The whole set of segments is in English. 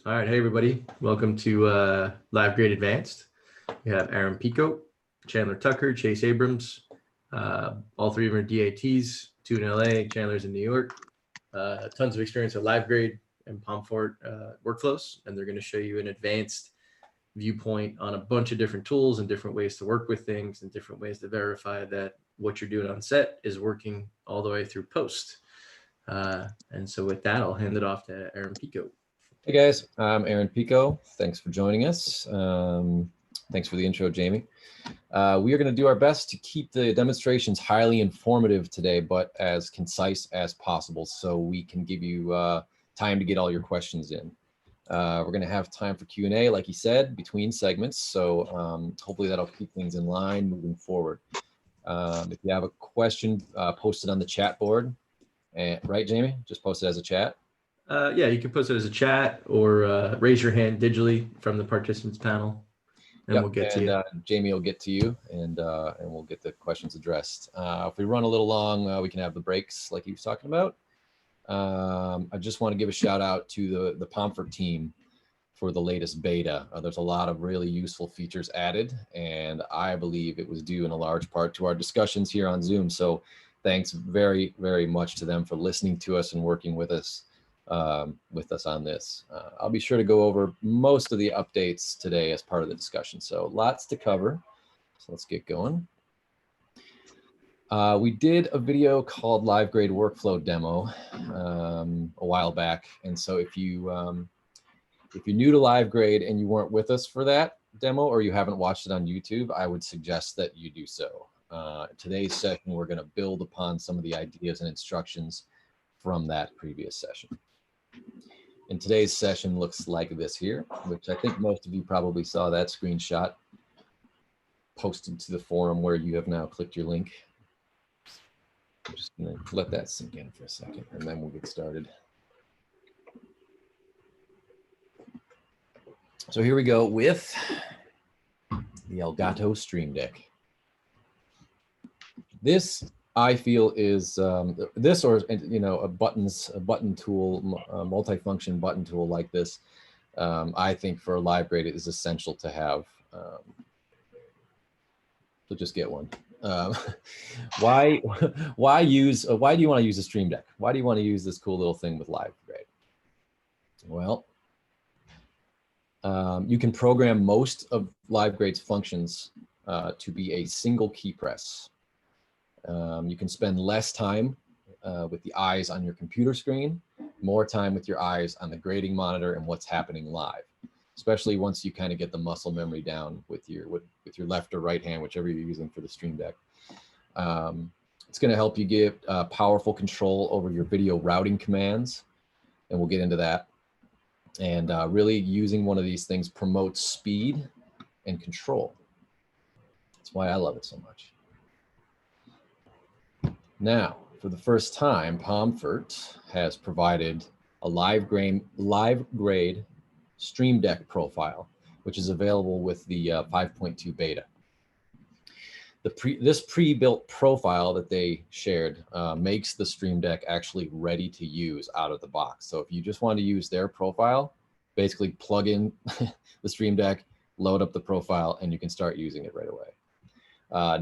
All right, hey everybody, welcome to Livegrade Advanced. We have Aaron Pico, Chandler Tucker, Chase Abrams. All three of them are DITs, two in LA, Chandler's in New York. Tons of experience with Livegrade and Pomfort workflows, and they're going to show you an advanced viewpoint on a bunch of different tools and different ways to work with things and different ways to verify that what you're doing on set is working all the way through post. And so with that, I'll hand it off to Aaron Pico. Hey guys, I'm Aaron Pico. Thanks for joining us. Thanks for the intro, Jamie. We are going to do our best to keep the demonstrations highly informative today, but as concise as possible so we can give you time to get all your questions in. We're going to have time for Q&A, like he said, between segments. So hopefully that'll keep things in line moving forward. If you have a question, post it on the chat board. Right, Jamie? Just post it as a chat. Yeah, you can post it as a chat or raise your hand digitally from the participants panel, and we'll get to you. Jamie will get to you, and we'll get the questions addressed. If we run a little long, we can have the breaks like he was talking about. I just want to give a shout out to the Pomfort team for the latest beta. There's a lot of really useful features added, and I believe it was due in a large part to our discussions here on Zoom. So thanks very, very much to them for listening to us and working with us on this. I'll be sure to go over most of the updates today as part of the discussion. So lots to cover. So let's get going. We did a video called Livegrade Workflow Demo a while back. And so if you're new to Livegrade and you weren't with us for that demo, or you haven't watched it on YouTube, I would suggest that you do so. Today's session, we're going to build upon some of the ideas and instructions from that previous session. And today's session looks like this here, which I think most of you probably saw that screenshot posted to the forum where you have now clicked your link. I'm just going to let that sink in for a second, and then we'll get started. So here we go with the Elgato Stream Deck. This, I feel, is this, or a button tool, a multifunction button tool like this. I think for Livegrade it is essential to have. So just get one. Why do you want to use a Stream Deck? Why do you want to use this cool little thing with Livegrade? Well, you can program most of Livegrade's functions to be a single key press. You can spend less time with the eyes on your computer screen, more time with your eyes on the grading monitor and what's happening live, especially once you kind of get the muscle memory down with your left or right hand, whichever you're using for the Stream Deck. It's going to help you get powerful control over your video routing commands, and we'll get into that. And really using one of these things promotes speed and control. That's why I love it so much. Now, for the first time, Pomfort has provided a Livegrade Stream Deck profile, which is available with the 5.2 beta. This pre-built profile that they shared makes the Stream Deck actually ready to use out of the box. So if you just want to use their profile, basically plug in the Stream Deck, load up the profile, and you can start using it right away.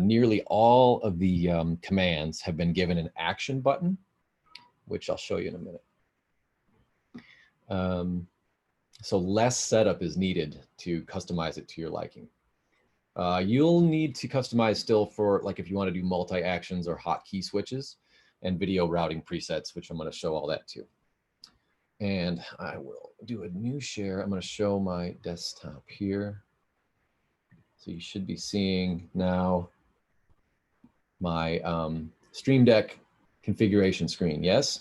Nearly all of the commands have been given an action button, which I'll show you in a minute. So less setup is needed to customize it to your liking. You'll need to customize still for, like, if you want to do multi-actions or hotkey switches and video routing presets, which I'm going to show all that too. And I will do a new share. I'm going to show my desktop here. So you should be seeing now my Stream Deck configuration screen, yes?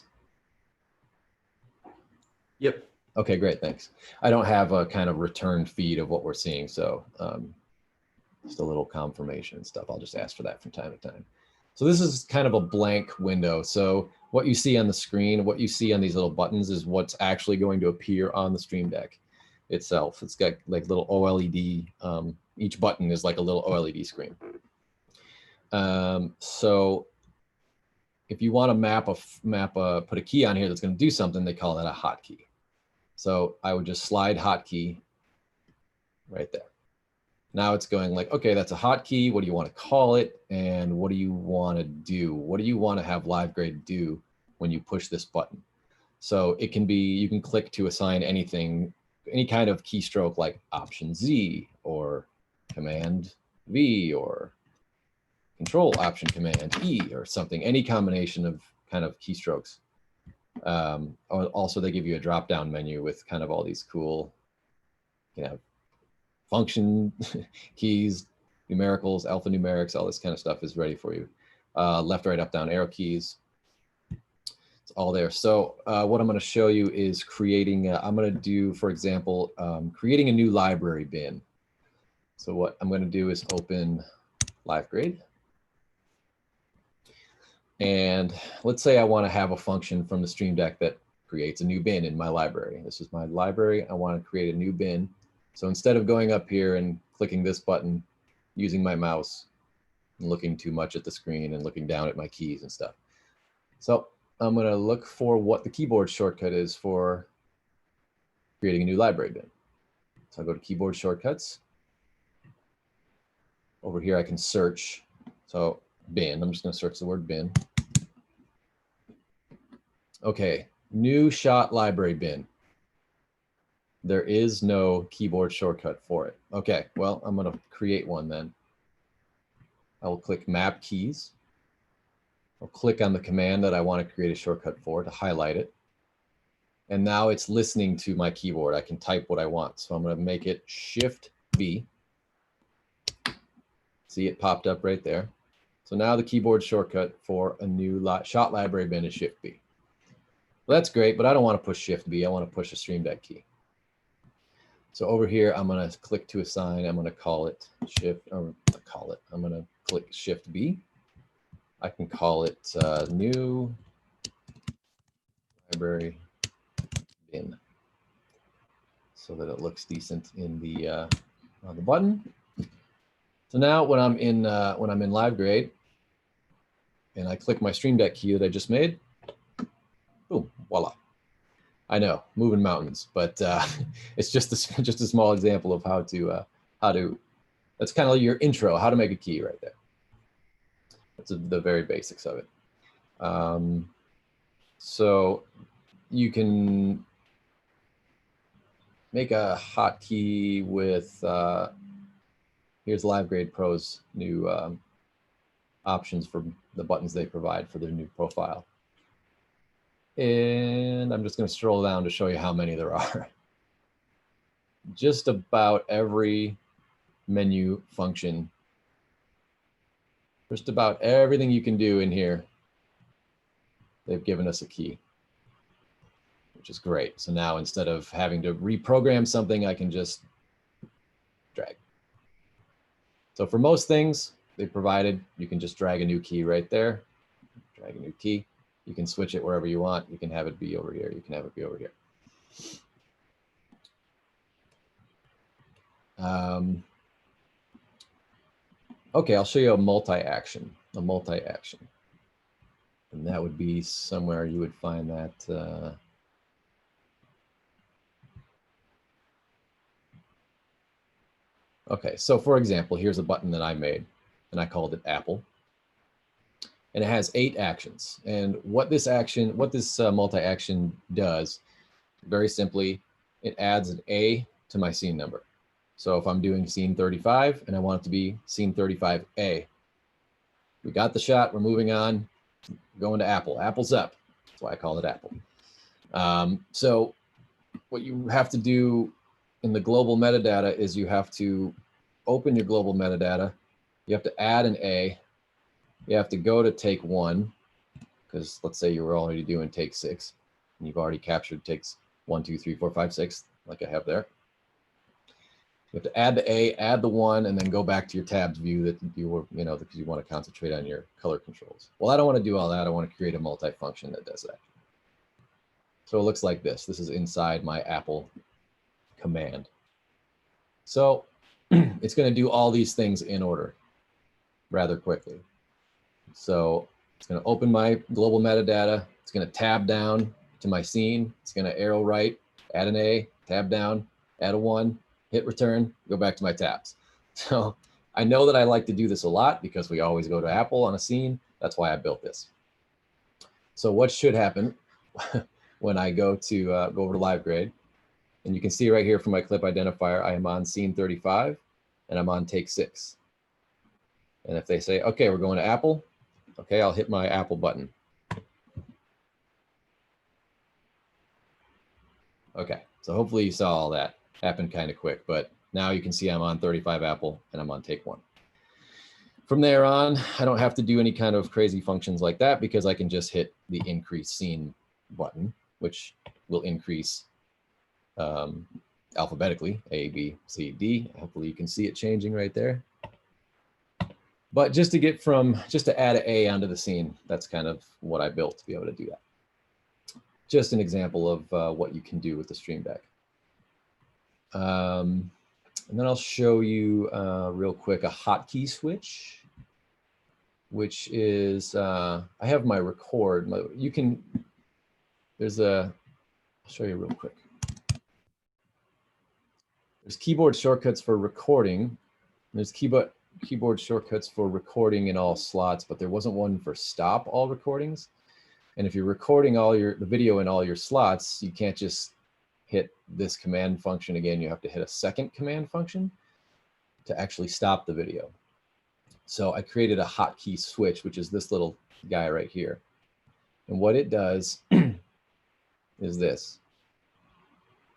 Yep. Okay, great, thanks. I don't have a kind of return feed of what we're seeing, so just a little confirmation and stuff. I'll just ask for that from time to time. So this is kind of a blank window. So what you see on the screen, what you see on these little buttons is what's actually going to appear on the Stream Deck itself. It's got like little OLED, each button is like a little OLED screen. So if you want to put a key on here that's going to do something, they call that a hotkey. So I would just slide hotkey right there. Now it's going like, okay, that's a hotkey. What do you want to call it? And what do you want to do? What do you want to have Livegrade do when you push this button? So it can be, you can click to assign anything, any kind of keystroke like Option Z or Command V or Control Option Command E or something, any combination of kind of keystrokes. Also, they give you a drop-down menu with kind of all these cool, you know, function keys, numericals, alphanumerics, all this kind of stuff is ready for you. Left, right, up, down arrow keys. It's all there. So what I'm going to show you is creating, I'm going to do, for example, creating a new library bin. So what I'm going to do is open Livegrade. And let's say I want to have a function from the Stream Deck that creates a new bin in my library. This is my library. I want to create a new bin. So instead of going up here and clicking this button, using my mouse, and looking too much at the screen and looking down at my keys and stuff. So I'm going to look for what the keyboard shortcut is for creating a new library bin. So I go to keyboard shortcuts. Over here, I can search. So bin, I'm just going to search the word bin. Okay, new shot library bin. There is no keyboard shortcut for it. Okay, well, I'm going to create one then. I will click map keys. I'll click on the command that I want to create a shortcut for to highlight it. And now it's listening to my keyboard. I can type what I want. So I'm going to make it Shift B. See, it popped up right there. So now the keyboard shortcut for a new shot library bin is Shift B. Well, that's great, but I don't want to push Shift B. I want to push a Stream Deck key. So over here, I'm going to click to assign. I'm going to call it Shift, or call it. I'm going to click Shift B. I can call it new library bin, so that it looks decent in the on the button. So now when I'm in Livegrade, and I click my Stream Deck key that I just made, boom, voila. I know, moving mountains, but it's just a small example of how to that's kind of like your intro, how to make a key right there. That's the very basics of it. So you can make a hotkey with, here's Livegrade Pro's new options for the buttons they provide for their new profile. And I'm just going to scroll down to show you how many there are. Just about every menu function, just about everything you can do in here, they've given us a key, which is great. So now instead of having to reprogram something, I can just drag. So for most things they've provided, you can just drag a new key right there, drag a new key. You can switch it wherever you want. You can have it be over here. You can have it be over here. Okay, I'll show you a multi-action, and that would be somewhere you would find that. Okay, so for example, here's a button that I made, and I called it Apple. And it has 8 actions. And what this multi-action does, very simply, it adds an A to my scene number. So if I'm doing scene 35 and I want it to be scene 35A, we got the shot, we're moving on, going to Apple. Apple's up. That's why I call it Apple. So what you have to do in the global metadata is you have to open your global metadata. You have to add an A. You have to go to take 1, because let's say you were already doing take 6, and you've already captured takes 1, 2, 3, 4, 5, 6, like I have there. You have to add the A, add the 1, and then go back to your tabs view that you were, because you want to concentrate on your color controls. Well, I don't want to do all that. I want to create a multi-function that does that. So it looks like this. This is inside my Apple command. So it's going to do all these things in order rather quickly. So it's going to open my global metadata. It's going to tab down to my scene. It's going to arrow right add an A, tab down, add a 1, hit return, go back to my tabs. So I know that I like to do this a lot because we always go to Apple on a scene. That's why I built this. So what should happen when I go over to Livegrade, and you can see right here from my clip identifier, I am on scene 35 and I'm on take 6. And if they say, okay, we're going to Apple, okay, I'll hit my Apple button. Okay, so hopefully you saw all that. Happened kind of quick, but now you can see I'm on 35 Apple and I'm on take 1. From there on, I don't have to do any kind of crazy functions like that because I can just hit the increase scene button, which will increase alphabetically, A, B, C, D. Hopefully you can see it changing right there. But just to add an A onto the scene, that's kind of what I built to be able to do that. Just an example of what you can do with the Stream Deck. And then I'll show you real quick a hotkey switch, which is, I have my record. I'll show you real quick. There's keyboard shortcuts for recording. There's keyboard shortcuts for recording in all slots, but there wasn't one for stop all recordings. And if you're recording the video in all your slots, you can't just hit this command function again. You have to hit a second command function to actually stop the video. So I created a hotkey switch, which is this little guy right here. And what it does is this.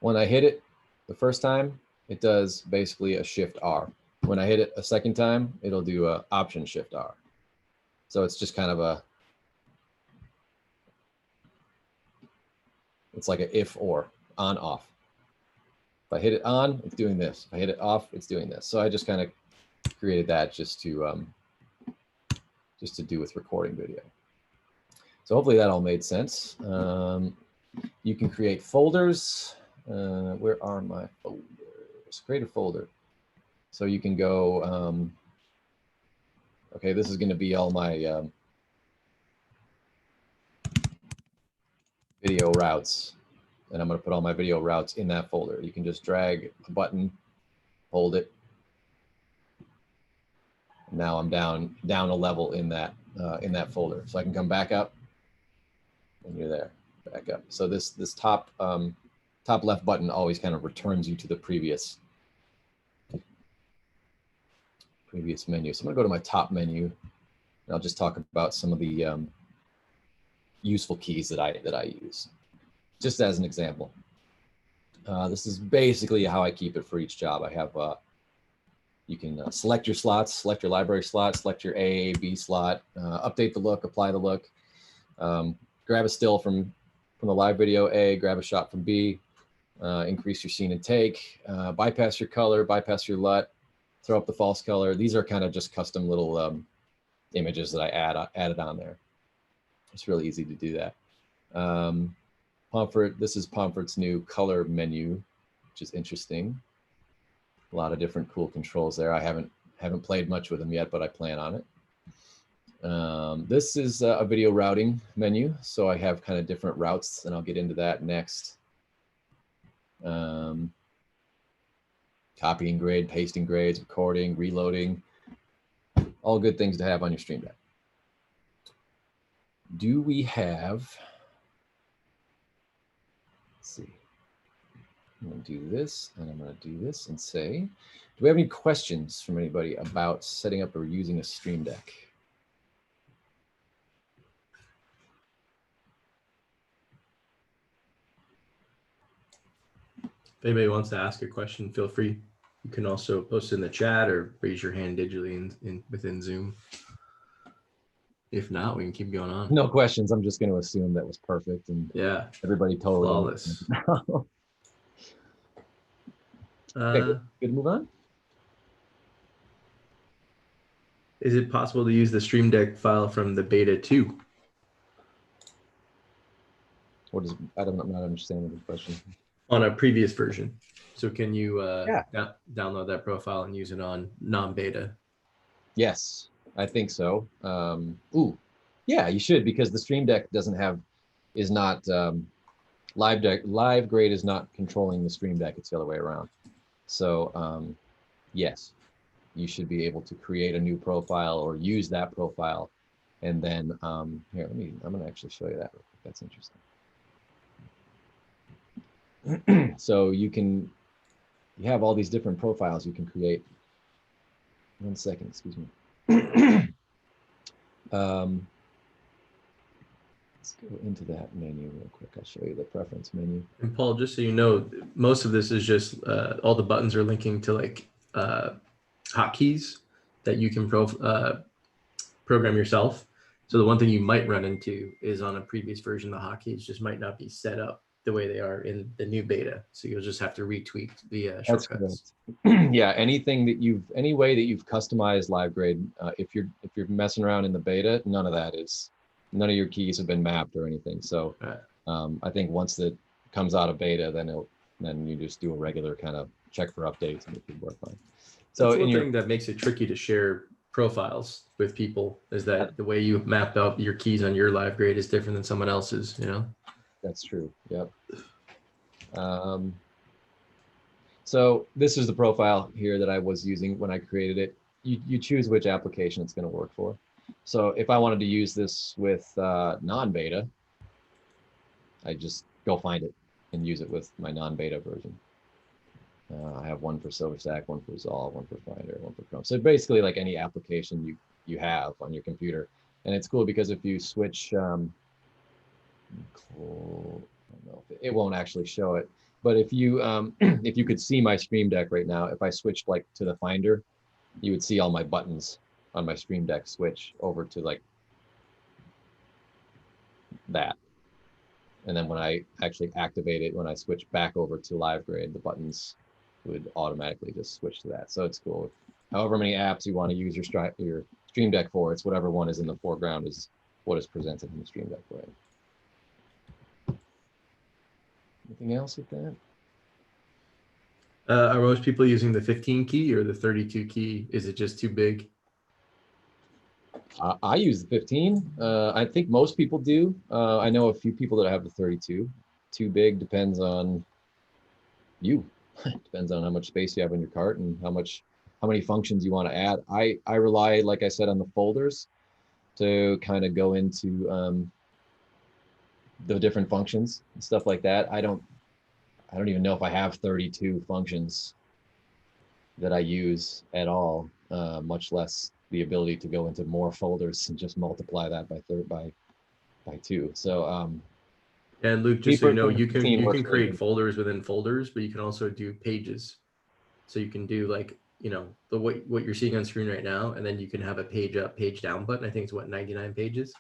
When I hit it the first time, it does basically a Shift R. When I hit it a second time, it'll do a Option Shift R. So it's just kind of it's like a if or, on off. If I hit it on, it's doing this. If I hit it off, it's doing this. So I just kind of created that just to do with recording video. So hopefully that all made sense. You can create folders. Where are my folders? Create a folder. So you can go, okay, this is going to be all my video routes. And I'm going to put all my video routes in that folder. You can just drag a button, hold it. Now I'm down a level in that folder. So I can come back up and you're there, back up. So this top left button always kind of returns you to the previous menu. So I'm gonna go to my top menu and I'll just talk about some of the useful keys that I use, just as an example. This is basically how I keep it for each job. I have, you can select your slots, select your library slot, select your A, B slot, update the look, apply the look, grab a still from the live video A, grab a shot from B, increase your scene and take, bypass your color, bypass your LUT, throw up the false color. These are kind of just custom little images that I added on there. It's really easy to do that. Pomfort, this is Pomfort's new color menu, which is interesting. A lot of different cool controls there. I haven't played much with them yet, but I plan on it. This is a video routing menu. So I have kind of different routes, and I'll get into that next. Copying grade, pasting grades, recording, reloading, all good things to have on your Stream Deck. Do we have, let's see, I'm going to do this and I'm going to do this and say, do we have any questions from anybody about setting up or using a Stream Deck? If anybody wants to ask a question, feel free. You can also post in the chat or raise your hand digitally within Zoom. If not, we can keep going on. No questions. I'm just going to assume that was perfect and yeah, everybody totally flawless. Okay, good to move on. Is it possible to use the Stream Deck file from the beta 2? What is? I'm not understanding the question. On a previous version. So can you download that profile and use it on non-beta? Yes, I think so. Ooh, yeah, you should, because the Stream Deck is not Livegrade is not controlling the Stream Deck; it's the other way around. So yes, you should be able to create a new profile or use that profile, and then here, I'm gonna actually show you that real quick. That's interesting. So you have all these different profiles you can create. 1 second, excuse me. Let's go into that menu real quick. I'll show you the preference menu. And Paul, just so you know, most of this is just all the buttons are linking to like hotkeys that you can program yourself. So the one thing you might run into is on a previous version, the hotkeys just might not be set up the way they are in the new beta. So you'll just have to retweak the shortcuts. Yeah, any way that you've customized Livegrade, if you're messing around in the beta, none of your keys have been mapped or anything. So I think once it comes out of beta, then you just do a regular kind of check for updates and it should work fine. So that's one thing that makes it tricky to share profiles with people is that the way you map out your keys on your Livegrade is different than someone else's, you know? That's true. Yep. So this is the profile here that I was using when I created it. You choose which application it's going to work for. So if I wanted to use this with non-beta, I just go find it and use it with my non-beta version. I have one for SilverStack, one for Zell, one for Finder, one for Chrome. So basically like any application you have on your computer. And it's cool because if you switch, I don't know if it won't actually show it, but if you if you could see my Stream Deck right now, if I switched like to the Finder, you would see all my buttons on my Stream Deck switch over to like that. And then when I actually activate it, when I switch back over to Livegrade, the buttons would automatically just switch to that. So it's cool. However many apps you want to use your Stream Deck for, it's whatever one is in the foreground is what is presented in the Stream Deck way. Anything else with that? Are most people using the 15 key or the 32 key? Is it just too big? I use the 15. I think most people do. I know a few people that have the 32. Too big depends on you. Depends on how much space you have in your cart and how many functions you want to add. I rely, like I said, on the folders to kind of go into the different functions and stuff like that. I don't even know if I have 32 functions that I use at all, much less the ability to go into more folders and just multiply that by 2. So and Luke, just so you know, you can create folders within folders, but you can also do pages. So you can do like, you know, what you're seeing on screen right now, and then you can have a page up, page down button. I think it's what, 99 pages.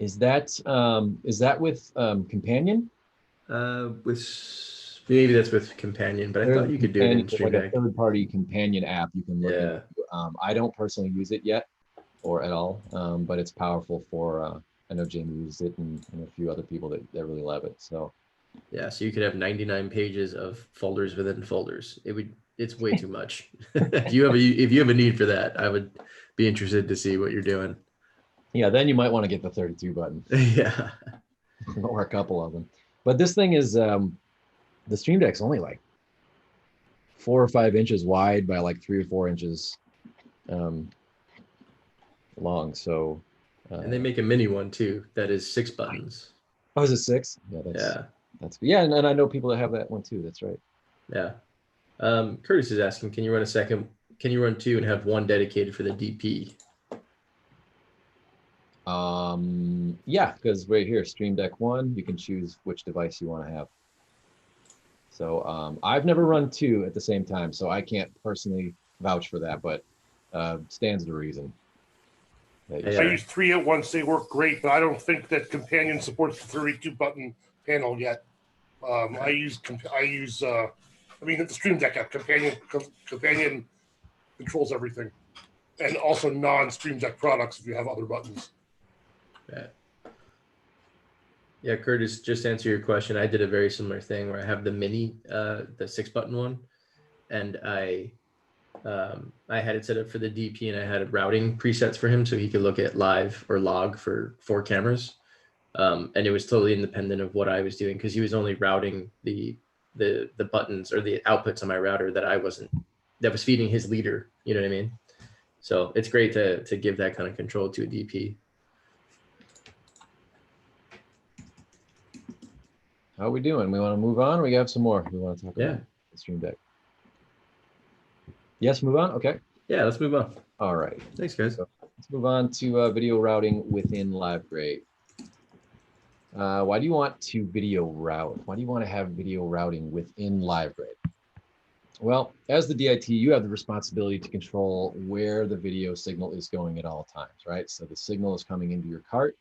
Is that with Companion? Maybe that's with Companion, but I thought you could do it in Stream Deck. Like a third-party Companion app you can look into. I don't personally use it yet or at all, but it's powerful for. I know Jamie used it and a few other people that really love it. So yeah, so you could have 99 pages of folders within folders. It's way too much. If you have a need for that, I would be interested to see what you're doing. Yeah, then you might want to get the 32 button. Yeah. Or a couple of them. But this thing is, the Stream Deck's only like 4 or 5 inches wide by like 3 or 4 inches long. So. And they make a mini one too that is 6 buttons. Oh, is it 6? Yeah, that's good. Yeah, and I know people that have that one too. That's right. Yeah. Curtis is asking, can you run 2 and have 1 dedicated for the DP? Yeah, because right here, Stream Deck 1, you can choose which device you want to have. So I've never run 2 at the same time, so I can't personally vouch for that, but stands to reason. I use 3 at once. They work great, but I don't think that Companion supports the 32 button panel yet. I use the Stream Deck app. Companion controls everything, and also non-Stream Deck products if you have other buttons. Yeah, Curtis, just to answer your question, I did a very similar thing where I have the mini, the 6-button one, and I had it set up for the DP, and I had routing presets for him so he could look at live or log for 4 cameras. And it was totally independent of what I was doing because he was only routing the buttons or the outputs on my router that was feeding his leader. You know what I mean? So it's great to give that kind of control to a DP. How are we doing? We want to move on? We have some more we want to talk about the Stream Deck. Yes, move on? Okay. Yeah, let's move on. All right. Thanks, guys. So let's move on to video routing within Livegrade. Why do you want to video route? Why do you want to have video routing within Livegrade? Well, as the DIT, you have the responsibility to control where the video signal is going at all times, right? So the signal is coming into your cart,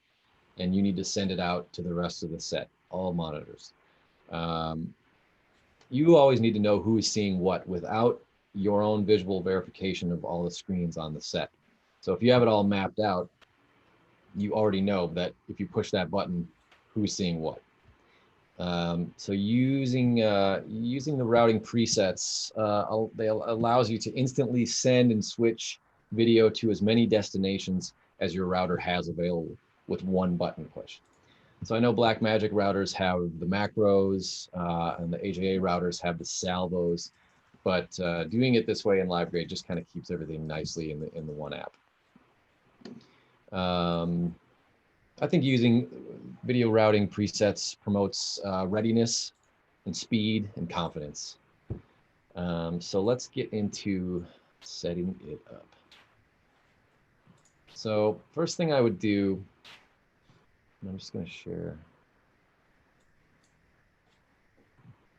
and you need to send it out to the rest of the set, all monitors. You always need to know who is seeing what without your own visual verification of all the screens on the set. So if you have it all mapped out, you already know that if you push that button, who's seeing what. So using the routing presets allows you to instantly send and switch video to as many destinations as your router has available with one button push. So I know Blackmagic routers have the macros and the AJA routers have the salvos, but doing it this way in Livegrade just kind of keeps everything nicely in the one app. I think using video routing presets promotes readiness and speed and confidence. So let's get into setting it up. So first thing I would do, I'm just going to share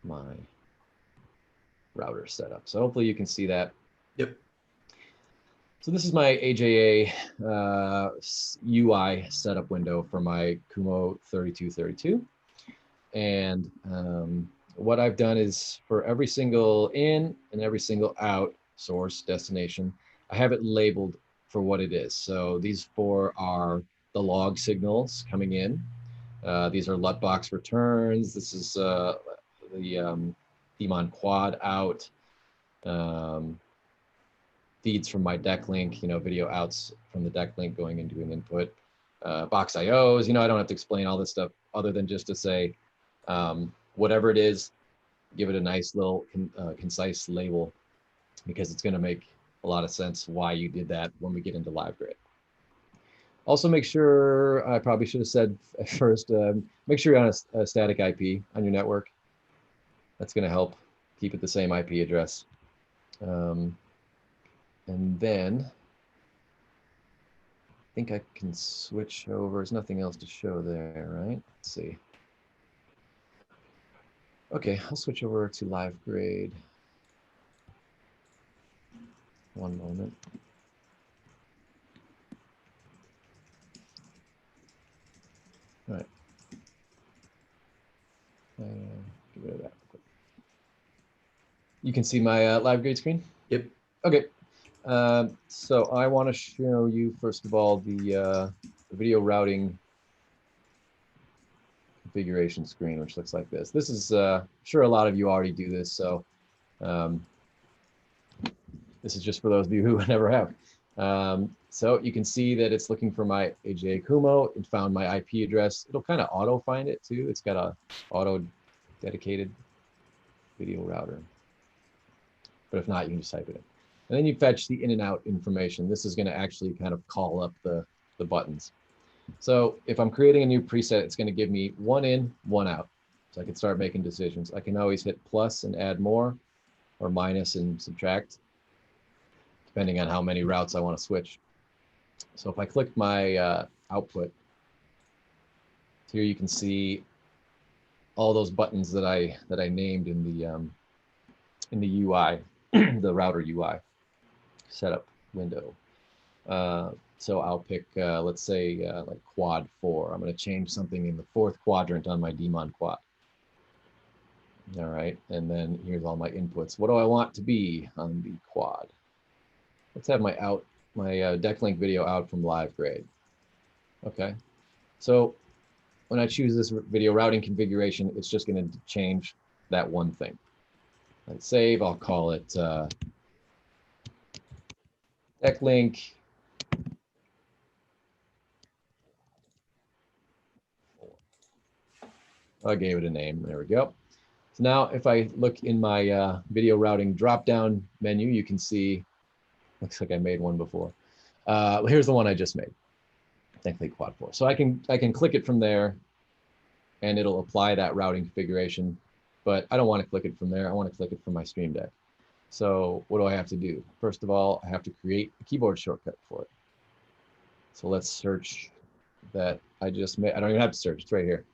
my router setup. So hopefully you can see that. Yep. So this is my AJA UI setup window for my Kumo 3232. And what I've done is for every single in and every single out source destination, I have it labeled for what it is. So these four are the log signals coming in. These are LUT box returns. This is the Demon quad out. Feeds from my deck link, video outs from the deck link going into an input. Box IOs, I don't have to explain all this stuff other than just to say, whatever it is, give it a nice little concise label, because it's going to make a lot of sense why you did that when we get into Livegrade. Also, make sure, I probably should have said at first, make sure you're on a static IP on your network. That's going to help keep it the same IP address. And then I think I can switch over. There's nothing else to show there, right? Let's see. Okay, I'll switch over to Livegrade. One moment. All right. Get rid of that. You can see my Livegrade screen? Yep. Okay. So I want to show you, first of all, the video routing configuration screen, which looks like this. This is, sure a lot of you already do this, so this is just for those of you who never have. So you can see that it's looking for my AJA Kumo. It found my IP address. It'll kind of auto find it too. It's got a auto dedicated video router. But if not, you can just type it in. And then you fetch the in and out information. This is going to actually kind of call up the buttons. So if I'm creating a new preset, it's going to give me one in, one out. So I can start making decisions. I can always hit plus and add more, or minus and subtract, depending on how many routes I want to switch. So if I click my output, here you can see all those buttons that I named in the UI, the router UI setup window. So I'll pick, let's say, like quad 4. I'm going to change something in the 4th quadrant on my Demon quad. All right, and then here's all my inputs. What do I want to be on the quad? Let's have my out, my deck link video out from Livegrade. Okay, so when I choose this video routing configuration, it's just going to change that one thing. Let's save. I'll call it deck link I gave it a name. There we go. So now if I look in my video routing drop-down menu, you can see, looks like I made one before. Here's the one I just made, thankfully quad 4. So I can click it from there and it'll apply that routing configuration, but I don't want to click it from there. I want to click it from my Stream Deck. So what do I have to do? First of all, I have to create a keyboard shortcut for it. So let's search that I just made. I don't even have to search, it's right here.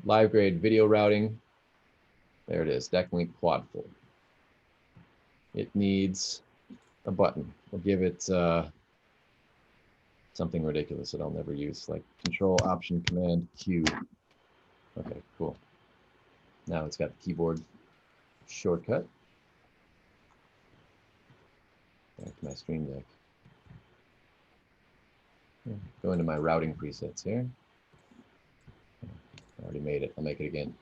Livegrade video routing. There it is, DeckLink quad 4. It needs a button. We'll give it something ridiculous that I'll never use, like Control Option Command Q. Okay, cool. Now it's got the keyboard shortcut. Back to my Stream Deck. Go into my routing presets here. I already made it. I'll make it again.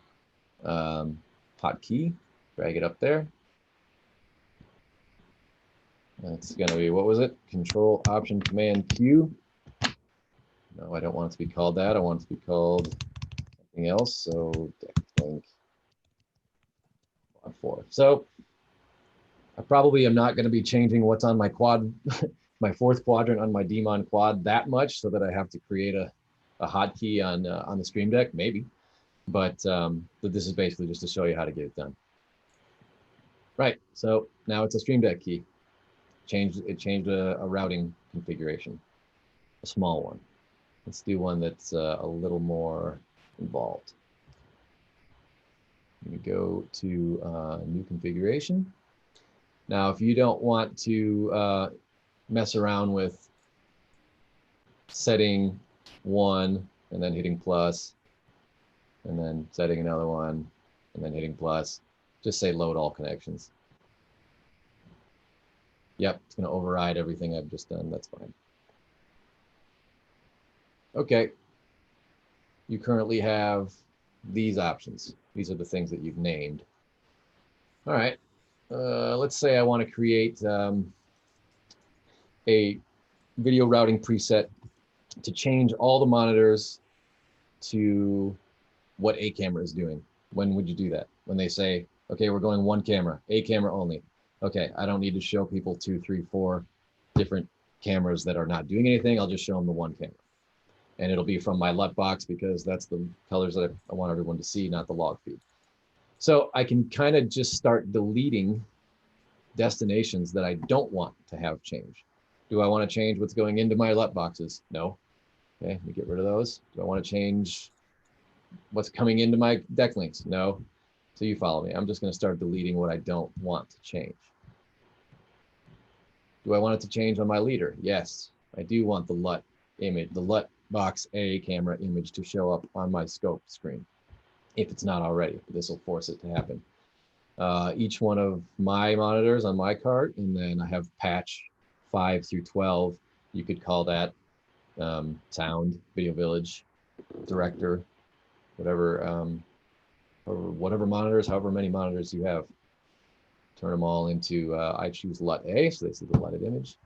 Hotkey, drag it up there. That's going to be, what was it? Control Option Command Q. No, I don't want it to be called that. I want it to be called something else. So DeckLink quad 4. So I probably am not going to be changing what's on my quad, my 4th quadrant on my Demon quad that much, so that I have to create a hotkey on the Stream Deck, maybe. But this is basically just to show you how to get it done. Right, so now it's a Stream Deck key. It changed a routing configuration, a small one. Let's do one that's a little more involved. We go to new configuration. Now, if you don't want to mess around with setting one and then hitting plus, and then setting another one and then hitting plus, just say load all connections. Yep, it's going to override everything I've just done. That's fine. Okay. You currently have these options. These are the things that you've named. All right. Let's say I want to create a video routing preset to change all the monitors to what a camera is doing. When would you do that? When they say, okay, we're going one camera, a camera only. Okay, I don't need to show people 2, 3, 4 different cameras that are not doing anything. I'll just show them the one camera. And it'll be from my LUT box because that's the colors that I want everyone to see, not the log feed. So I can kind of just start deleting destinations that I don't want to have change. Do I want to change what's going into my LUT boxes? No. Okay, let me get rid of those. Do I want to change what's coming into my deck links? No. So you follow me. I'm just going to start deleting what I don't want to change. Do I want it to change on my leader? Yes, I do want the LUT image, the LUT box A camera image to show up on my scope screen. If it's not already, this will force it to happen. Each one of my monitors on my cart, and then I have patch 5 through 12. You could call that sound, video village, director, whatever, whatever monitors, however many monitors you have. Turn them all into, I choose LUT A, so they see the LUTed image.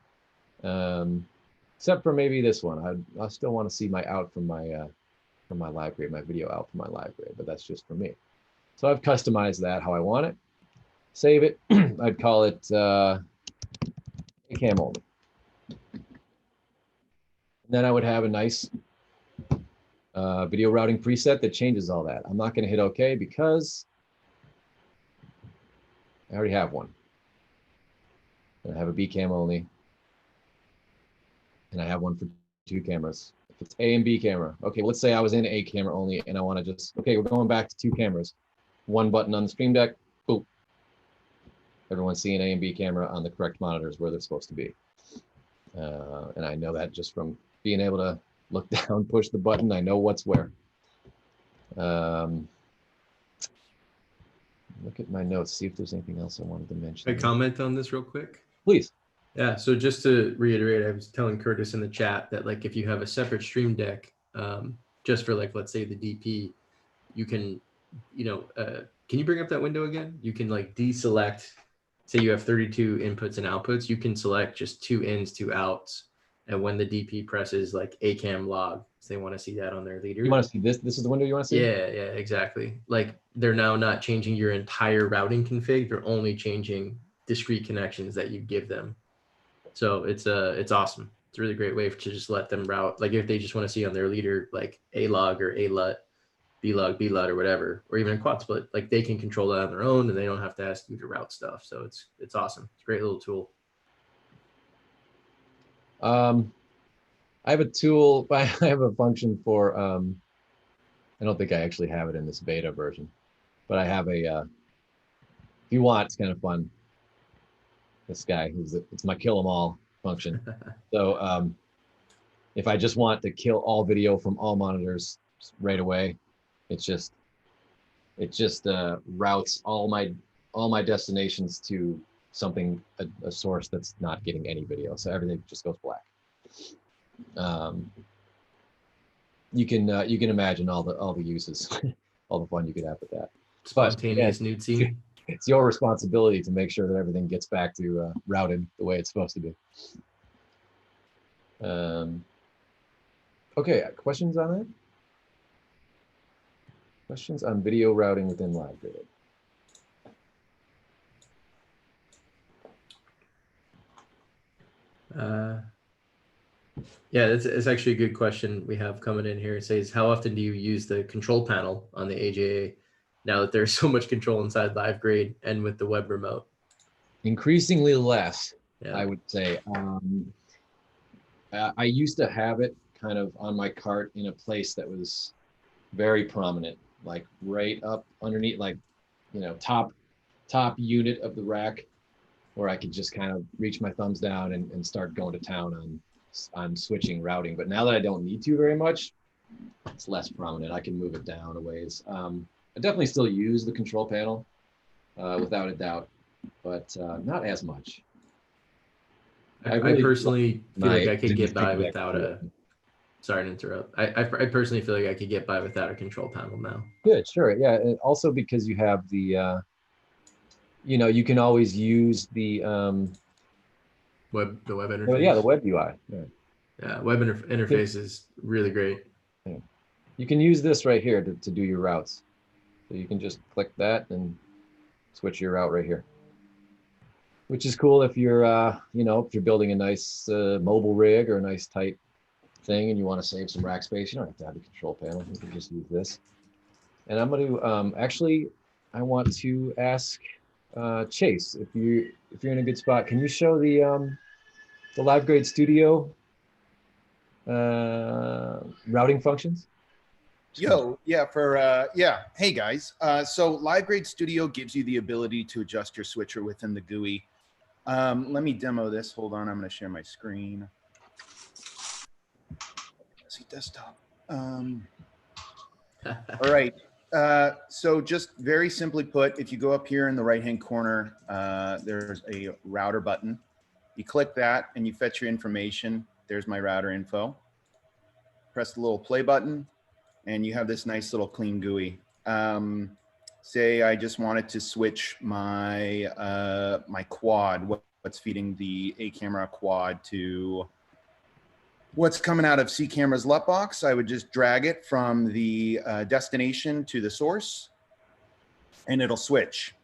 Except for maybe this one. I still want to see my out from my Livegrade, my video out from my Livegrade, but that's just for me. So I've customized that how I want it. Save it. I'd call it cam only. And then I would have a nice video routing preset that changes all that. I'm not going to hit OK because I already have one. And I have a B cam only. And I have one for 2 cameras. If it's A and B camera, okay, let's say I was in A camera only and I want to just, okay, we're going back to 2 cameras. One button on the Stream Deck, boop. Everyone's seeing A and B camera on the correct monitors where they're supposed to be. And I know that just from being able to look down, push the button, I know what's where. Look at my notes, see if there's anything else I wanted to mention. Can I comment on this real quick? Please. Yeah, so just to reiterate, I was telling Curtis in the chat that like if you have a separate Stream Deck, just for like, let's say the DP, you can, can you bring up that window again? You can like deselect, say you have 32 inputs and outputs, you can select just 2 ins, 2 outs, And when the DP presses like ACAM log, they want to see that on their leader. You want to see this? This is the window you want to see? Yeah, exactly. Like they're now not changing your entire routing config. They're only changing discrete connections that you give them. So it's awesome. It's a really great way to just let them route. Like if they just want to see on their leader, like A log or A LUT, B log, B LUT or whatever, or even a quad split, like they can control that on their own and they don't have to ask you to route stuff. So it's awesome. It's a great little tool. I have a tool, I have a function for, I don't think I actually have it in this beta version, but I have a, if you want, it's kind of fun. This guy, it's my kill them all function. So if I just want to kill all video from all monitors right away, it just routes all my destinations to something, a source that's not getting any video. So everything just goes black. You can imagine all the uses, all the fun you could have with that. Spontaneous nude scene. It's your responsibility to make sure that everything gets back to routed the way it's supposed to be. Okay, questions on that? Questions on video routing within Livegrade? Yeah, it's actually a good question we have coming in here. It says, how often do you use the control panel on the AJA now that there's so much control inside Livegrade and with the web remote? Increasingly less, Yeah. I would say. I used to have it kind of on my cart in a place that was very prominent, like right up underneath, like, you know, top unit of the rack, where I could just kind of reach my thumbs down and start going to town on switching routing. But now that I don't need to very much, it's less prominent. I can move it down a ways. I definitely still use the control panel without a doubt, but not as much. I personally feel like I could get by without a, sorry to interrupt. I personally feel like I could get by without a control panel now. Good, sure. Yeah, and also because you have the, you know, you can always use the web interface. Well, yeah, the web UI. Yeah, web interface is really great. Yeah. You can use this right here to do your routes. So you can just click that and switch your route right here, which is cool if you're, you know, if you're building a nice mobile rig or a nice tight thing and you want to save some rack space. You don't have to have a control panel. You can just use this. And I'm going to actually, I want to ask Chase, if you're in a good spot, can you show the Livegrade Studio routing functions? Yo, yeah, yeah. Hey guys. So Livegrade Studio gives you the ability to adjust your switcher within the GUI. Let me demo this. Hold on, I'm going to share my screen. See desktop. All right. So just very simply put, if you go up here in the right-hand corner, there's a router button. You click that and you fetch your information. There's my router info. Press the little play button and you have this nice little clean GUI. Say I just wanted to switch my my quad, what's feeding the A camera quad to what's coming out of C camera's LUT box. I would just drag it from the destination to the source and it'll switch.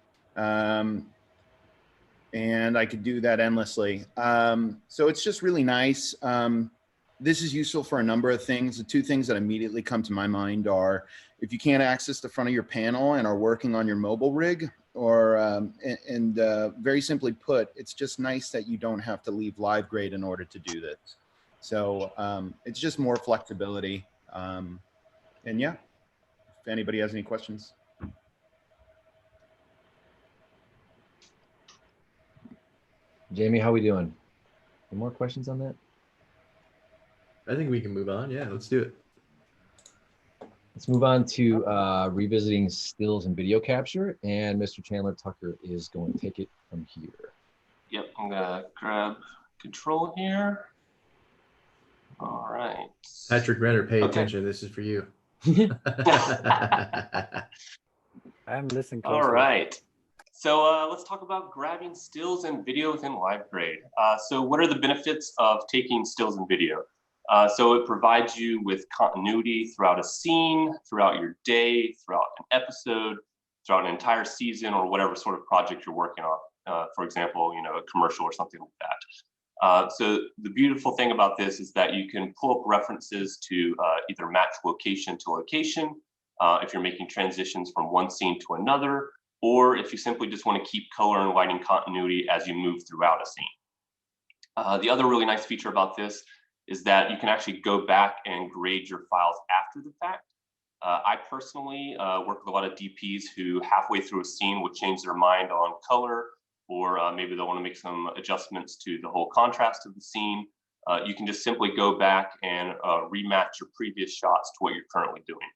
And I could do that endlessly. So it's just really nice. This is useful for a number of things. The two things that immediately come to my mind are if you can't access the front of your panel and are working on your mobile rig, or very simply put, it's just nice that you don't have to leave Livegrade in order to do this. So it's just more flexibility. And yeah, if anybody has any questions. Jamie, how we doing? Any more questions on that? I think we can move on. Yeah, let's do it. Let's move on to revisiting stills and video capture, and Mr. Chandler Tucker is going to take it from here. Yep, I'm gonna grab control here. All right. Patrick Renner, pay attention. This is for you. I'm listening closely. All right. So let's talk about grabbing stills and video within Livegrade. So what are the benefits of taking stills and video? So it provides you with continuity throughout a scene, throughout your day, throughout an episode, throughout an entire season, or whatever sort of project you're working on. For example, a commercial or something like that. So the beautiful thing about this is that you can pull up references to either match location to location, if you're making transitions from one scene to another, or if you simply just want to keep color and lighting continuity as you move throughout a scene. The other really nice feature about this is that you can actually go back and grade your files after the fact. I personally work with a lot of DPs who halfway through a scene will change their mind on color, or maybe they'll want to make some adjustments to the whole contrast of the scene. You can just simply go back and rematch your previous shots to what you're currently doing.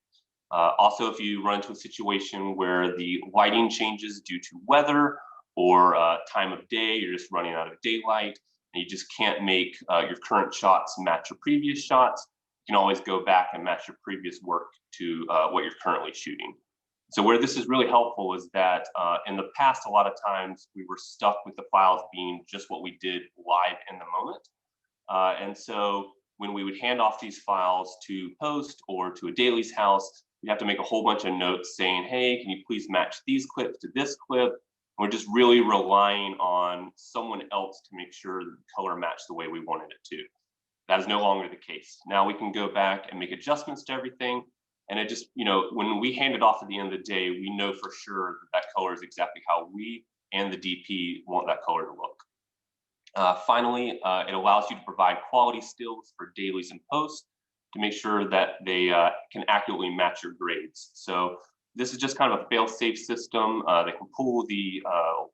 Also, if you run into a situation where the lighting changes due to weather or time of day, you're just running out of daylight, and you just can't make your current shots match your previous shots, you can always go back and match your previous work to what you're currently shooting. So where this is really helpful is that in the past, a lot of times we were stuck with the files being just what we did live in the moment. And so when we would hand off these files to post or to a Dailies house, we have to make a whole bunch of notes saying, hey, can you please match these clips to this clip? We're just really relying on someone else to make sure the color matched the way we wanted it to. That is no longer the case. Now we can go back and make adjustments to everything. And it just, when we hand it off at the end of the day, we know for sure that that color is exactly how we and the DP want that color to look. Finally, it allows you to provide quality stills for dailies and posts to make sure that they can accurately match your grades. So this is just kind of a fail-safe system that can pull the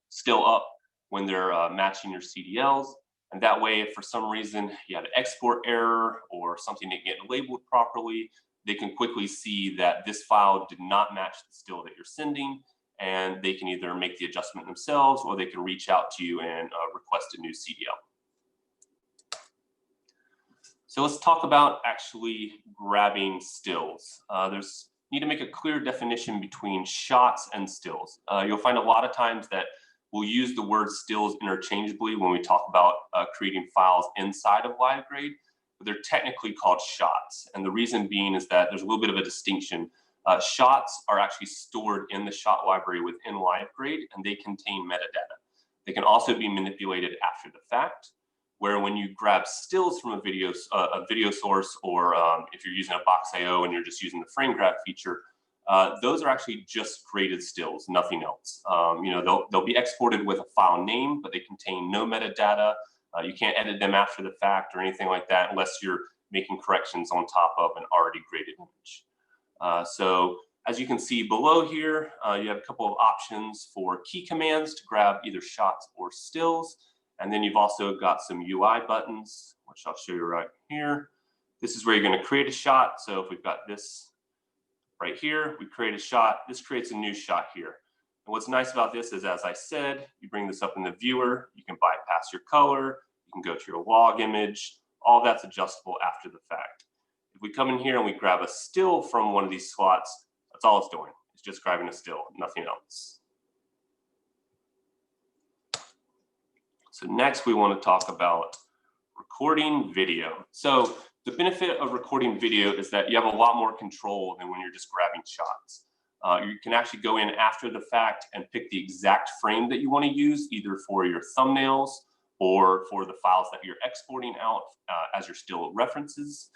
still up when they're matching your CDLs. And that way, if for some reason you had an export error or something didn't get labeled properly, they can quickly see that this file did not match the still that you're sending, and they can either make the adjustment themselves or they can reach out to you and request a new CDL. So let's talk about actually grabbing stills. There's need to make a clear definition between shots and stills. You'll find a lot of times that we'll use the word stills interchangeably when we talk about creating files inside of Livegrade, but they're technically called shots. And the reason being is that there's a little bit of a distinction. Shots are actually stored in the shot library within Livegrade, and they contain metadata. They can also be manipulated after the fact, where when you grab stills from a video source, or if you're using a Box.io and you're just using the frame grab feature, those are actually just graded stills, nothing else. They'll be exported with a file name, but they contain no metadata. You can't edit them after the fact or anything like that unless you're making corrections on top of an already graded image. So as you can see below here, you have a couple of options for key commands to grab either shots or stills. And then you've also got some UI buttons, which I'll show you right here. This is where you're going to create a shot. So if we've got this right here, we create a shot. This creates a new shot here. And what's nice about this is, as I said, you bring this up in the viewer, you can bypass your color, you can go to your log image, all that's adjustable after the fact. If we come in here and we grab a still from one of these slots, that's all it's doing. It's just grabbing a still, nothing else. So next we want to talk about recording video. So the benefit of recording video is that you have a lot more control than when you're just grabbing shots. You can actually go in after the fact and pick the exact frame that you want to use, either for your thumbnails or for the files that you're exporting out as your still references.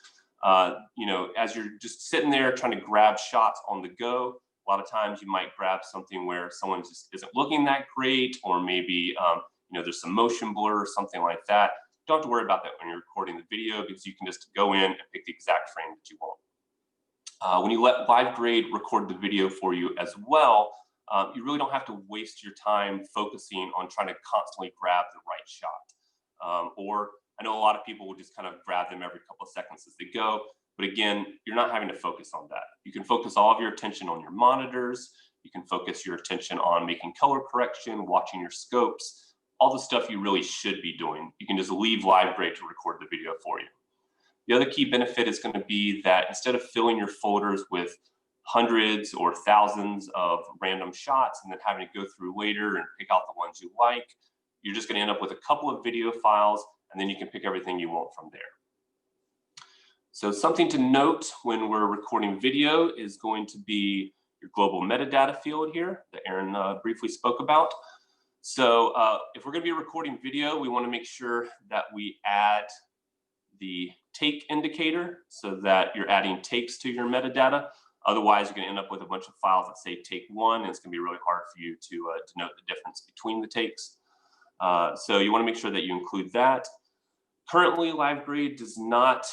As you're just sitting there trying to grab shots on the go, a lot of times you might grab something where someone just isn't looking that great, or maybe there's some motion blur or something like that. Don't have to worry about that when you're recording the video, because you can just go in and pick the exact frame that you want. When you let Livegrade record the video for you as well, you really don't have to waste your time focusing on trying to constantly grab the right shot. Or I know a lot of people will just kind of grab them every couple of seconds as they go. But again, you're not having to focus on that. You can focus all of your attention on your monitors. You can focus your attention on making color correction, watching your scopes, all the stuff you really should be doing. You can just leave Livegrade to record the video for you. The other key benefit is going to be that instead of filling your folders with hundreds or thousands of random shots and then having to go through later and pick out the ones you like. You're just going to end up with a couple of video files, and then you can pick everything you want from there. So something to note when we're recording video is going to be your global metadata field here that Aaron briefly spoke about. So if we're going to be recording video, we want to make sure that we add the take indicator so that you're adding takes to your metadata. Otherwise, you're going to end up with a bunch of files that say take one, and it's going to be really hard for you to note the difference between the takes. So you want to make sure that you include that. Currently, Livegrade does not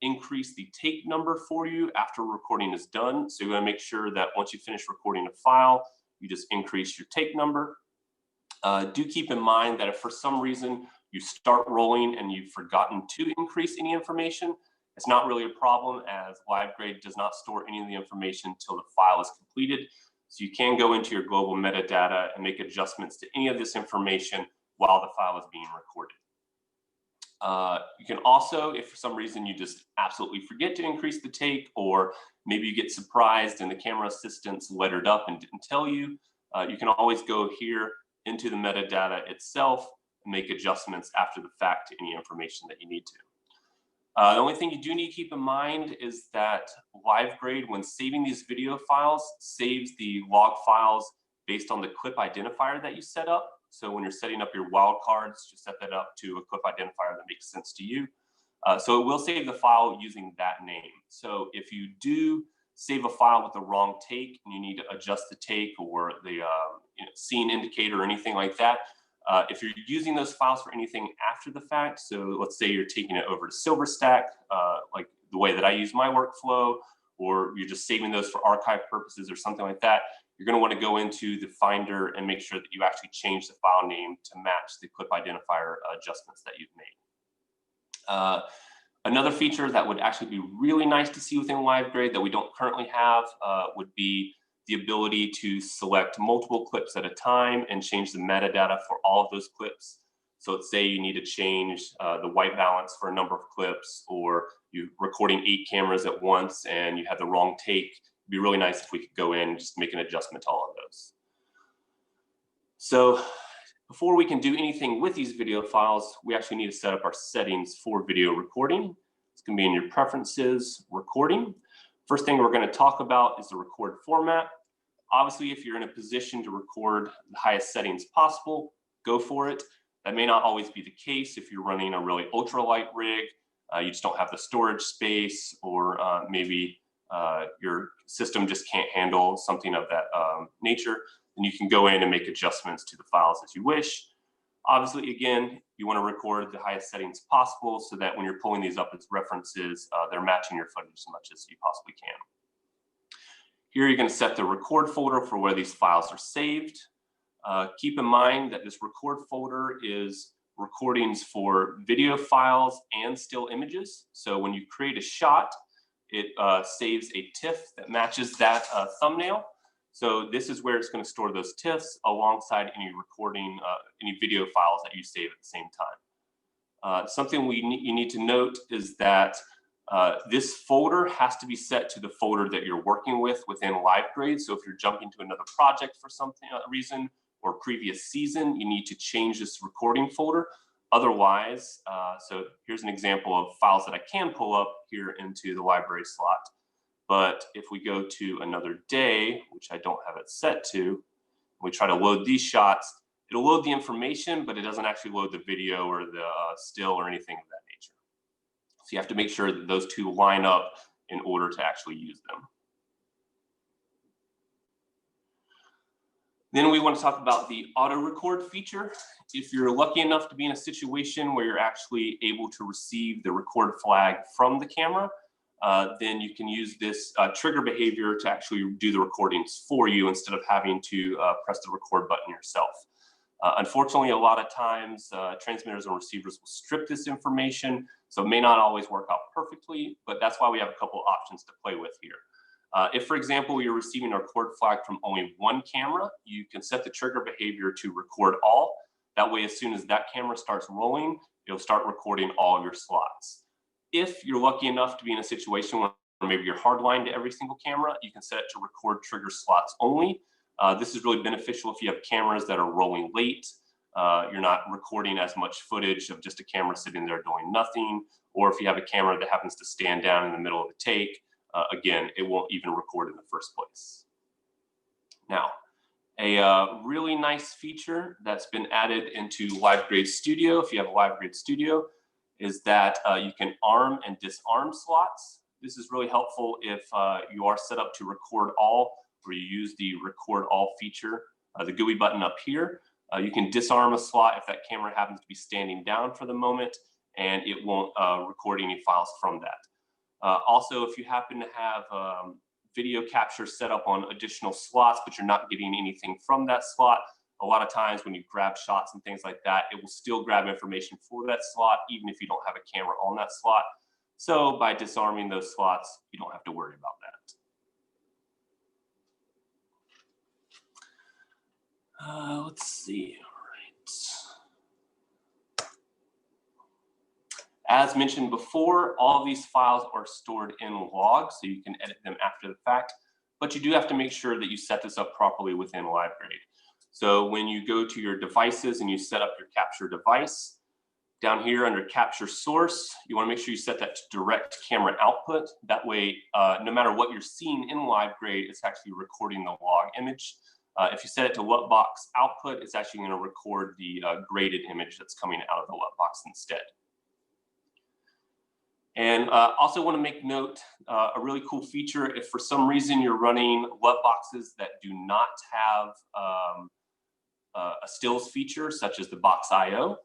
increase the take number for you after recording is done. So you want to make sure that once you finish recording a file, you just increase your take number. Do keep in mind that if for some reason you start rolling and you've forgotten to increase any information, it's not really a problem, as Livegrade does not store any of the information until the file is completed. So you can go into your global metadata and make adjustments to any of this information while the file is being recorded. You can also, if for some reason you just absolutely forget to increase the take, or maybe you get surprised and the camera assistants lettered up and didn't tell you, you can always go here into the metadata itself and make adjustments after the fact to any information that you need to. The only thing you do need to keep in mind is that Livegrade, when saving these video files, saves the log files based on the clip identifier that you set up. So when you're setting up your wildcards, just set that up to a clip identifier that makes sense to you. So it will save the file using that name. So if you do save a file with the wrong take and you need to adjust the take or the scene indicator or anything like that, if you're using those files for anything after the fact, so let's say you're taking it over to SilverStack, like the way that I use my workflow, or you're just saving those for archive purposes or something like that, you're going to want to go into the Finder and make sure that you actually change the file name to match the clip identifier adjustments that you've made. Another feature that would actually be really nice to see within Livegrade that we don't currently have would be the ability to select multiple clips at a time and change the metadata for all of those clips. So let's say you need to change the white balance for a number of clips, or you're recording 8 cameras at once and you have the wrong take. It'd be really nice if we could go in and just make an adjustment to all of those. So before we can do anything with these video files, we actually need to set up our settings for video recording. It's going to be in your preferences, recording. First thing we're going to talk about is the record format. Obviously, if you're in a position to record the highest settings possible, go for it. That may not always be the case if you're running a really ultralight rig, you just don't have the storage space, or maybe your system just can't handle something of that nature, then you can go in and make adjustments to the files as you wish. Obviously, again, you want to record the highest settings possible so that when you're pulling these up as references, they're matching your footage as much as you possibly can. Here you're going to set the record folder for where these files are saved. Keep in mind that this record folder is recordings for video files and still images. So when you create a shot, it saves a TIFF that matches that thumbnail. So this is where it's going to store those TIFFs alongside any recording, any video files that you save at the same time. Something you need to note is that this folder has to be set to the folder that you're working with within Livegrade. So if you're jumping to another project for something reason or previous season, you need to change this recording folder. Otherwise, so here's an example of files that I can pull up here into the library slot. But if we go to another day, which I don't have it set to, we try to load these shots, it'll load the information, but it doesn't actually load the video or the still or anything of that nature. So you have to make sure that those two line up in order to actually use them. Then we want to talk about the auto record feature. If you're lucky enough to be in a situation where you're actually able to receive the record flag from the camera, then you can use this trigger behavior to actually do the recordings for you instead of having to press the record button yourself. Unfortunately, a lot of times transmitters and receivers will strip this information, so it may not always work out perfectly, but that's why we have a couple options to play with here. If, for example, you're receiving a record flag from only one camera, you can set the trigger behavior to record all. That way, as soon as that camera starts rolling, it'll start recording all of your slots. If you're lucky enough to be in a situation where maybe you're hardlined to every single camera, you can set it to record trigger slots only. This is really beneficial if you have cameras that are rolling late. You're not recording as much footage of just a camera sitting there doing nothing, or if you have a camera that happens to stand down in the middle of the take, again, it won't even record in the first place. Now, a really nice feature that's been added into Livegrade Studio, if you have a Livegrade Studio, is that you can arm and disarm slots. This is really helpful if you are set up to record all, where you use the record all feature, the GUI button up here. You can disarm a slot if that camera happens to be standing down for the moment, and it won't record any files from that. Also, if you happen to have video capture set up on additional slots, but you're not getting anything from that slot, a lot of times when you grab shots and things like that, it will still grab information for that slot, even if you don't have a camera on that slot. So by disarming those slots, you don't have to worry about that. Let's see, all right. As mentioned before, all of these files are stored in logs, so you can edit them after the fact, but you do have to make sure that you set this up properly within Livegrade. So when you go to your devices and you set up your capture device, down here under capture source, you want to make sure you set that to direct camera output. That way, no matter what you're seeing in Livegrade, it's actually recording the log image. If you set it to LUTbox output, it's actually going to record the graded image that's coming out of the LUTbox instead. And also want to make note, a really cool feature, if for some reason you're running LUTboxes that do not have a stills feature, such as the box IO,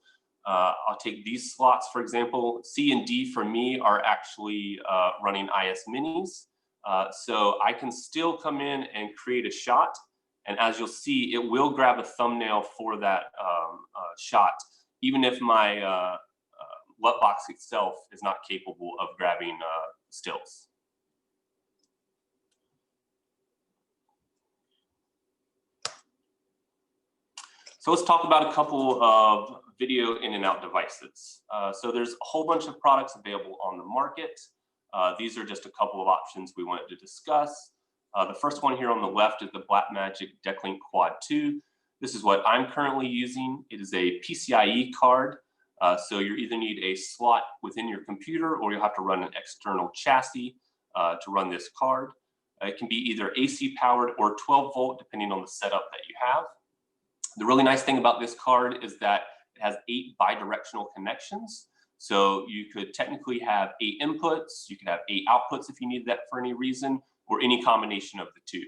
I'll take these slots, for example. C and D for me are actually running IS minis. So I can still come in and create a shot. And as you'll see, it will grab a thumbnail for that shot, even if my LUTbox itself is not capable of grabbing stills. So let's talk about a couple of video in and out devices. So there's a whole bunch of products available on the market. These are just a couple of options we wanted to discuss. The first one here on the left is the Blackmagic Decklink Quad 2. This is what I'm currently using. It is a PCIe card. So you either need a slot within your computer or you'll have to run an external chassis to run this card. It can be either AC powered or 12 volt, depending on the setup that you have. The really nice thing about this card is that it has 8 bidirectional connections. So you could technically have 8 inputs, you could have 8 outputs if you need that for any reason, or any combination of the two.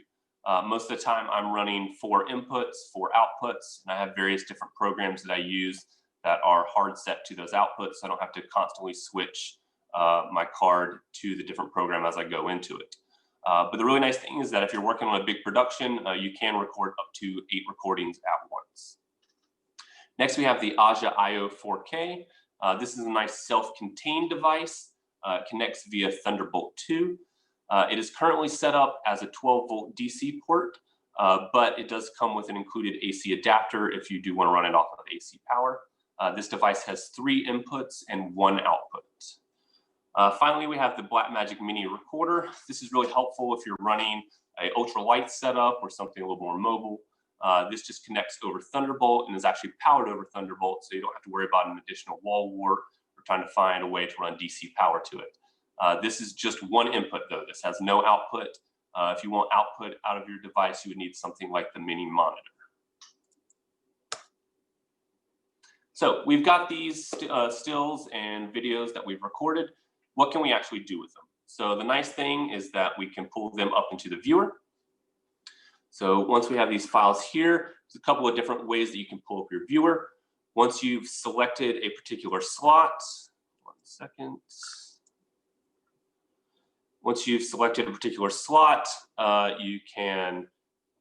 Most of the time I'm running 4 inputs, 4 outputs, and I have various different programs that I use that are hard set to those outputs. So I don't have to constantly switch my card to the different program as I go into it. But the really nice thing is that if you're working on a big production, you can record up to 8 recordings at once. Next, we have the AJA-IO 4K. This is a nice self-contained device. It connects via Thunderbolt 2. It is currently set up as a 12 volt DC port, but it does come with an included AC adapter if you do want to run it off of AC power. This device has 3 inputs and 1 output. Finally, we have the Blackmagic Mini Recorder. This is really helpful if you're running an ultralight setup or something a little more mobile. This just connects over Thunderbolt and is actually powered over Thunderbolt, so you don't have to worry about an additional wall wart or trying to find a way to run DC power to it. This is just 1 input though. This has no output. If you want output out of your device, you would need something like the mini monitor. So we've got these stills and videos that we've recorded. What can we actually do with them? So the nice thing is that we can pull them up into the viewer. So once we have these files here, there's a couple of different ways that you can pull up your viewer. Once you've selected a particular slot, one second. Once you've selected a particular slot, you can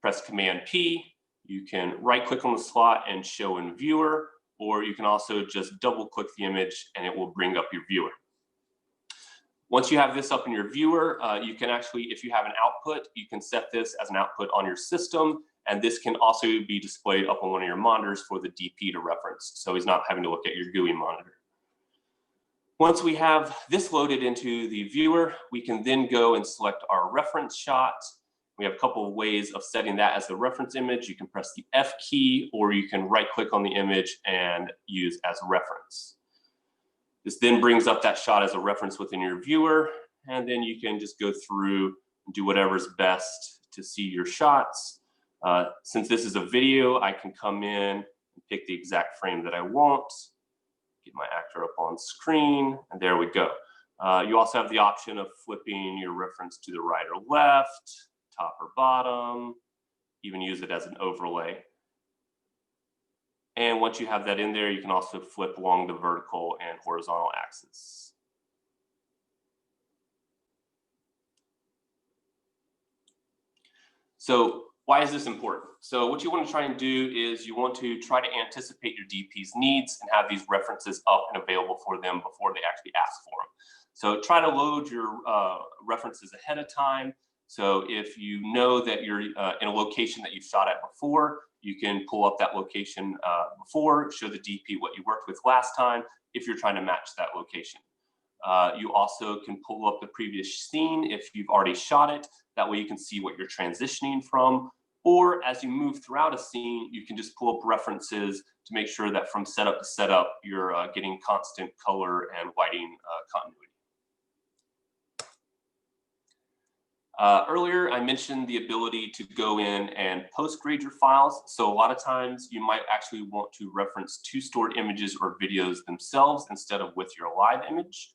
press Command P. You can right click on the slot and show in viewer, or you can also just double click the image and it will bring up your viewer. Once you have this up in your viewer, you can actually, if you have an output, you can set this as an output on your system, and this can also be displayed up on one of your monitors for the DP to reference, so he's not having to look at your GUI monitor. Once we have this loaded into the viewer, we can then go and select our reference shot. We have a couple of ways of setting that as the reference image. You can press the F key, or you can right click on the image and use as a reference. This then brings up that shot as a reference within your viewer, and then you can just go through and do whatever's best to see your shots. Since this is a video, I can come in and pick the exact frame that I want, get my actor up on screen, and there we go. You also have the option of flipping your reference to the right or left, top or bottom, even use it as an overlay. And once you have that in there, you can also flip along the vertical and horizontal axis. So why is this important? So what you want to try and do is you want to try to anticipate your DP's needs and have these references up and available for them before they actually ask for them. So try to load your references ahead of time. So if you know that you're in a location that you've shot at before, you can pull up that location before, show the DP what you worked with last time if you're trying to match that location. You also can pull up the previous scene if you've already shot it. That way you can see what you're transitioning from. Or as you move throughout a scene, you can just pull up references to make sure that from setup to setup, you're getting constant color and lighting continuity. Earlier, I mentioned the ability to go in and post-grade your files. So a lot of times you might actually want to reference two stored images or videos themselves instead of with your live image.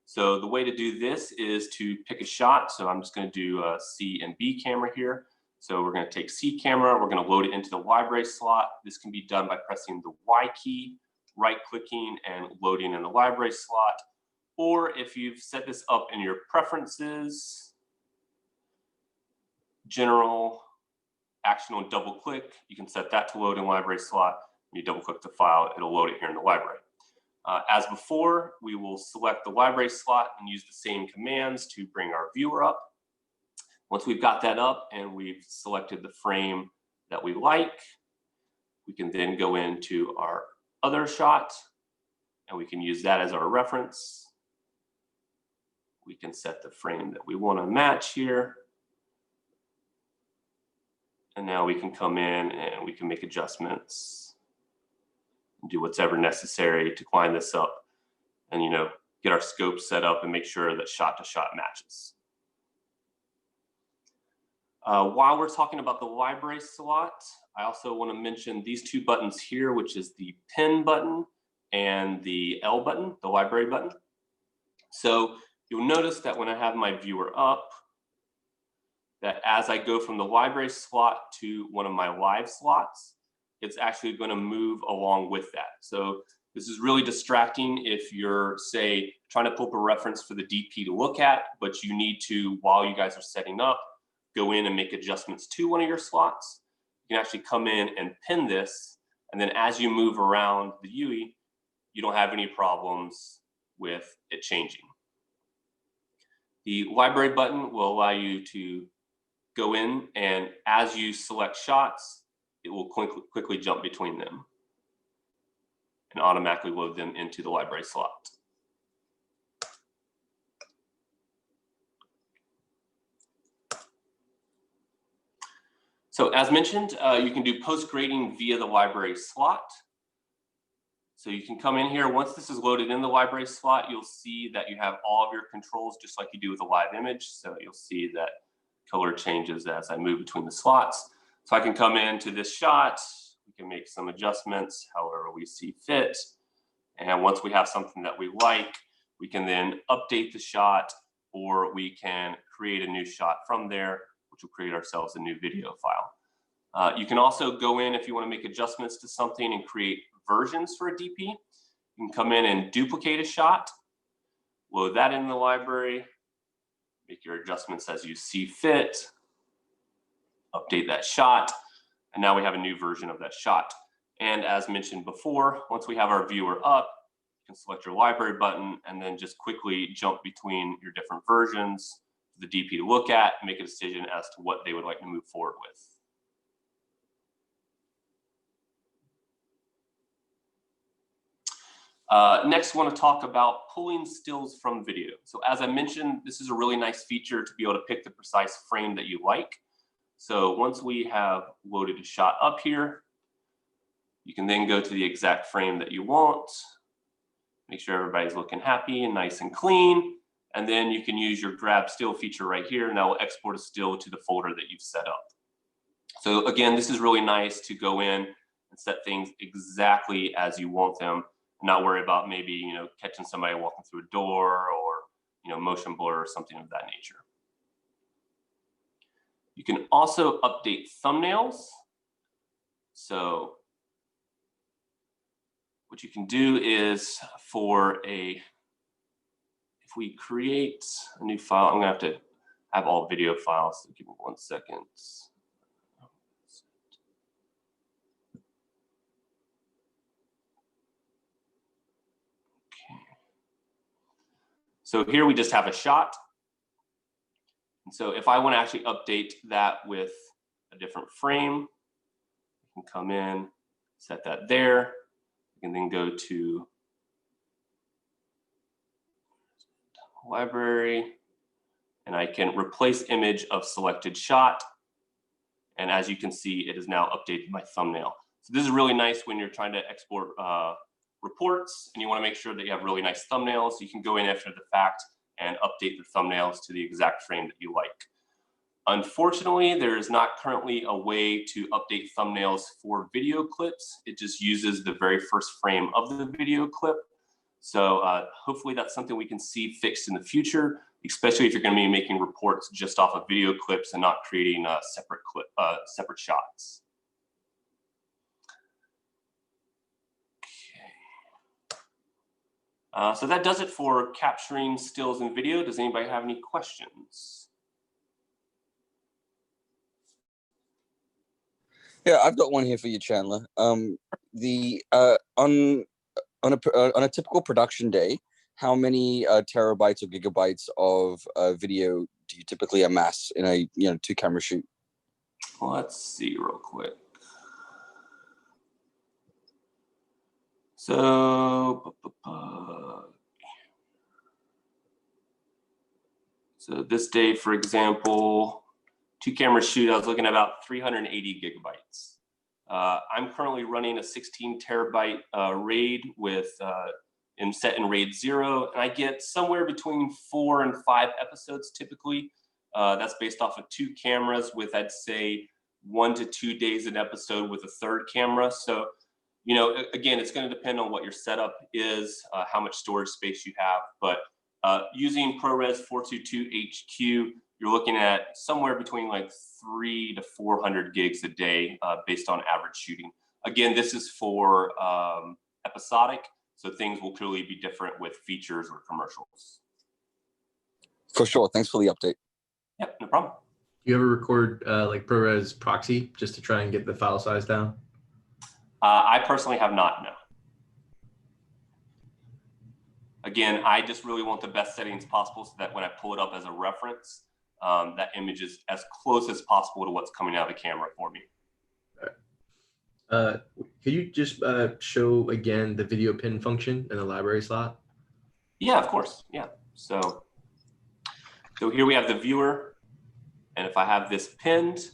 So the way to do this is to pick a shot. So I'm just going to do a C and B camera here. So we're going to take C camera, we're going to load it into the library slot. This can be done by pressing the Y key, right-clicking and loading in the library slot. Or if you've set this up in your preferences, general, action on double click, you can set that to load in library slot. When you double click the file, it'll load it here in the library. As before, we will select the library slot and use the same commands to bring our viewer up. Once we've got that up and we've selected the frame that we like, we can then go into our other shot and we can use that as our reference. We can set the frame that we want to match here. And now we can come in and we can make adjustments and do whatever necessary to climb this up and, you know, get our scope set up and make sure that shot to shot matches. While we're talking about the library slot, I also want to mention these two buttons here, which is the pen button and the L button, the library button. So you'll notice that when I have my viewer up, that as I go from the library slot to one of my live slots, it's actually going to move along with that. So this is really distracting if you're, say, trying to pull up a reference for the DP to look at, but you need to, while you guys are setting up, go in and make adjustments to one of your slots. You can actually come in and pin this, and then as you move around the UE, you don't have any problems with it changing. The library button will allow you to go in, and as you select shots, it will quickly jump between them and automatically load them into the library slot. So as mentioned, you can do post grading via the library slot. So you can come in here. Once this is loaded in the library slot, you'll see that you have all of your controls just like you do with a live image. So you'll see that color changes as I move between the slots. So I can come into this shot, we can make some adjustments however we see fit. And once we have something that we like, we can then update the shot, or we can create a new shot from there, which will create ourselves a new video file. You can also go in if you want to make adjustments to something and create versions for a DP. You can come in and duplicate a shot, load that in the library, make your adjustments as you see fit, update that shot, and now we have a new version of that shot. And as mentioned before, once we have our viewer up, you can select your library button and then just quickly jump between your different versions for the DP to look at and make a decision as to what they would like to move forward with. Next, I want to talk about pulling stills from video. So as I mentioned, this is a really nice feature to be able to pick the precise frame that you like. So once we have loaded a shot up here, you can then go to the exact frame that you want. Make sure everybody's looking happy and nice and clean. And then you can use your grab still feature right here, and that will export a still to the folder that you've set up. So again, this is really nice to go in and set things exactly as you want them, and not worry about maybe, catching somebody walking through a door or, motion blur or something of that nature. You can also update thumbnails. So what you can do is if we create a new file, I'm gonna have to have all video files, so give me 1 second. Okay. So here we just have a shot. And so if I want to actually update that with a different frame, I can come in, set that there. I can then go to library, and I can replace image of selected shot. And as you can see, it has now updated my thumbnail. So this is really nice when you're trying to export reports and you want to make sure that you have really nice thumbnails. You can go in after the fact and update the thumbnails to the exact frame that you like. Unfortunately, there is not currently a way to update thumbnails for video clips. It just uses the very first frame of the video clip. So hopefully that's something we can see fixed in the future, especially if you're going to be making reports just off of video clips and not creating separate shots. Okay. So that does it for capturing stills and video. Does anybody have any questions? Yeah, I've got one here for you, Chandler. On a typical production day, how many terabytes or gigabytes of video do you typically amass in a 2-camera shoot? Let's see real quick. So this day, for example, 2-camera shoot, I was looking at about 380 gigabytes. I'm currently running a 16 terabyte RAID with set in RAID 0, and I get somewhere between 4 and 5 episodes typically. That's based off of 2 cameras with, I'd say, 1 to 2 days an episode with a 3rd camera. So, again, it's going to depend on what your setup is, how much storage space you have. But using ProRes 422 HQ, you're looking at somewhere between like 300 to 400 gigs a day based on average shooting. Again, this is for episodic, so things will clearly be different with features or commercials. For sure. Thanks for the update. Yep, no problem. Do you ever record like ProRes proxy just to try and get the file size down? I personally have not, no. Again, I just really want the best settings possible so that when I pull it up as a reference, that image is as close as possible to what's coming out of the camera for me. Could you just show again the video pin function in the library slot? Yeah, of course. Yeah. So here we have the viewer, and if I have this pinned,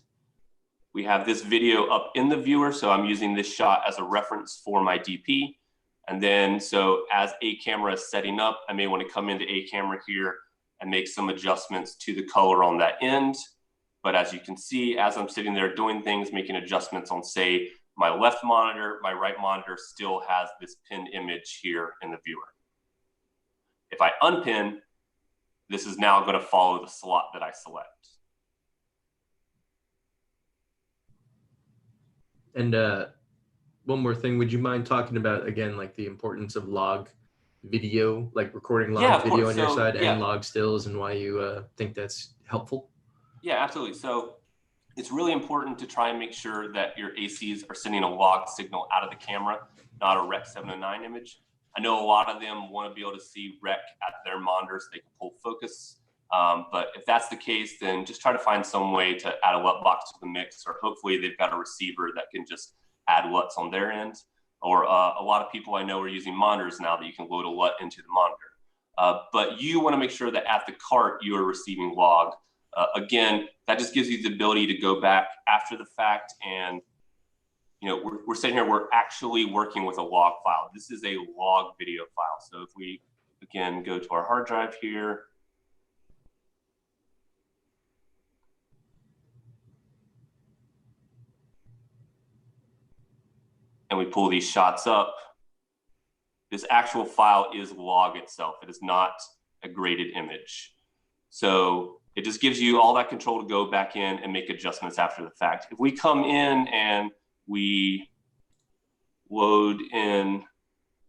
we have this video up in the viewer. So I'm using this shot as a reference for my DP. And then, so as a camera is setting up, I may want to come into a camera here and make some adjustments to the color on that end. But as you can see, as I'm sitting there doing things, making adjustments on, say, my left monitor, my right monitor still has this pinned image here in the viewer. If I unpin, this is now going to follow the slot that I select. And one more thing, would you mind talking about, again, like the importance of log video, like recording log video on your side and log stills, and why you think that's helpful? Yeah, absolutely. So it's really important to try and make sure that your ACs are sending a log signal out of the camera, not a Rec 709 image. I know a lot of them want to be able to see Rec at their monitors, they can pull focus. But if that's the case, then just try to find some way to add a LUT box to the mix, or hopefully they've got a receiver that can just add LUTs on their end. or a lot of people I know are using monitors now that you can load a LUT into the monitor. But you want to make sure that at the cart you are receiving log. Again, that just gives you the ability to go back after the fact, and we're sitting here, we're actually working with a log file. This is a log video file. So if we again go to our hard drive here, and we pull these shots up, this actual file is log itself. It is not a graded image. So it just gives you all that control to go back in and make adjustments after the fact. If we come in and we load in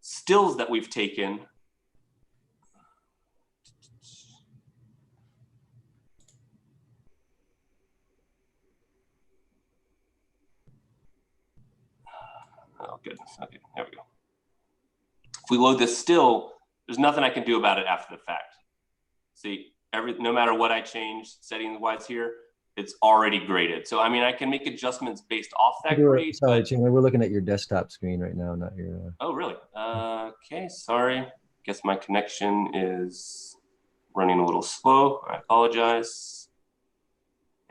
stills that we've taken, oh goodness, okay, there we go. If we load this still, there's nothing I can do about it after the fact. See, no matter what I change settings-wise here, it's already graded. So I mean, I can make adjustments based off that grade. Sorry, Chandler, we're looking at your desktop screen right now, not your. Oh, really? Okay, sorry. Guess my connection is running a little slow. I apologize.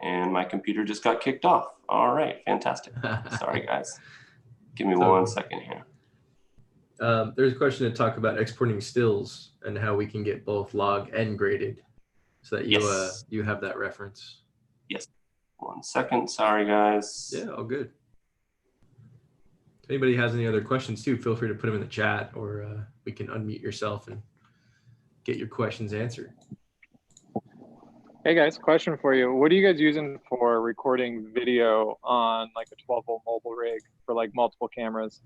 And my computer just got kicked off. All right, fantastic. Sorry, guys. Give me 1 second here. There's a question to talk about exporting stills and how we can get both log and graded, so that you have that reference. Yes. 1 second. Sorry, guys. Yeah, all good. If anybody has any other questions too, feel free to put them in the chat, or we can unmute yourself and get your questions answered. Hey guys, question for you. What are you guys using for recording video on like a 12-volt mobile rig for like multiple cameras?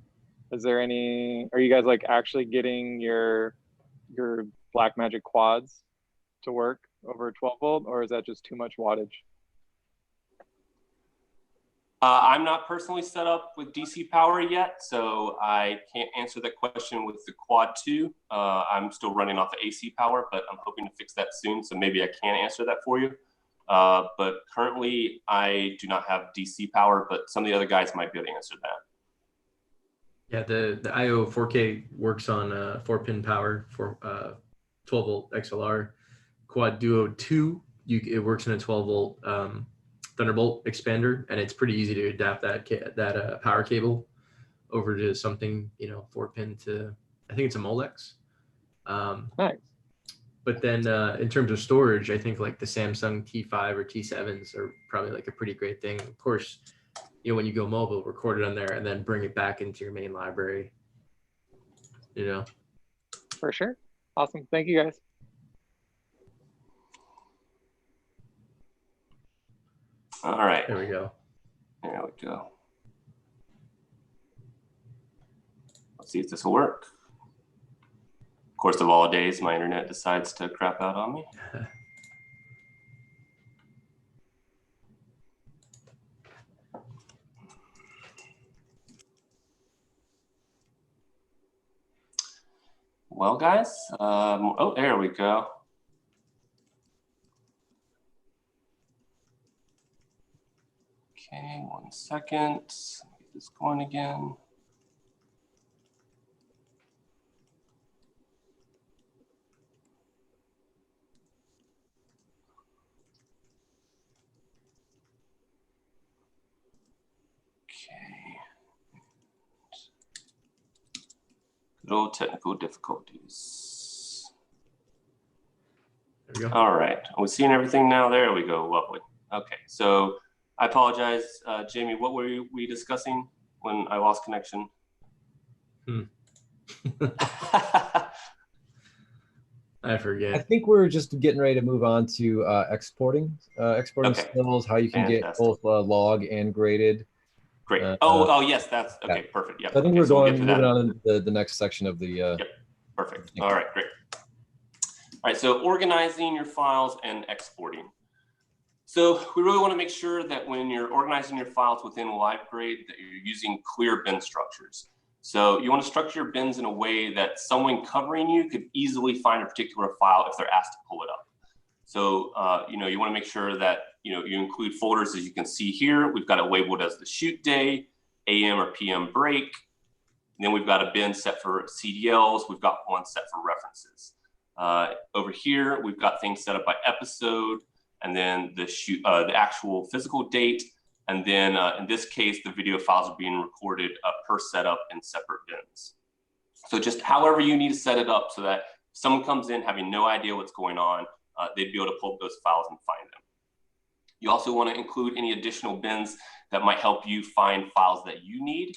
Is there any, are you guys like actually getting your Blackmagic quads to work over 12-volt, or is that just too much wattage? I'm not personally set up with DC power yet, so I can't answer that question with the Quad 2. I'm still running off of AC power, but I'm hoping to fix that soon, so maybe I can answer that for you. But currently, I do not have DC power, but some of the other guys might be able to answer that. Yeah, the IO 4K works on 4-pin power for 12-volt XLR. Quad Duo 2, it works in a 12-volt Thunderbolt expander, and it's pretty easy to adapt that power cable over to something, 4-pin to, I think it's a Molex. Nice. But then in terms of storage, I think like the Samsung T5 or T7s are probably like a pretty great thing. Of course, when you go mobile, record it on there and then bring it back into your main library. For sure. Awesome. Thank you guys. All right. There we go. There we go. Let's see if this will work. Of course, of all days, my internet decides to crap out on me. Well, guys, oh, there we go. Okay, 1 second. Let me get this going again. Okay. Good old technical difficulties. There we go. All right. Are we seeing everything now? There we go. Lovely. Okay. So I apologize, Jamie. What were we discussing when I lost connection? I forget. I think we're just getting ready to move on to exporting stills, how you can get both log and graded. Great. Oh, yes, that's okay. Yeah. Perfect. Yeah. I think we're moving on to the next section of the. Yep. Perfect. All right. Great. All right. So organizing your files and exporting. So we really want to make sure that when you're organizing your files within Livegrade that you're using clear bin structures. So you want to structure your bins in a way that someone covering you could easily find a particular file if they're asked to pull it up. So, you want to make sure that, you include folders, as you can see here. We've got it labeled as the shoot day, AM or PM break, And then we've got a bin set for CDLs. We've got one set for references. Over here, we've got things set up by episode, and then the actual physical date. And then in this case, the video files are being recorded per setup in separate bins. So just however you need to set it up so that if someone comes in having no idea what's going on, they'd be able to pull up those files and find them. You also want to include any additional bins that might help you find files that you need.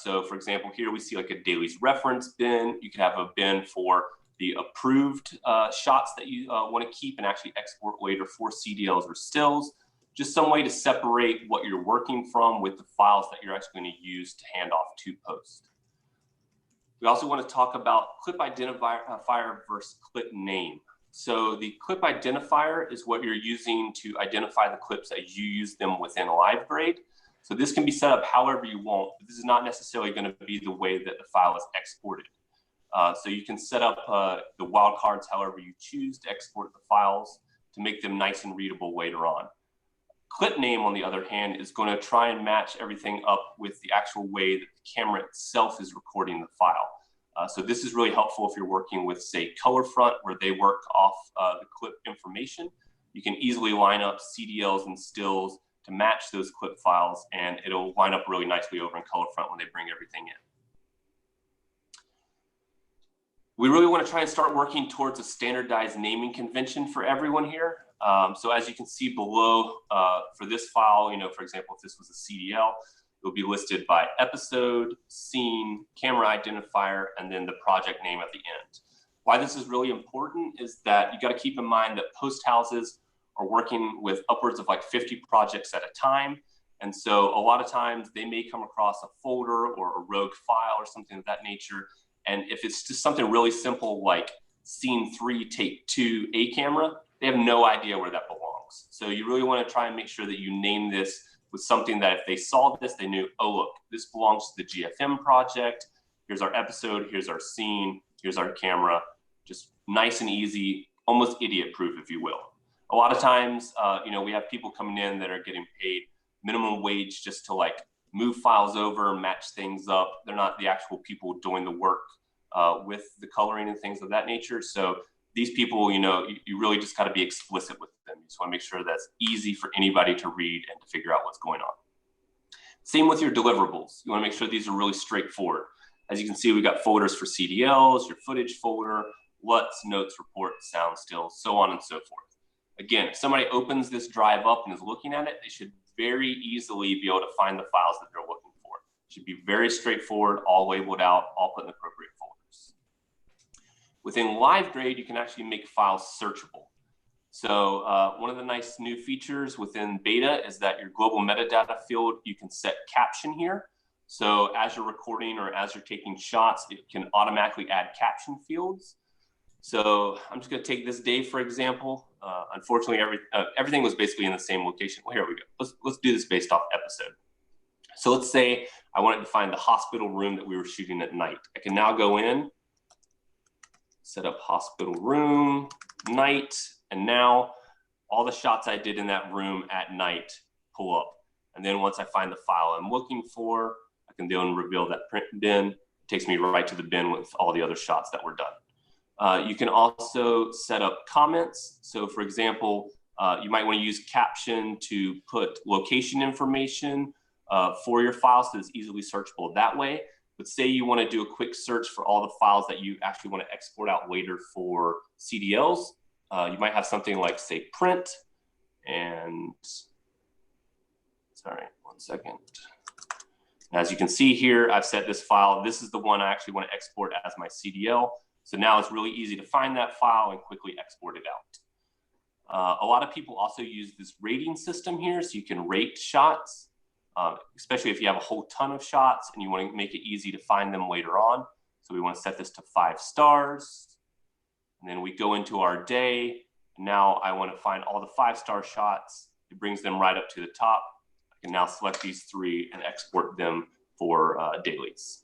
So for example, here we see like a Dailies reference bin. You could have a bin for the approved shots that you want to keep and actually export later for CDLs or stills. Just some way to separate what you're working from with the files that you're actually going to use to hand off to post. We also want to talk about clip identifier versus clip name. So the clip identifier is what you're using to identify the clips as you use them within Livegrade. So this can be set up however you want, but this is not necessarily going to be the way that the file is exported. So you can set up the wildcards however you choose to export the files to make them nice and readable later on. Clip name, on the other hand, is going to try and match everything up with the actual way that the camera itself is recording the file. So this is really helpful if you're working with, say, Colorfront, where they work off the clip information. You can easily line up CDLs and stills to match those clip files, and it'll line up really nicely over in Colorfront when they bring everything in. We really want to try and start working towards a standardized naming convention for everyone here. So as you can see below, for this file, for example, if this was a CDL, it will be listed by episode, scene, camera identifier, and then the project name at the end. Why this is really important is that you got to keep in mind that post houses are working with upwards of like 50 projects at a time. And so a lot of times they may come across a folder or a rogue file or something of that nature. And if it's just something really simple like scene 3, take 2, A camera, they have no idea where that belongs. So you really want to try and make sure that you name this with something that if they saw this, they knew, oh, look, this belongs to the GFM project. Here's our episode, here's our scene, here's our camera. Just nice and easy, almost idiot proof, if you will. A lot of times, we have people coming in that are getting paid minimum wage just to like move files over, match things up. They're not the actual people doing the work with the coloring and things of that nature. So these people, you really just got to be explicit with them. You just want to make sure that's easy for anybody to read and to figure out what's going on. Same with your deliverables. You want to make sure these are really straightforward. As you can see, we've got folders for CDLs, your footage folder, LUTs, notes, reports, sound stills, so on and so forth. Again, if somebody opens this drive up and is looking at it, they should very easily be able to find the files that they're looking for. It should be very straightforward, all labeled out, all put in appropriate folders. Within Livegrade, you can actually make files searchable. So one of the nice new features within beta is that your global metadata field, you can set caption here. So as you're recording or as you're taking shots, it can automatically add caption fields. So I'm just going to take this day, for example. Unfortunately, everything was basically in the same location. Well, here we go. Let's do this based off episode. So let's say I wanted to find the hospital room that we were shooting at night. I can now go in, set up hospital room, night, and now all the shots I did in that room at night pull up. And then once I find the file I'm looking for, I can then reveal that print bin. It takes me right to the bin with all the other shots that were done. You can also set up comments. So for example, you might want to use caption to put location information for your file so it's easily searchable that way. But say you want to do a quick search for all the files that you actually want to export out later for CDLs. You might have something like, say, print, and sorry, one second. As you can see here, I've set this file. This is the one I actually want to export as my CDL. So now it's really easy to find that file and quickly export it out. A lot of people also use this rating system here, so you can rate shots, especially if you have a whole ton of shots and you want to make it easy to find them later on. So we want to set this to 5 stars. And then we go into our day. Now I want to find all the 5-star shots. It brings them right up to the top. I can now select these 3 and export them for dailies.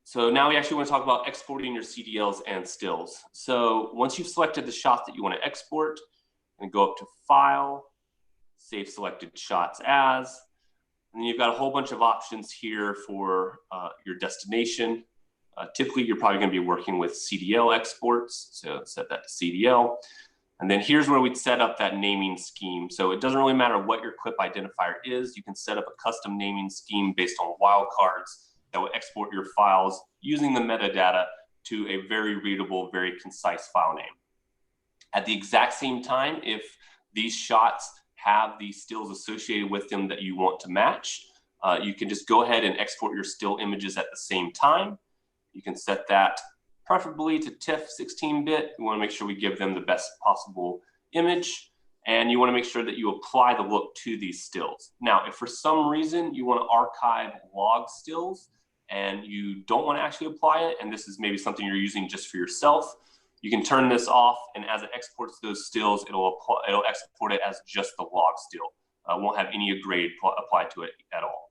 So now we actually want to talk about exporting your CDLs and stills. So once you've selected the shots that you want to export, and go up to File, Save Selected Shots As. And then you've got a whole bunch of options here for your destination. Typically, you're probably going to be working with CDL exports, so set that to CDL. And then here's where we'd set up that naming scheme. So it doesn't really matter what your clip identifier is. You can set up a custom naming scheme based on wildcards that will export your files using the metadata to a very readable, very concise file name. At the exact same time, if these shots have the stills associated with them that you want to match, you can just go ahead and export your still images at the same time. You can set that preferably to TIFF 16-bit. We want to make sure we give them the best possible image, and you want to make sure that you apply the look to these stills. Now, if for some reason you want to archive log stills and you don't want to actually apply it, and this is maybe something you're using just for yourself, you can turn this off, and as it exports those stills, it'll export it as just the log still. Won't have any grade applied to it at all.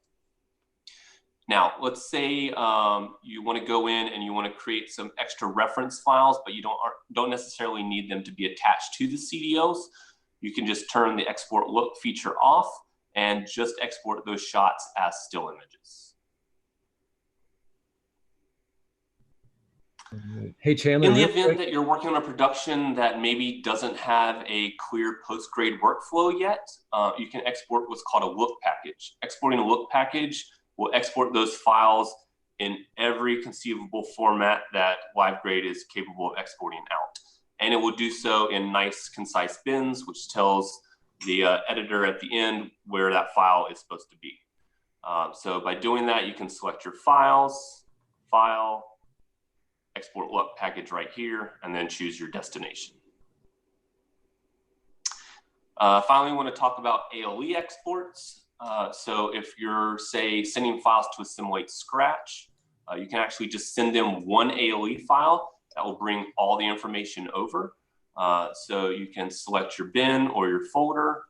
Now, let's say you want to go in and you want to create some extra reference files, but you don't necessarily need them to be attached to the CDLs. You can just turn the export look feature off and just export those shots as still images. Hey, Chandler. In the event that you're working on a production that maybe doesn't have a clear post-grade workflow yet, you can export what's called a look package. Exporting a look package will export those files in every conceivable format that Livegrade is capable of exporting out. And it will do so in nice, concise bins, which tells the editor at the end where that file is supposed to be. So by doing that, you can select your files, file, export look package right here, and then choose your destination. Finally, we want to talk about ALE exports. So if you're, say, sending files to assimilate Scratch, you can actually just send them one ALE file that will bring all the information over. So you can select your bin or your folder,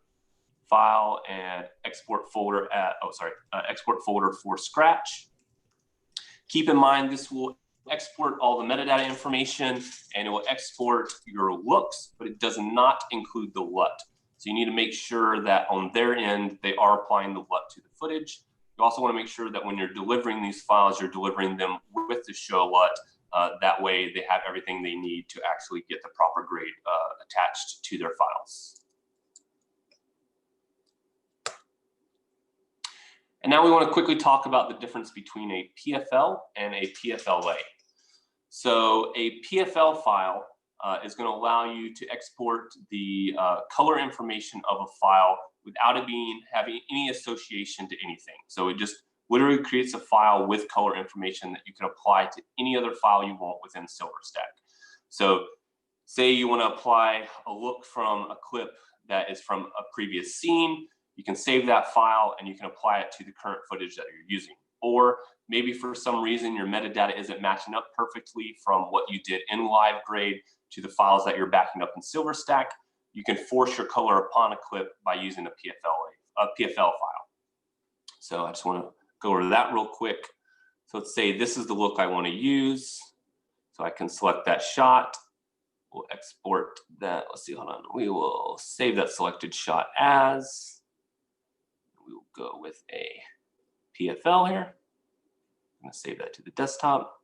file, and export folder export folder for Scratch. Keep in mind this will export all the metadata information and it will export your looks, but it does not include the LUT. So you need to make sure that on their end, they are applying the LUT to the footage. You also want to make sure that when you're delivering these files, you're delivering them with the show LUT. That way they have everything they need to actually get the proper grade attached to their files. And now we want to quickly talk about the difference between a PFL and a PFLA. So a PFL file is going to allow you to export the color information of a file without it having any association to anything. So it just literally creates a file with color information that you can apply to any other file you want within SilverStack. So say you want to apply a look from a clip that is from a previous scene, you can save that file and you can apply it to the current footage that you're using. Or maybe for some reason your metadata isn't matching up perfectly from what you did in Livegrade to the files that you're backing up in SilverStack. You can force your color upon a clip by using a PFL file. So I just want to go over that real quick. So let's say this is the look I want to use. So I can select that shot. We'll export that. Let's see, hold on. We will save that selected shot as. We will go with a PFL here. I'm going to save that to the desktop.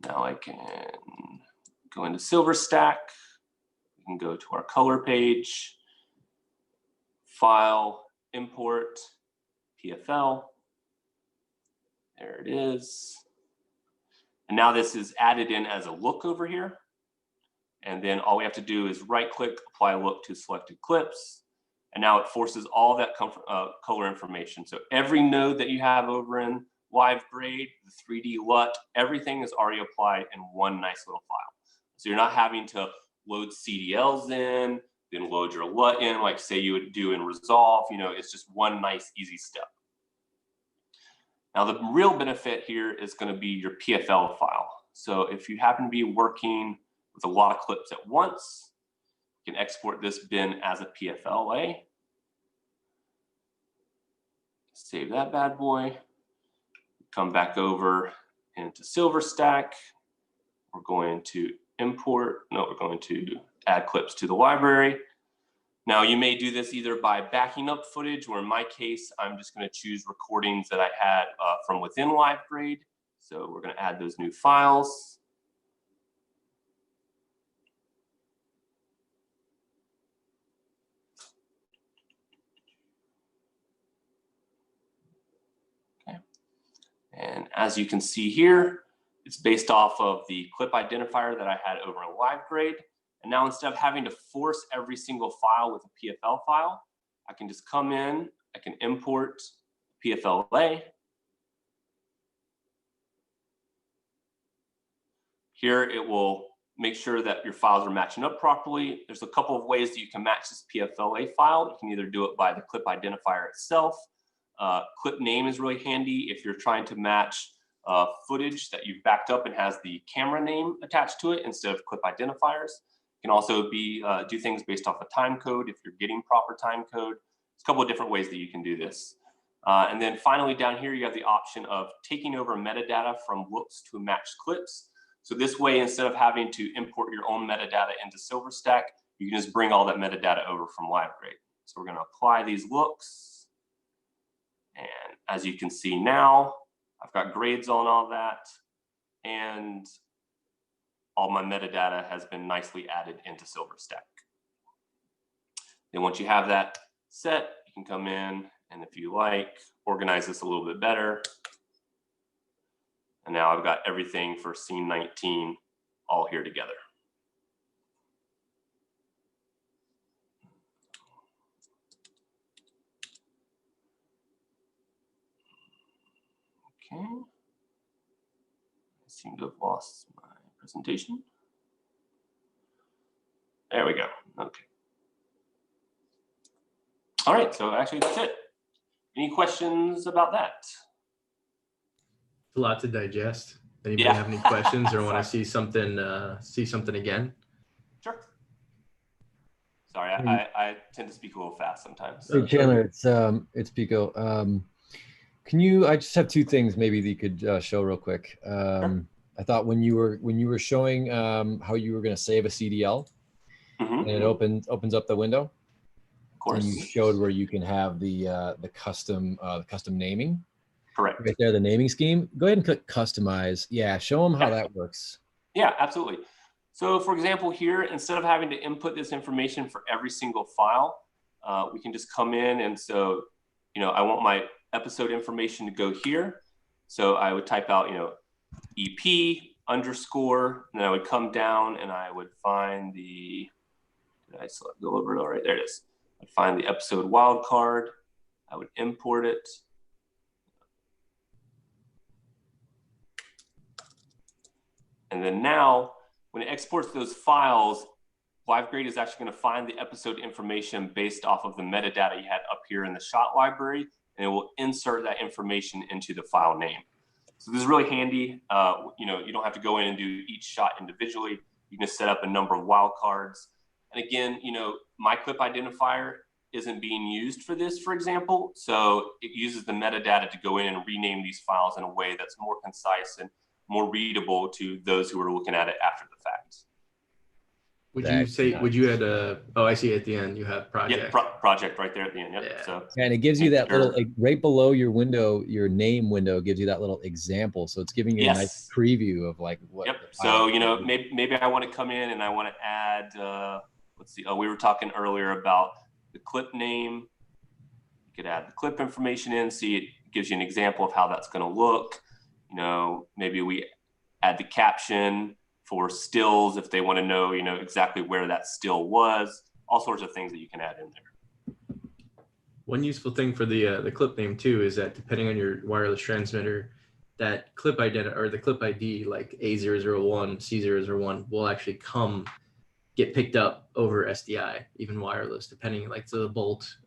Now I can go into SilverStack. We can go to our color page, file, import, PFL. There it is. And now this is added in as a look over here. And then all we have to do is right click, apply look to selected clips. And now it forces all that color information. So every node that you have over in Livegrade, the 3D LUT, everything is already applied in one nice little file. So you're not having to load CDLs in, then load your LUT in, like say you would do in Resolve. You know, it's just one nice, easy step. Now the real benefit here is going to be your PFL file. So if you happen to be working with a lot of clips at once, you can export this bin as a PFLA. Save that bad boy. Come back over into SilverStack. We're going to import, no, we're going to add clips to the library. Now you may do this either by backing up footage, or in my case, I'm just going to choose recordings that I had from within Livegrade. So we're going to add those new files. Okay. And as you can see here, it's based off of the clip identifier that I had over in Livegrade. And now instead of having to force every single file with a PFL file, I can just come in, I can import PFLA. Here it will make sure that your files are matching up properly. There's a couple of ways that you can match this PFLA file. You can either do it by the clip identifier itself. Clip name is really handy if you're trying to match footage that you've backed up and has the camera name attached to it instead of clip identifiers. You can also do things based off a time code if you're getting proper time code. There's a couple of different ways that you can do this. And then finally down here, you have the option of taking over metadata from looks to matched clips. So this way, instead of having to import your own metadata into SilverStack, you can just bring all that metadata over from Livegrade. So we're going to apply these looks. And as you can see now, I've got grades on all that. And all my metadata has been nicely added into SilverStack. Then once you have that set, you can come in and if you like, organize this a little bit better. And now I've got everything for scene 19 all here together. Okay. I seem to have lost my presentation. There we go. Okay. All right, so actually that's it. Any questions about that? A lot to digest. Anybody have any questions or want to see something again? Sure. Sorry, I tend to speak a little fast sometimes. Hey Chandler, it's Pico. I just have two things maybe that you could show real quick. Sure. I thought when you were showing how you were going to save a CDL, and it opens up the window. Of course. And you showed where you can have the custom naming. Correct. Right there, the naming scheme. Go ahead and click customize. Yeah, show them how that works. Yeah, absolutely. So for example, here, instead of having to input this information for every single file, we can just come in and so, I want my episode information to go here. So I would type out, EP underscore, and then I would come down and I would find the, did I select go over it? All right, there it is. I'd find the episode wildcard. I would import it. And then now, when it exports those files, Livegrade is actually going to find the episode information based off of the metadata you had up here in the shot library, and it will insert that information into the file name. So this is really handy. You don't have to go in and do each shot individually. You can just set up a number of wildcards. And again, my clip identifier isn't being used for this, for example. So it uses the metadata to go in and rename these files in a way that's more concise and more readable to those who are looking at it after the fact. Would you add oh, I see at the end you have project. Yeah, project right there at the end. Yep. Yeah. So, and it gives you that little, right below your window, your name window gives you that little example. So it's giving you a nice preview of like what. Yep. So, maybe I want to come in and I want to add, let's see. Oh, we were talking earlier about the clip name. You could add the clip information in, see it gives you an example of how that's going to look. Maybe we add the caption for stills if they want to know, exactly where that still was. All sorts of things that you can add in there. One useful thing for the clip name too is that depending on your wireless transmitter, that clip identity or the clip ID like A001, C001 will actually get picked up over SDI, even wireless, depending so the Bolt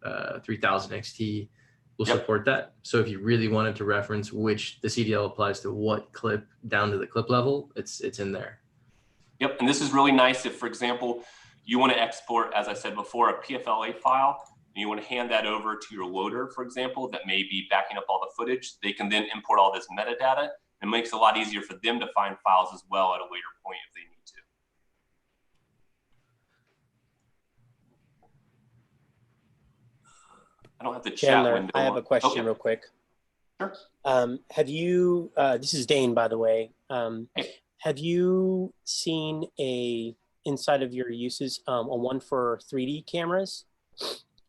3000 XT will support that. So if you really wanted to reference which the CDL applies to what clip down to the clip level, it's in there. Yep, and this is really nice if, for example, you want to export, as I said before, a PFLA file, and you want to hand that over to your loader, for example, that may be backing up all the footage. They can then import all this metadata. It makes it a lot easier for them to find files as well at a later point if they need to. I don't have the chat Chandler, window. I have a question real quick. Sure. Have you, this is Dane, by the way. Have you seen inside of your uses, a one for 3D cameras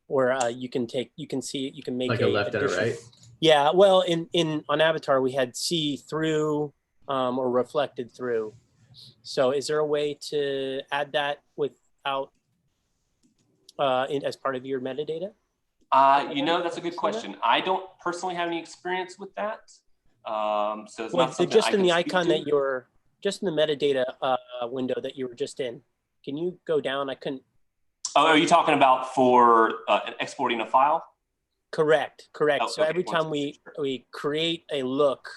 where you can make Like a left and a right? Yeah, well, on Avatar, we had see through or reflected through. So is there a way to add that without, as part of your metadata? That's a good question. I don't personally have any experience with that. So it's not something just I in can the speak icon to. that you're, just in the metadata window that you were just in. Can you go down? I couldn't. Oh, are you talking about for exporting a file? Correct. Oh, So okay, every time we create a look,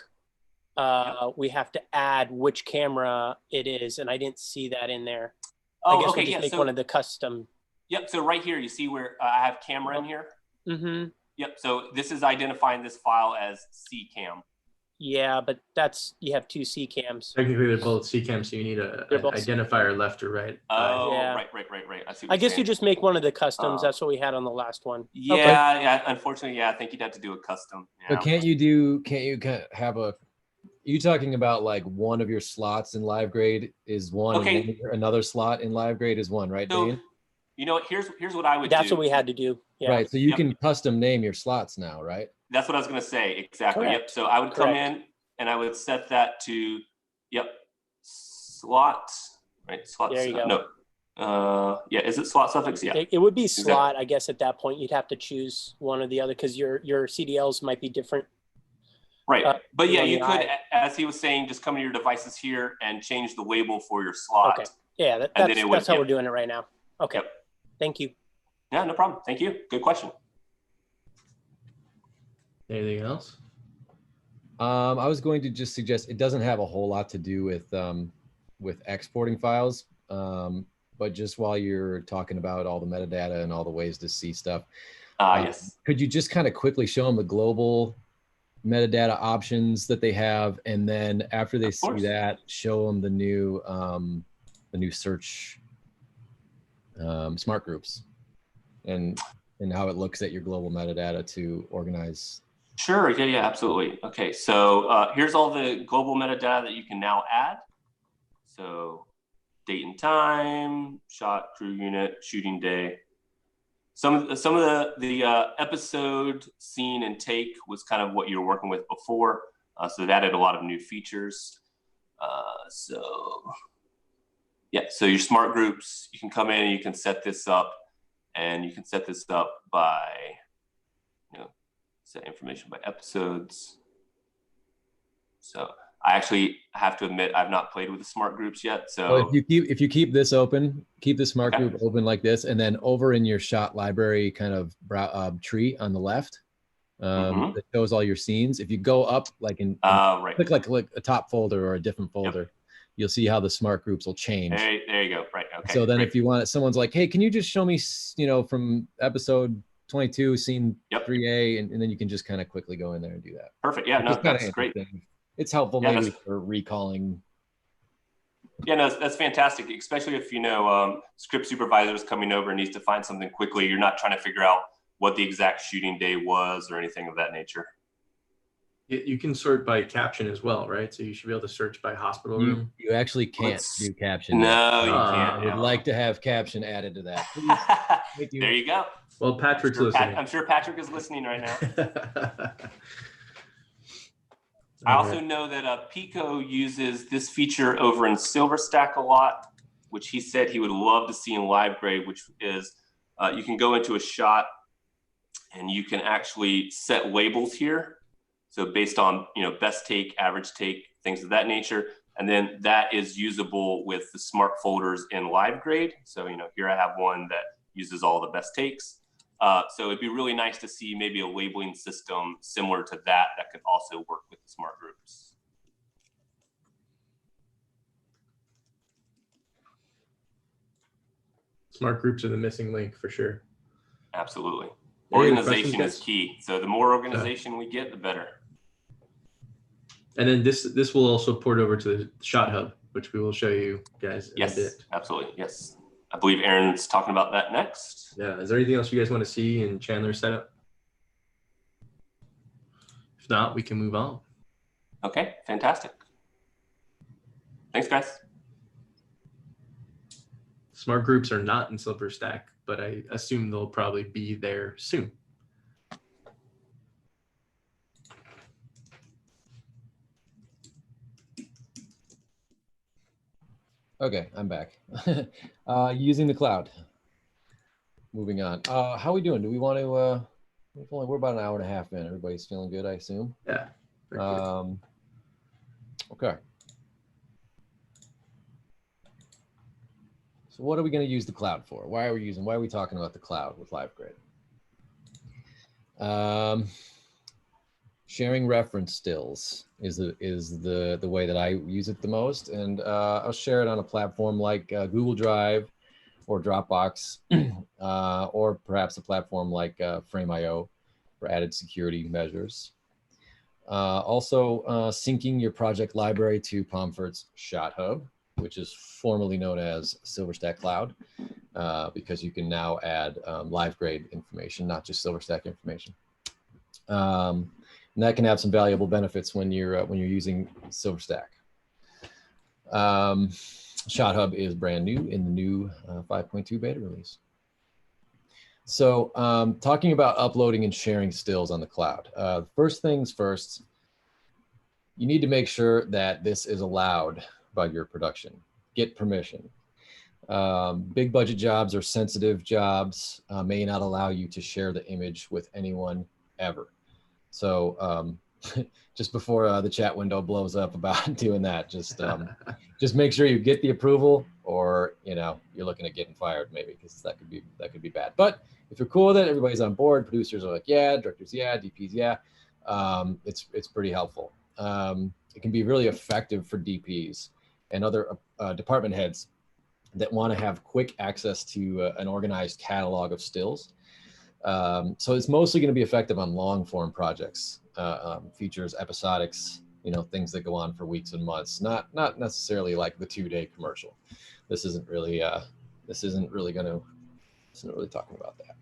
we have to add which camera it is, and I didn't see that in there. Oh, I guess okay, we'll just make one of the custom. Yep. So right here, you see where I have camera in here. Mm-hmm. Yep. So this is identifying this file as CCAM. Yeah, but you have two C cams. Technically, they're both C cams, so you need an identifier left or right. Oh, yeah. right. I guess you just make one of the customs. That's what we had on the last one. Yeah, okay. Yeah. Unfortunately, I think you'd have to do a custom. But can't you have you talking about like one of your slots in Livegrade is one, okay. and another slot in Livegrade is one, right, so, Dane? Here's what I would do. That's what we had to do. Yeah. Right. So you can custom name your slots now, right? That's what I was going to say. Exactly. Correct. Yep. So I would come in and I would set that to, slot, right? Slot. There you go. No. Is it slot suffix? Yeah. It would be slot, I guess, at that point. You'd have to choose one or the other because your CDLs might be different. Right. But yeah, you could, as he was saying, just come to your devices here and change the label for your slot. Okay. Yeah, that's how we're doing it right now. Okay. Yep. Thank you. Yeah, no problem. Thank you. Good question. Anything else? I was going to just suggest it doesn't have a whole lot to do with exporting files, but just while you're talking about all the metadata and all the ways to see stuff, yes. Could you just kind of quickly show them the global metadata options that they have, and then after they see that, show them the new search smart groups and how it looks at your global metadata to organize. Sure. Yeah, absolutely. Okay. So here's all the global metadata that you can now add. So date and time, shot, crew unit, shooting day. Some of the episode, scene, and take was kind of what you were working with before. So it added a lot of new features. So your smart groups, you can come in and you can set this up, and you can set this up by, set information by episodes. So I actually have to admit I've not played with the smart groups yet. So well, if you keep this open, keep the smart group open like this, and then over in your shot library kind of tree on the left, that shows all your scenes. If you go up like click like a top folder or a different folder, you'll see how the smart groups will change. There you go. Right. Okay. So then if you want, someone's like, hey, can you just show me, from episode 22, scene 3A, and then you can just kind of quickly go in there and do that. Perfect. Yeah, no, that's great. It's helpful maybe for recalling. Yeah, no, that's fantastic, especially if, script supervisor is coming over and needs to find something quickly. You're not trying to figure out what the exact shooting day was or anything of that nature. You can sort by caption as well, right? So you should be able to search by hospital room. You actually can't do caption. No, you can't. I would like to have caption added to that. Please. There you go. Well, Patrick's listening. I'm sure Patrick is listening right now. I also know that Pico uses this feature over in SilverStack a lot, which he said he would love to see in Livegrade, which is you can go into a shot and you can actually set labels here. So based on, best take, average take, things of that nature. And then that is usable with the smart folders in Livegrade. So, here I have one that uses all the best takes. So it'd be really nice to see maybe a labeling system similar to that could also work with the smart groups. Smart groups are the missing link for sure. Absolutely. Organization is key. So the more organization we get, the better. And then this will also port over to the Shot Hub, which we will show you guys in a bit. Absolutely. Yes. I believe Aaron's talking about that next. Yeah. Is there anything else you guys want to see in Chandler's setup? If not, we can move on. Okay, fantastic. Thanks, guys. Smart groups are not in Silverstack, but I assume they'll probably be there soon. Okay, I'm back. Using the cloud. Moving on. How are we doing? Do we want to, we're about an hour and a half in. Everybody's feeling good, I assume? Yeah. Okay. So what are we going to use the cloud for? Why are we talking about the cloud with Livegrade? Sharing reference stills is the way that I use it the most. And I'll share it on a platform like Google Drive or Dropbox, or perhaps a platform like Frame.io for added security measures. Also, syncing your project library to Pomfort's ShotHub, which is formerly known as Silverstack Cloud, because you can now add Livegrade information, not just Silverstack information. And that can have some valuable benefits when you're using Silverstack. ShotHub is brand new in the new 5.2 beta release. So talking about uploading and sharing stills on the cloud. First things first, you need to make sure that this is allowed by your production. Get permission. Big budget jobs or sensitive jobs may not allow you to share the image with anyone ever. So just before the chat window blows up about doing that, just make sure you get the approval, or you're looking at getting fired maybe, because that could be bad. But if you're cool with it, everybody's on board. Producers are like, yeah. Directors, yeah. DPs, yeah. It's pretty helpful. It can be really effective for DPs and other department heads that want to have quick access to an organized catalog of stills. So it's mostly going to be effective on long form projects, features, episodics, things that go on for weeks and months, not necessarily like the 2-day commercial. This isn't really talking about that.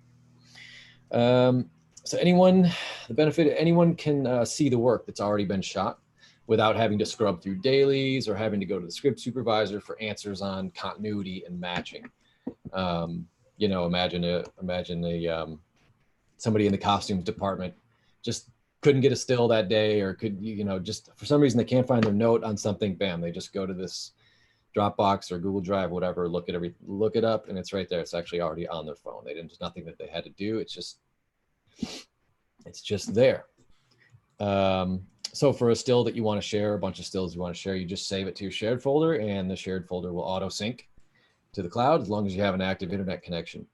So anyone can see the work that's already been shot without having to scrub through dailies or having to go to the script supervisor for answers on continuity and matching. Imagine somebody in the costumes department just couldn't get a still that day, or just for some reason they can't find their note on something. Bam, they just go to this Dropbox or Google Drive, whatever, look it up, and it's right there. It's actually already on their phone. There's nothing that they had to do. It's just there. So for a still that you want to share, a bunch of stills you want to share, you just save it to your shared folder, and the shared folder will auto sync to the cloud as long as you have an active internet connection.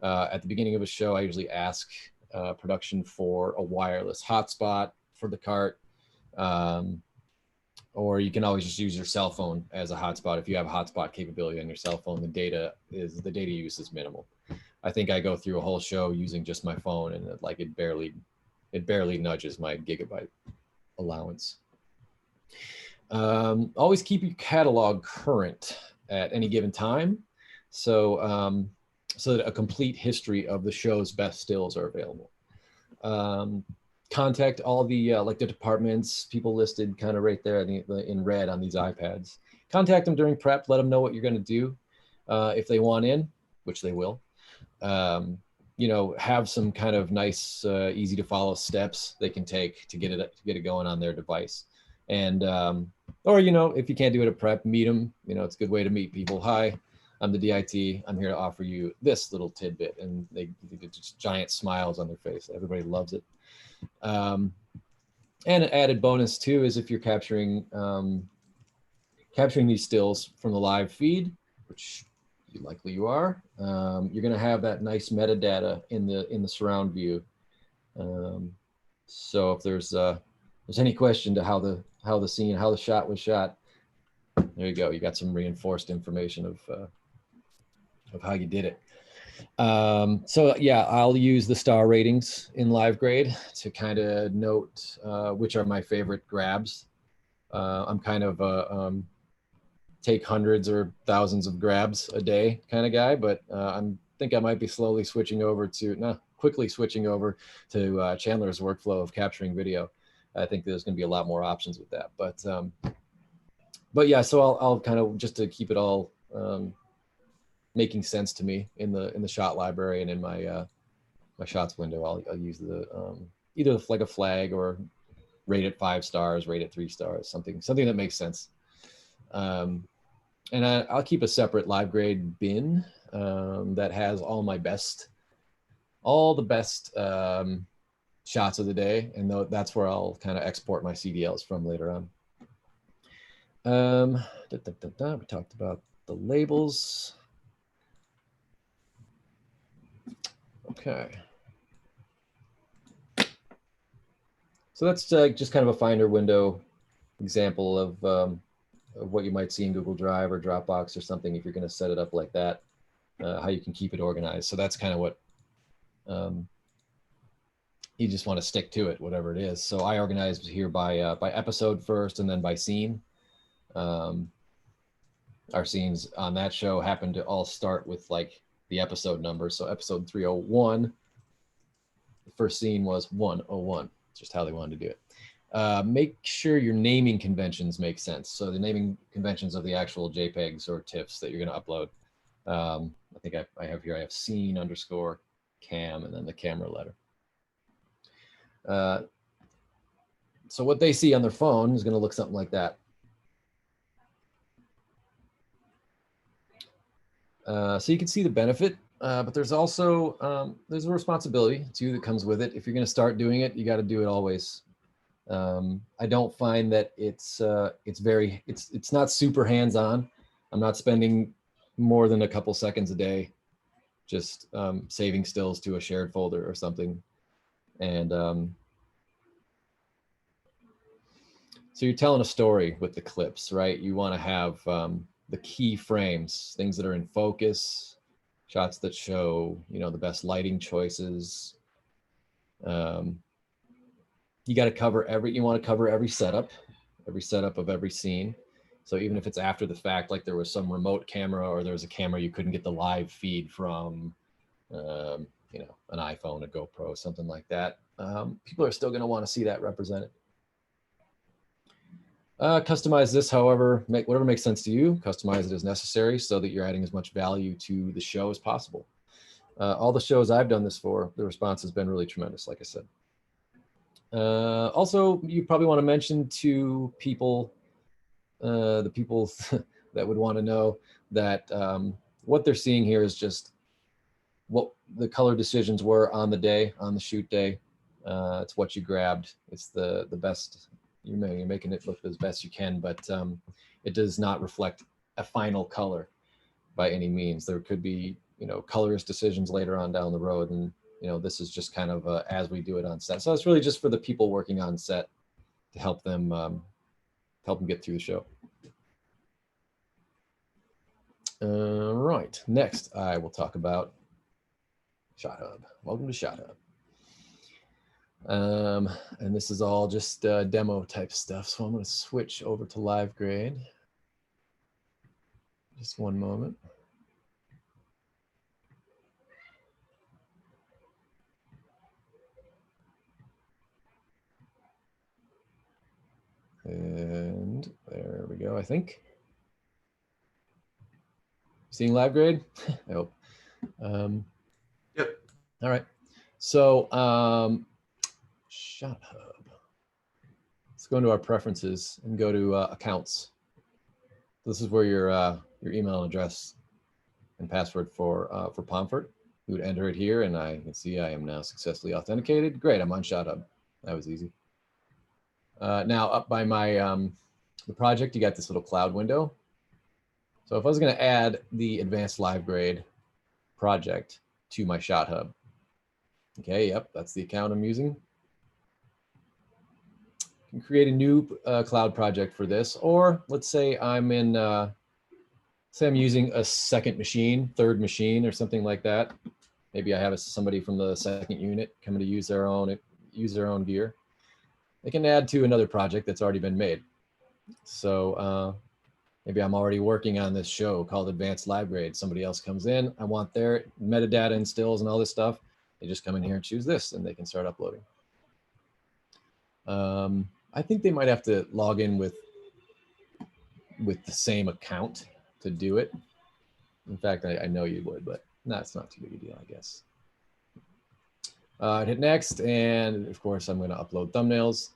At the beginning of a show, I usually ask production for a wireless hotspot for the cart, or you can always just use your cell phone as a hotspot. If you have a hotspot capability on your cell phone, the data use is minimal. I think I go through a whole show using just my phone, and it barely nudges my gigabyte allowance. Always keep your catalog current at any given time, so that a complete history of the show's best stills are available. Contact all the the departments, people listed kind of right there in red on these iPads. Contact them during prep, let them know what you're going to do. If they want in, which they will, have some kind of nice, easy to follow steps they can take to get it going on their device. And, or, if you can't do it at prep, meet them. It's a good way to meet people. Hi, I'm the DIT. I'm here to offer you this little tidbit. And they get just giant smiles on their face. Everybody loves it. And an added bonus too is if you're capturing these stills from the live feed, which likely you are, you're going to have that nice metadata in the surround view. So if there's any question to how the shot was shot, there you go. You got some reinforced information of how you did it. So yeah, I'll use the star ratings in Livegrade to kind of note which are my favorite grabs. I'm kind of take hundreds or thousands of grabs a day kind of guy, but I think I might be quickly switching over to Chandler's workflow of capturing video. I think there's going to be a lot more options with that. But yeah, so I'll kind of, just to keep it all making sense to me in the shot library and in my my shots window, I'll use the either like a flag or rate it 5 stars, rate it 3 stars, something that makes sense. And I'll keep a separate Livegrade bin that has all the best shots of the day, and that's where I'll kind of export my CDLs from later on. We talked about the labels. Okay. So that's just kind of a Finder window example of what you might see in Google Drive or Dropbox or something if you're going to set it up like that, how you can keep it organized. So that's kind of what you just want to stick to it, whatever it is. So I organized here by episode first and then by scene. Our scenes on that show happen to all start with like the episode number. So episode 301, the first scene was 101. Just how they wanted to do it. Make sure your naming conventions make sense. So the naming conventions of the actual JPEGs or TIFFs that you're going to upload. I think I have here, I have scene _ cam and then the camera letter. So what they see on their phone is going to look something like that. So you can see the benefit, but there's also there's a responsibility too that comes with it. If you're going to start doing it, you got to do it always. I don't find that it's not super hands-on. I'm not spending more than a couple seconds a day just saving stills to a shared folder or something. And so you're telling a story with the clips, right? You want to have the key frames, things that are in focus, shots that show, the best lighting choices. You got to cover you want to cover every setup of every scene. So even if it's after the fact, like there was some remote camera or there was a camera you couldn't get the live feed from, an iPhone, a GoPro, something like that, people are still going to want to see that represented. Customize this, however, whatever makes sense to you. Customize it as necessary so that you're adding as much value to the show as possible. All the shows I've done this for, the response has been really tremendous, like I said. Also, you probably want to mention to people, the people that would want to know that what they're seeing here is just what the color decisions were on the day, on the shoot day. It's what you grabbed. It's the best. You're making it look as best you can, but it does not reflect a final color by any means. There could be, colorist decisions later on down the road, and this is just kind of as we do it on set. So it's really just for the people working on set to help them get through the show. Right, next I will talk about Shot Hub. Welcome to Shot Hub. And this is all just demo type stuff. So I'm going to switch over to Livegrade. Just one moment. And there we go, I think. Seeing Livegrade? I hope. Yep. All right. So Shot Hub. Let's go into our preferences and go to accounts. This is where your email address and password for Pomfort. You would enter it here, and I can see I am now successfully authenticated. Great, I'm on Shot Hub. That was easy. Now up by my the project, you got this little cloud window. So if I was going to add the advanced Livegrade project to my Shot Hub, okay, yep, that's the account I'm using. You can create a new cloud project for this, or let's say I'm in, say I'm using a second machine, third machine, or something like that. Maybe I have somebody from the second unit coming to use their own gear. They can add to another project that's already been made. So maybe I'm already working on this show called Advanced Livegrade. Somebody else comes in, I want their metadata and stills and all this stuff. They just come in here and choose this, and they can start uploading. I think they might have to log in with the same account to do it. In fact, I know you would, but that's not too big a deal, I guess. I'd hit next, and of course I'm going to upload thumbnails,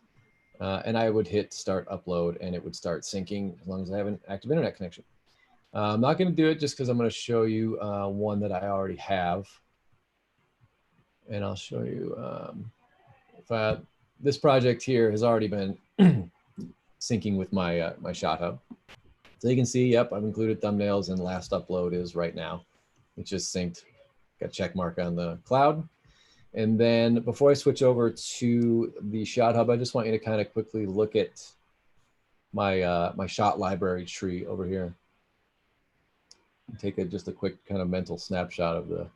and I would hit start upload, and it would start syncing as long as I have an active internet connection. I'm not going to do it just because I'm going to show you one that I already have, and I'll show you this project here has already been syncing with my my Shot Hub. So you can see, yep, I've included thumbnails, and last upload is right now. It's just synced. Got a check mark on the cloud. And then before I switch over to the Shot Hub, I just want you to kind of quickly look at my my shot library tree over here. Take just a quick kind of mental snapshot of the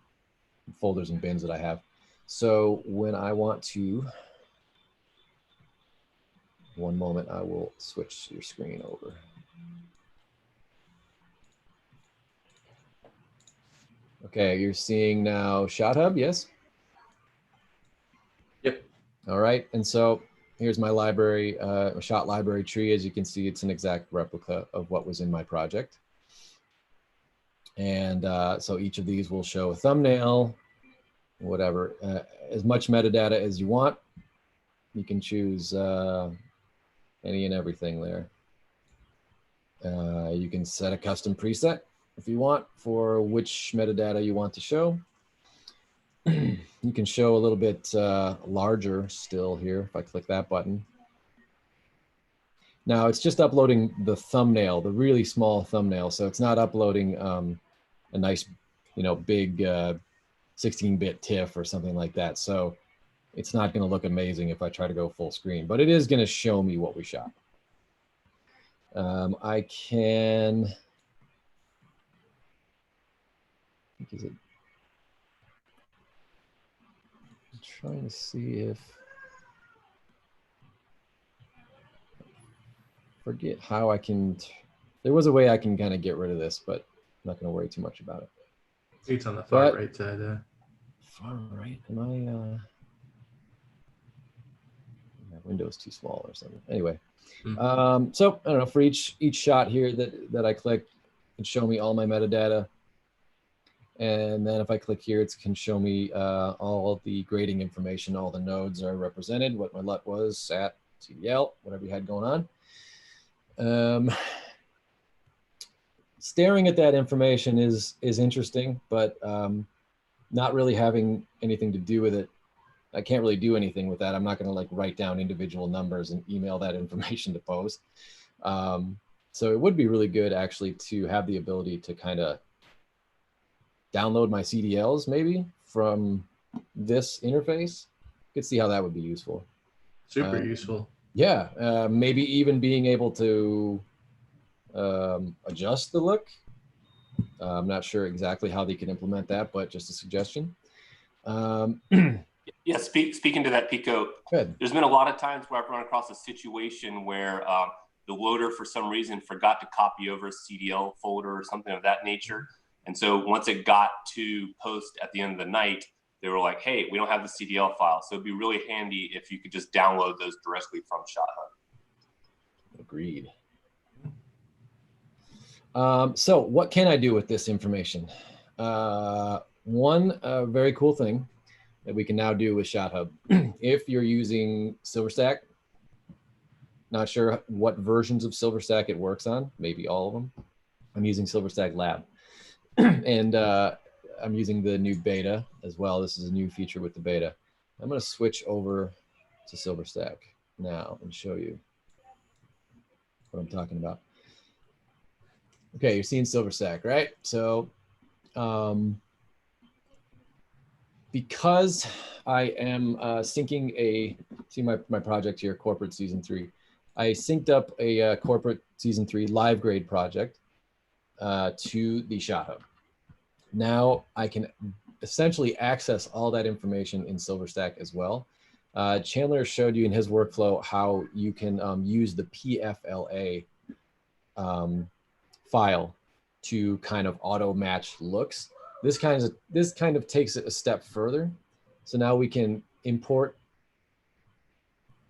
folders and bins that I have. So when I want to, one moment, I will switch your screen over. Okay, you're seeing now Shot Hub, yes? Yep. All right, and so here's my library, shot library tree. As you can see, it's an exact replica of what was in my project. And so each of these will show a thumbnail, whatever, as much metadata as you want. You can choose any and everything there. You can set a custom preset if you want for which metadata you want to show. You can show a little bit larger still here if I click that button. Now it's just uploading the thumbnail, the really small thumbnail. So it's not uploading a nice, you know, big 16-bit TIFF or something like that. So it's not going to look amazing if I try to go full screen, but it is going to show me what we shot. I can, is it, I'm trying to see if, forget how I can, there was a way I can kind of get rid of this, but I'm not going to worry too much about it. It's on the far right side. Far right? Am I, my window's too small or something. Anyway, so I don't know, for each shot here that I click, it can show me all my metadata. And then if I click here, it can show me all the grading information. All the nodes are represented, what my LUT was, SAT, CDL, whatever you had going on. Staring at that information is interesting, but not really having anything to do with it. I can't really do anything with that. I'm not going to like write down individual numbers and email that information to post. So it would be really good actually to have the ability to kind of download my CDLs maybe from this interface. You could see how that would be useful. Super useful. Yeah, maybe even being able to adjust the look. I'm not sure exactly how they can implement that, but just a suggestion. Yeah, speaking to that, Pico, there's been a lot of times where I've run across a situation where the loader, for some reason, forgot to copy over a CDL folder or something of that nature. And so once it got to post at the end of the night, they were like, hey, we don't have the CDL file. So it'd be really handy if you could just download those directly from Shot Hub. Agreed. So what can I do with this information? One very cool thing that we can now do with Shot Hub. If you're using SilverStack, not sure what versions of SilverStack it works on, maybe all of them. I'm using SilverStack Lab. And I'm using the new beta as well. This is a new feature with the beta. I'm going to switch over to SilverStack now and show you what I'm talking about. Okay, you're seeing SilverStack, right? So because I am syncing see my project here, Corporate Season 3. I synced up a Corporate Season 3 Livegrade project to the Shot Hub. Now I can essentially access all that information in SilverStack as well. Chandler showed you in his workflow how you can use the PFLA file to kind of auto match looks. This kind of takes it a step further. So now we can import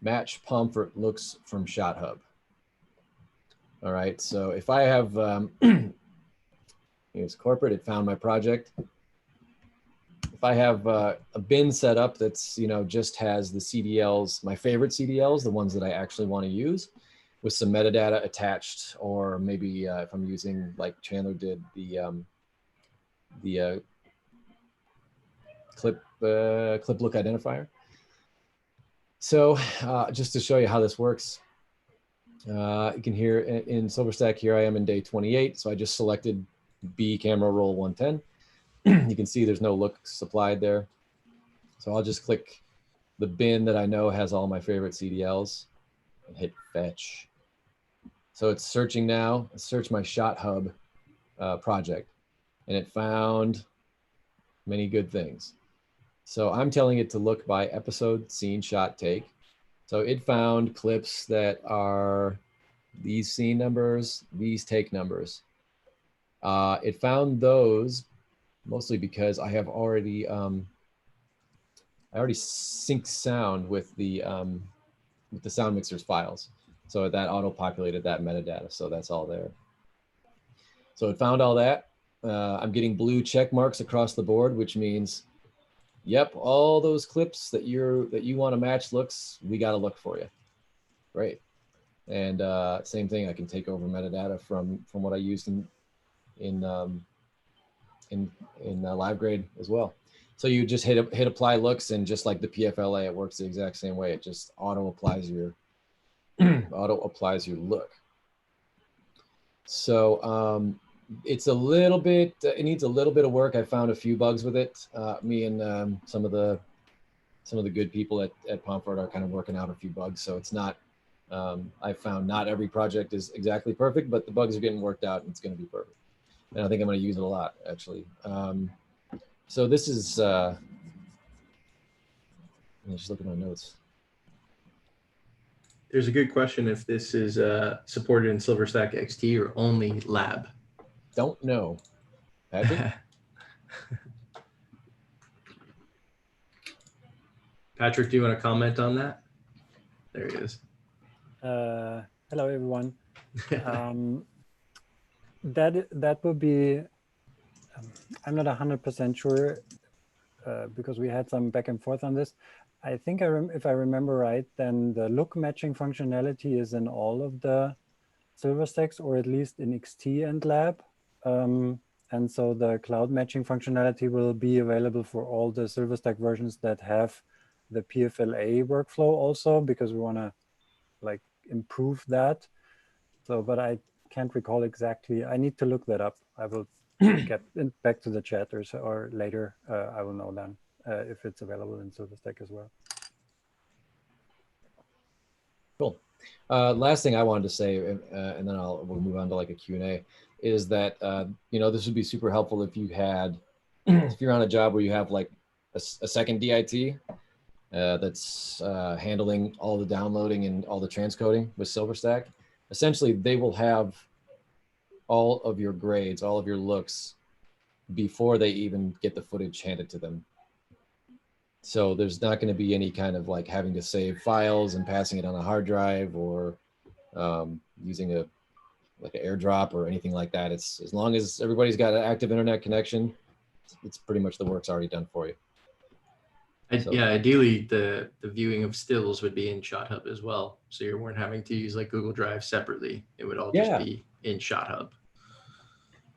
match Pomfort looks from Shot Hub. All right, so if I have, here's corporate, it found my project. If I have a bin set up that's, just has the CDLs, my favorite CDLs, the ones that I actually want to use, with some metadata attached, or maybe if I'm using, like Chandler did, the clip look identifier. So just to show you how this works, you can hear in SilverStack, here I am in day 28. So I just selected B camera roll 110. You can see there's no look supplied there. So I'll just click the bin that I know has all my favorite CDLs and hit fetch. So it's searching now. Search my Shot Hub project, and it found many good things. So I'm telling it to look by episode, scene, shot, take. So it found clips that are these scene numbers, these take numbers. It found those mostly because I have already synced sound with the sound mixers files. So that auto-populated that metadata. So that's all there. So it found all that. I'm getting blue check marks across the board, which means, yep, all those clips that you want to match looks, we got to look for you. Great. And same thing, I can take over metadata from what I used in Livegrade as well. So you just hit apply looks, and just like the PFLA, it works the exact same way. It just auto applies your look. So it's a little bit, it needs a little bit of work. I found a few bugs with it. Me and some of the good people at Pomfort are kind of working out a few bugs. So it's not, I found not every project is exactly perfect, but the bugs are getting worked out and it's going to be perfect. And I think I'm going to use it a lot, actually. So this is, just look at my notes. There's a good question if this is supported in SilverStack XT or only lab. Don't know. Patrick? Patrick, do you want to comment on that? There he is. Hello, everyone. That would be, I'm not 100% sure because we had some back and forth on this. I think if I remember right, then the look matching functionality is in all of the SilverStacks, or at least in XT and Lab. And so the cloud matching functionality will be available for all the SilverStack versions that have the PFLA workflow also, because we want to like improve that. So, but I can't recall exactly. I need to look that up. I will get back to the chat or later. I will know then if it's available in SilverStack as well. Cool. Last thing I wanted to say, and then we'll move on to like a Q&A, is that this would be super helpful if you had, if you're on a job where you have like a second DIT that's handling all the downloading and all the transcoding with SilverStack. Essentially, they will have all of your grades, all of your looks before they even get the footage handed to them. So there's not going to be any kind of like having to save files and passing it on a hard drive, or using an AirDrop or anything like that. It's as long as everybody's got an active internet connection, it's pretty much the work's already done for you. Yeah, ideally the viewing of stills would be in Shot Hub as well. So you weren't having to use like Google Drive separately. It would all just be in Shot Hub.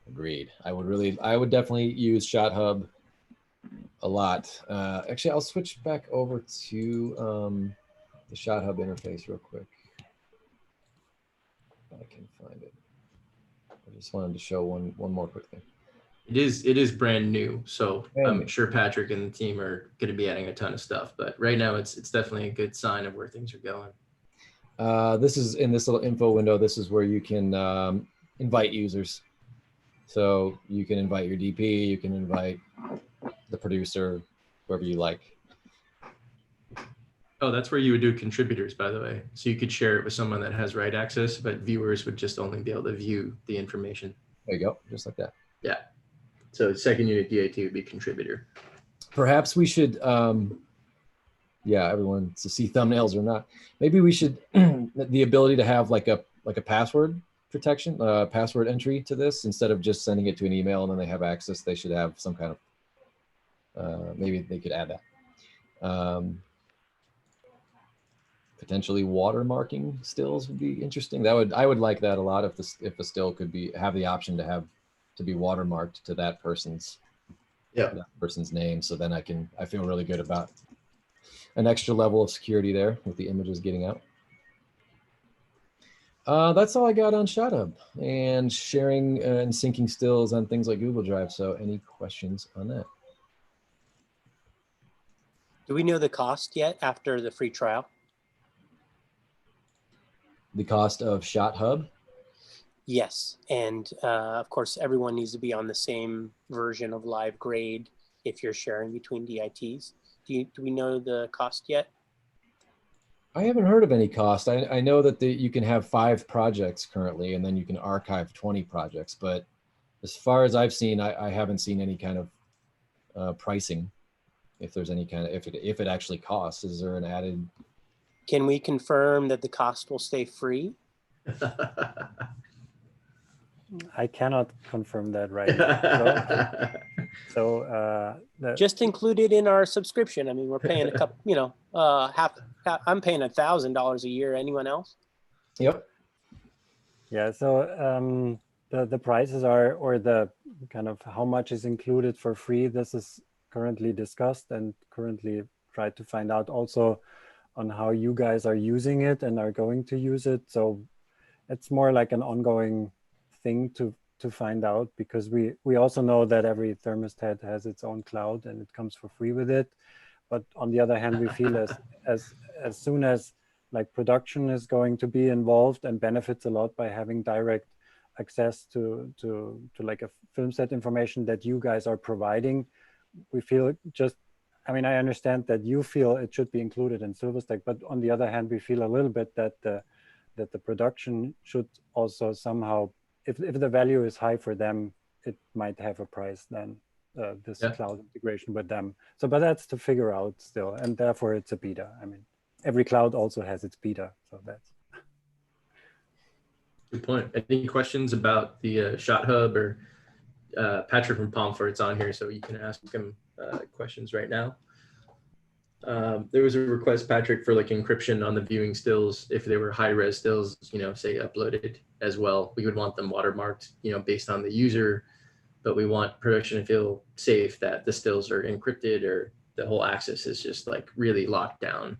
Agreed. I would definitely use Shot Hub a lot. Actually, I'll switch back over to the Shot Hub interface real quick. If I can find it. I just wanted to show one more quick thing. It is brand new, so I'm sure Patrick and the team are going to be adding a ton of stuff. But right now, it's definitely a good sign of where things are going. This is in this little info window. This is where you can invite users. So you can invite your DP, you can invite the producer, whoever you like. Oh, that's where you would do contributors, by the way. So you could share it with someone that has write access, but viewers would just only be able to view the information. There you go, just like that. Yeah. So second unit DIT would be contributor. Perhaps we should yeah, everyone to see thumbnails or not. Maybe we should the ability to have like a password protection, password entry to this instead of just sending it to an email and then they have access. They should have some kind of maybe they could add that. Potentially watermarking stills would be interesting. I would like that a lot if a still could have the option to be watermarked to that person's name. So then I feel really good about an extra level of security there with the images getting out. That's all I got on ShotHub and sharing and syncing stills on things like Google Drive. So any questions on that? Do we know the cost yet after the free trial? The cost of ShotHub? Yes, and of course, everyone needs to be on the same version of Livegrade if you're sharing between DITs. Do we know the cost yet? I haven't heard of any cost. I know that you can have 5 projects currently, and then you can archive 20 projects. But as far as I've seen, I haven't seen any kind of pricing. If there's any kind of if it actually costs, is there an added? Can we confirm that the cost will stay free? I cannot confirm that right now. So just include it in our subscription. I mean, we're paying a couple, you know, I'm paying $1,000 a year. Anyone else? Yep. Yeah. So the prices are, or the kind of how much is included for free. This is currently discussed and currently tried to find out also on how you guys are using it and are going to use it. So it's more like an ongoing thing to find out, because we also know that every thermostat has its own cloud and it comes for free with it. But on the other hand, we feel as soon as like production is going to be involved and benefits a lot by having direct access to like a film set information that you guys are providing, we feel just, I mean, I understand that you feel it should be included in Silverstack, but on the other hand, we feel a little bit that the production should also somehow, if the value is high for them, it might have a price then, this cloud integration with them. So, but that's to figure out still, and therefore it's a beta. I mean, every cloud also has its beta, so that's. Good point. Any questions about the ShotHub or Patrick from Pomfort's on here, so you can ask him questions right now. There was a request, Patrick, for like encryption on the viewing stills. If they were high-res stills, you know, say uploaded as well, we would want them watermarked, you know, based on the user, but we want production to feel safe that the stills are encrypted or the whole access is just like really locked down.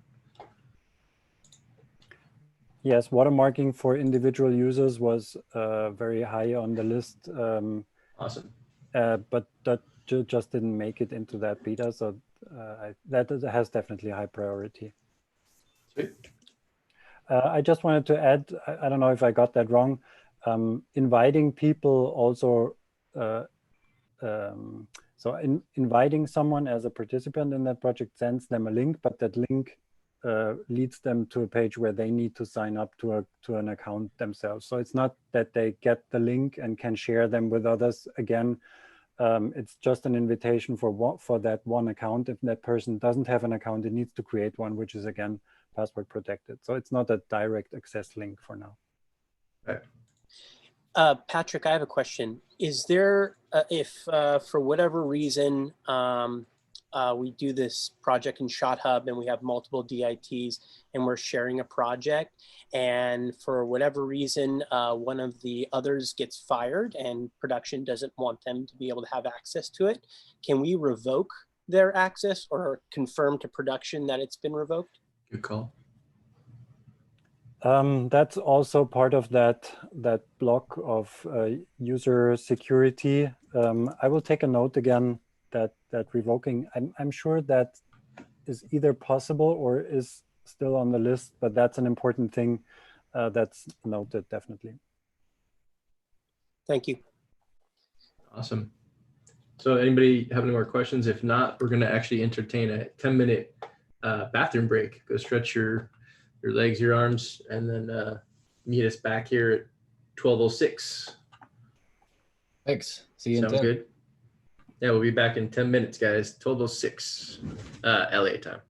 Yes, watermarking for individual users was very high on the list. Awesome. But that just didn't make it into that beta, so that has definitely high priority. Sweet. I just wanted to add, I don't know if I got that wrong, inviting people also, inviting someone as a participant in that project sends them a link, but that link leads them to a page where they need to sign up to an account themselves. So it's not that they get the link and can share them with others again. It's just an invitation for that one account. If that person doesn't have an account, it needs to create one, which is again password protected. So it's not a direct access link for now. Right. Patrick, I have a question. Is there, if for whatever reason we do this project in ShotHub and we have multiple DITs and we're sharing a project, and for whatever reason one of the others gets fired and production doesn't want them to be able to have access to it, can we revoke their access or confirm to production that it's been revoked? Good call. That's also part of that block of user security. I will take a note again that revoking, I'm sure that is either possible or is still on the list, but that's an important thing that's noted definitely. Thank you. Awesome. So anybody have any more questions? If not, we're going to actually entertain a 10-minute bathroom break. Go stretch your legs, your arms, and then meet us back here at 12:06. Thanks. See you in 10. Sounds good. Yeah, we'll be back in 10 minutes, guys. 12:06 LA time.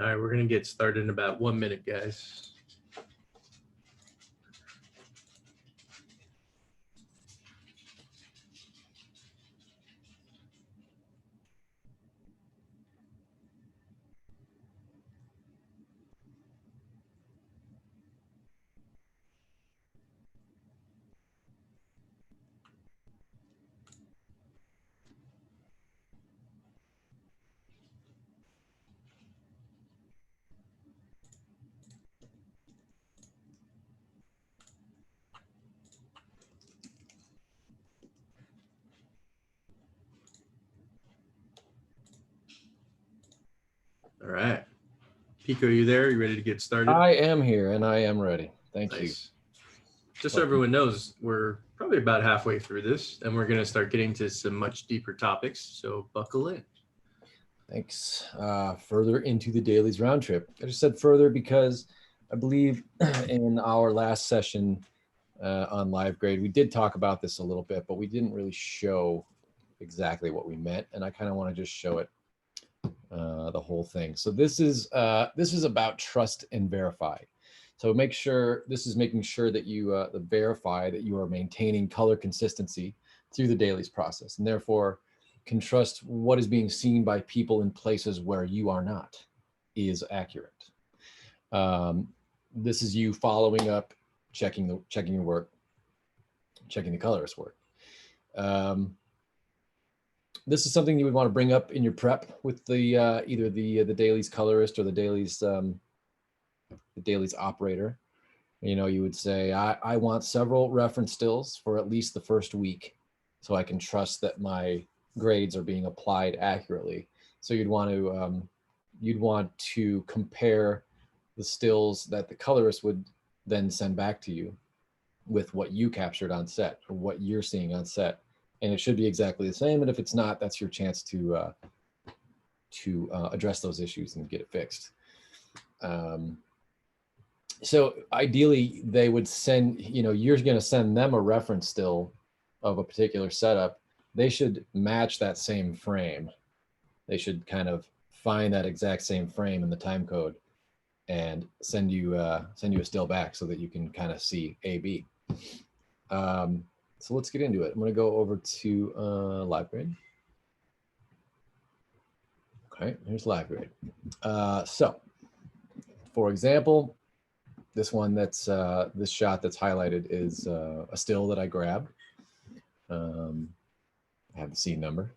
All right, we're gonna get started in about 1 minute, guys. All right. Pico, you there? You ready to get started? I am here and I am ready. Thank you. Nice. Just so everyone knows, we're probably about halfway through this, and we're going to start getting to some much deeper topics. So buckle in. Thanks. Further into the Dailies round trip. I just said further because I believe in our last session on Livegrade, we did talk about this a little bit, but we didn't really show exactly what we meant. And I kind of want to just show it, the whole thing. So this is about trust and verify. So make sure, this is making sure that you verify that you are maintaining color consistency through the Dailies process, and therefore can trust what is being seen by people in places where you are not is accurate. This is you following up, checking your work, checking the colorist work. This is something you would want to bring up in your prep with the either the Dailies colorist or the Dailies operator. You know, you would say, I want several reference stills for at least the first week so I can trust that my grades are being applied accurately. So you'd want to compare the stills that the colorist would then send back to you with what you captured on set or what you're seeing on set. And it should be exactly the same. And if it's not, that's your chance to address those issues and get it fixed. So ideally, they would send, you know, you're going to send them a reference still of a particular setup. They should match that same frame. They should kind of find that exact same frame in the time code and send you a still back so that you can kind of see A/B. So let's get into it. I'm going to go over to Livegrade. Okay, here's Livegrade. So, for example, this one that's this shot that's highlighted is a still that I grabbed. I have the scene number,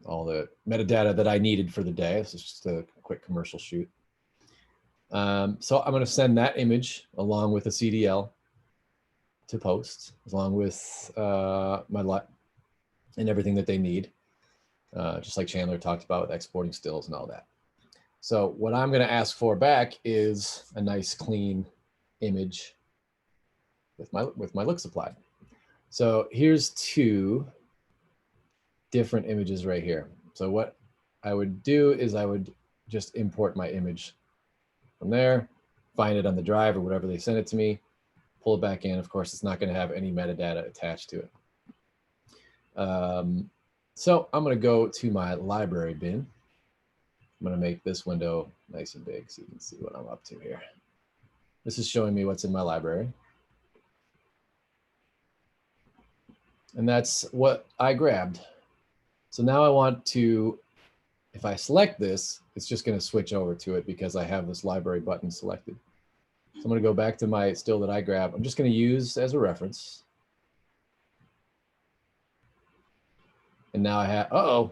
all the metadata that I needed for the day. This is just a quick commercial shoot. So I'm going to send that image along with a CDL to post, along with my lot and everything that they need, just like Chandler talked about with exporting stills and all that. So what I'm going to ask for back is a nice clean image with my looks applied. So here's two different images right here. So what I would do is I would just import my image from there, find it on the drive or whatever they send it to me, pull it back in. Of course, it's not going to have any metadata attached to it. So I'm going to go to my library bin. I'm going to make this window nice and big so you can see what I'm up to here. This is showing me what's in my library. And that's what I grabbed. So now I want to, if I select this, it's just going to switch over to it because I have this library button selected. So I'm going to go back to my still that I grabbed. I'm just going to use as a reference. And now I have, uh-oh,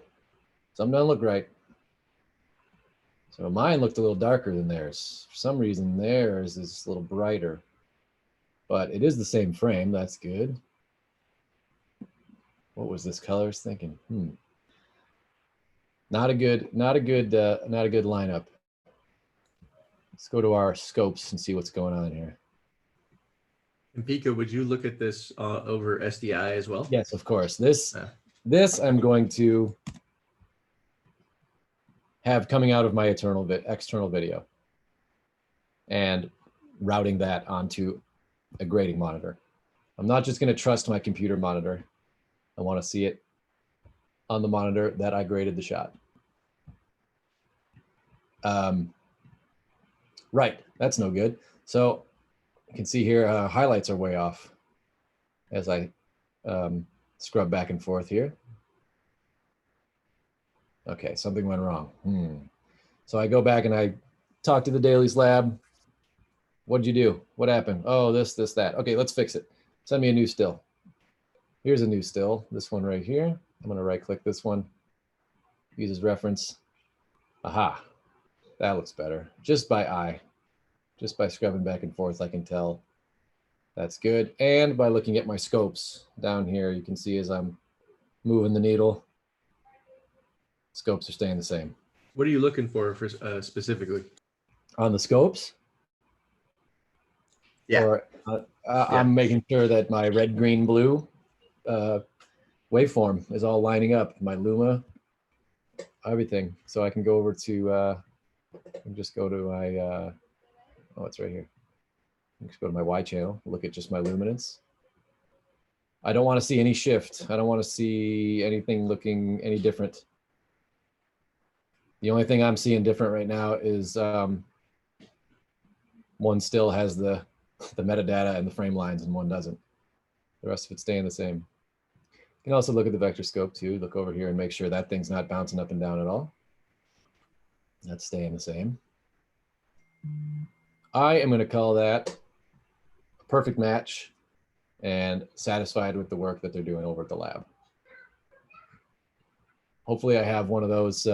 something doesn't look right. So mine looked a little darker than theirs. For some reason, theirs is a little brighter. But it is the same frame. That's good. What was this colorist thinking? Not a good lineup. Let's go to our scopes and see what's going on here. And Pico, would you look at this over SDI as well? Yes, of course. This I'm going to have coming out of my external video and routing that onto a grading monitor. I'm not just going to trust my computer monitor. I want to see it on the monitor that I graded the shot. Right, that's no good. So you can see here, highlights are way off as I scrub back and forth here. Okay, something went wrong. So I go back and I talk to the Dailies lab. What'd you do? What happened? Oh, this, that. Okay, let's fix it. Send me a new still. Here's a new still, this one right here. I'm gonna right click this one, use as reference. Aha, that looks better. Just by eye, just by scrubbing back and forth, I can tell that's good. And by looking at my scopes down here, you can see as I'm moving the needle, scopes are staying the same. What are you looking for specifically? On the scopes? Yeah. Or, I'm making sure that my red, green, blue waveform is all lining up. My Luma, everything. So I can go over to, just go to my, oh, it's right here. Just go to my Y channel, look at just my luminance. I don't want to see any shift. I don't want to see anything looking any different. The only thing I'm seeing different right now is one still has the metadata and the frame lines and one doesn't. The rest of it's staying the same. You can also look at the vector scope too. Look over here and make sure that thing's not bouncing up and down at all. That's staying the same. I am going to call that a perfect match and satisfied with the work that they're doing over at the lab. Hopefully I have one of those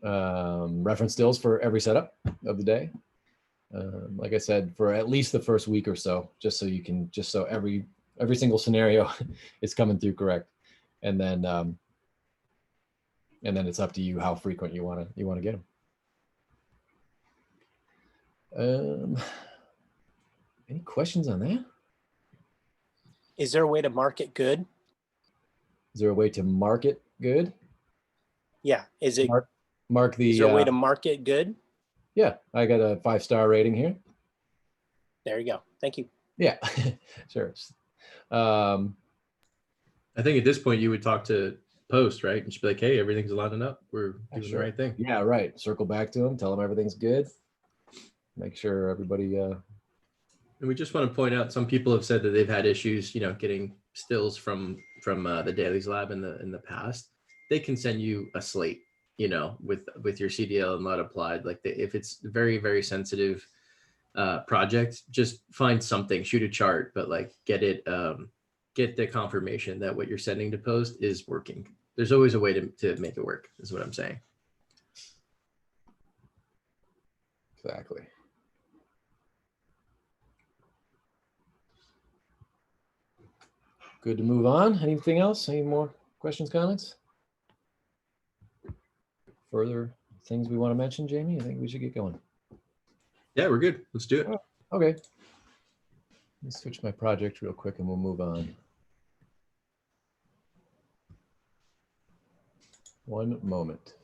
reference stills for every setup of the day. Like I said, for at least the first week or so, just so you can, just so every single scenario is coming through correct, and then it's up to you how frequent you want to get them. Any questions on that? Is there a way to mark it good? Is there a way to mark it good? Yeah. Is it mark the? Is there a way to mark it good? Yeah, I got a 5-star rating here. There you go. Thank you. Yeah, sure. I think at this point you would talk to Post, right? And she'd be like, hey, everything's lining up. We're doing the right thing. Yeah, right. Circle back to them, tell them everything's good. Make sure everybody. And we just want to point out, some people have said that they've had issues, getting stills from the Dailies lab in the past. They can send you a slate, with your CDL and LUT applied. Like if it's very, very sensitive project, just find something, shoot a chart, but like get the confirmation that what you're sending to Post is working. There's always a way to make it work, is what I'm saying. Exactly. Good to move on. Anything else? Any more questions, comments? Further things we want to mention, Jamie? I think we should get going. Yeah, we're good. Let's do it. Okay. Let me switch my project real quick and we'll move on. One moment.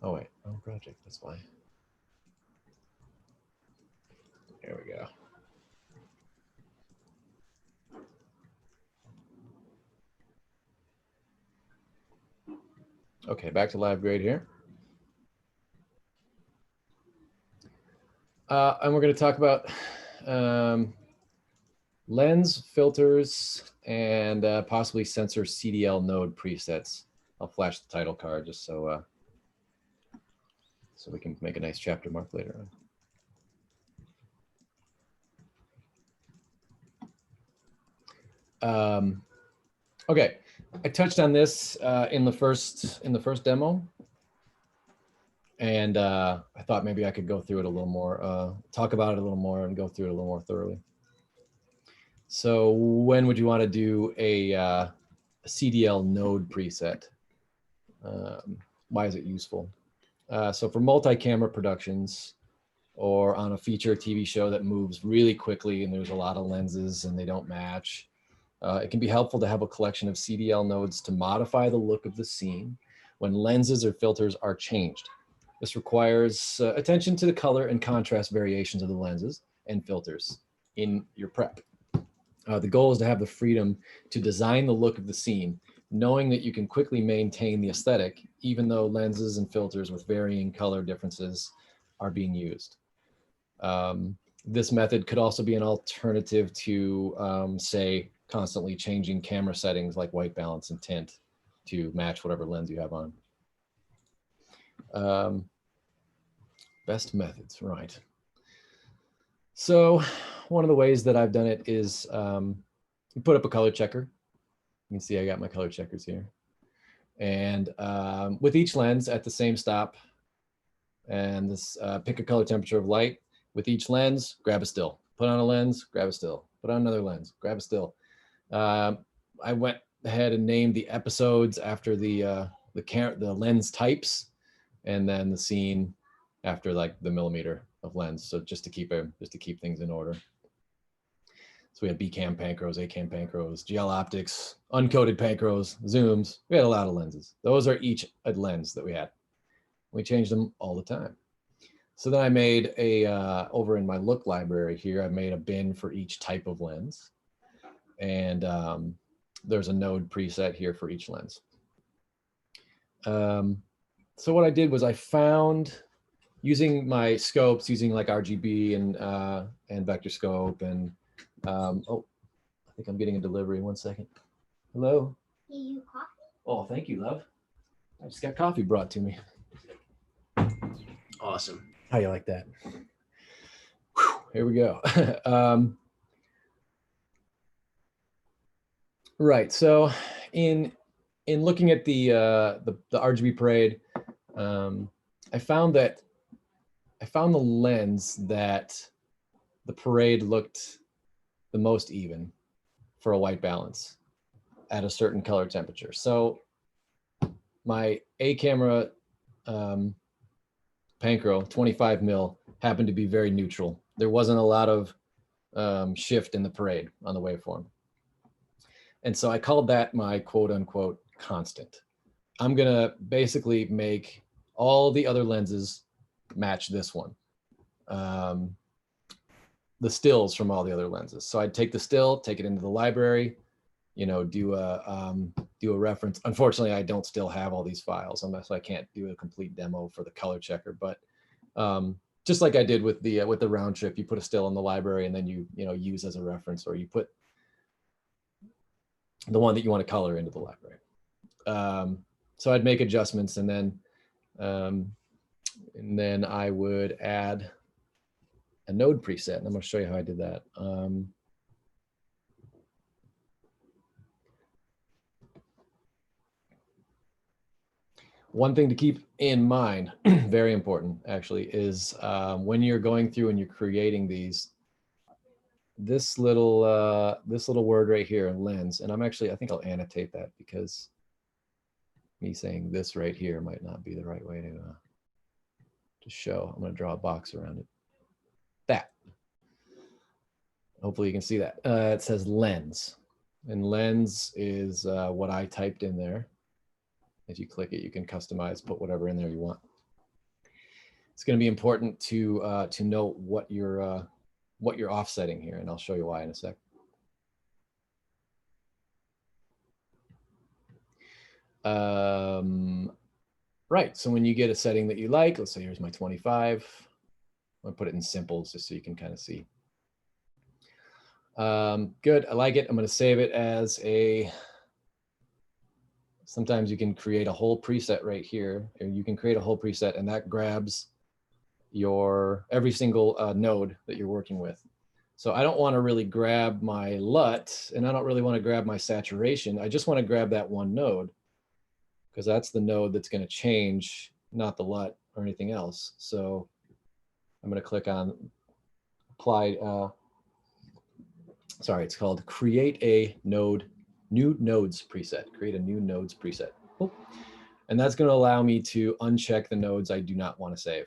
Oh wait, wrong project, that's why. There we go. Okay, back to Livegrade here. And we're going to talk about lens filters and possibly sensor CDL node presets. I'll flash the title card just so we can make a nice chapter mark later on. Okay, I touched on this in the first demo, and I thought maybe I could go through it a little more, talk about it a little more, and go through it a little more thoroughly. So, when would you want to do a CDL node preset? Why is it useful? So, for multi-camera productions, or on a feature TV show that moves really quickly and there's a lot of lenses and they don't match. It can be helpful to have a collection of CDL nodes to modify the look of the scene when lenses or filters are changed. This requires attention to the color and contrast variations of the lenses and filters in your prep. The goal is to have the freedom to design the look of the scene knowing that you can quickly maintain the aesthetic, even though lenses and filters with varying color differences are being used. This method could also be an alternative to, say, constantly changing camera settings like white balance and tint to match whatever lens you have on. Best methods, right. So one of the ways that I've done it is you put up a color checker. You can see I got my color checkers here. And with each lens at the same stop, and this pick a color temperature of light. With each lens, grab a still. Put on a lens, grab a still. Put on another lens, grab a still. I went ahead and named the episodes after the lens types, and then the scene after like the millimeter of lens. So just to keep things in order. So we had B-cam Pancros, A-cam Pancros, GL optics, uncoated Pancros, zooms. We had a lot of lenses. Those are each a lens that we had. We changed them all the time. So then I made over in my look library here, I made a bin for each type of lens. And there's a node preset here for each lens. So what I did was I found, using my scopes, using like RGB and vector scope and, oh, I think I'm getting a delivery. 1 second. Hello? You coffee? Oh, thank you, love. I just got coffee brought to me. Awesome. How you like that? Whew, here we go. Right. So in looking at the RGB parade, I found the lens that the parade looked the most even for a white balance at a certain color temperature. So my A camera Pancro 25 mil happened to be very neutral. There wasn't a lot of shift in the parade on the waveform. And so I called that my quote unquote constant. I'm gonna basically make all the other lenses match this one. The stills from all the other lenses. So I'd take the still, take it into the library, you know, do a reference. Unfortunately, I don't still have all these files, so I can't do a complete demo for the color checker. But just like I did with the Roundtrip, you put a still in the library and then you use as a reference, or you put the one that you want to color into the library. So I'd make adjustments, and then I would add a node preset, and I'm going to show you how I did that. One thing to keep in mind, very important actually, is when you're going through and you're creating these, this little word right here, lens, and I think I'll annotate that, because me saying this right here might not be the right way to show. I'm going to draw a box around it. That. Hopefully you can see that. It says lens, and lens is what I typed in there. If you click it, you can customize, put whatever in there you want. It's going to be important to know what you're offsetting here, and I'll show you why in a sec. Right. So when you get a setting that you like, let's say here's my 25. I'm gonna put it in simples just so you can kind of see. Good. I like it. I'm going to save it as a. Sometimes you can create a whole preset right here, or you can create a whole preset, and that grabs your every single node that you're working with. So I don't want to really grab my LUT, and I don't really want to grab my saturation. I just want to grab that one node, because that's the node that's going to change, not the LUT or anything else. So I'm going to click on apply. Sorry, it's called create a node. New nodes preset, create a new nodes preset. Oh. And that's going to allow me to uncheck the nodes I do not want to save.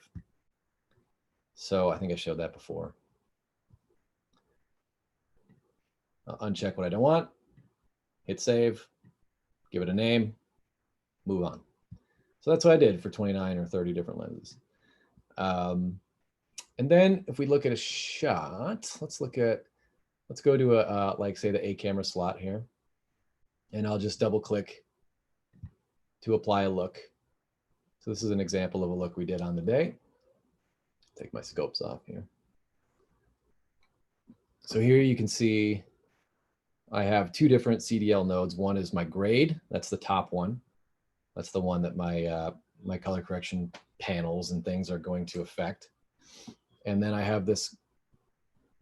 So I think I showed that before. I'll uncheck what I don't want, hit save, give it a name, move on. So that's what I did for 29 or 30 different lenses. And then if we look at a shot, let's go to a, like say the A camera slot here. And I'll just double click to apply a look. So this is an example of a look we did on the day. Take my scopes off here. So here you can see I have two different CDL nodes. One is my grade, that's the top one. That's the one that my, my color correction panels and things are going to affect. And then I have this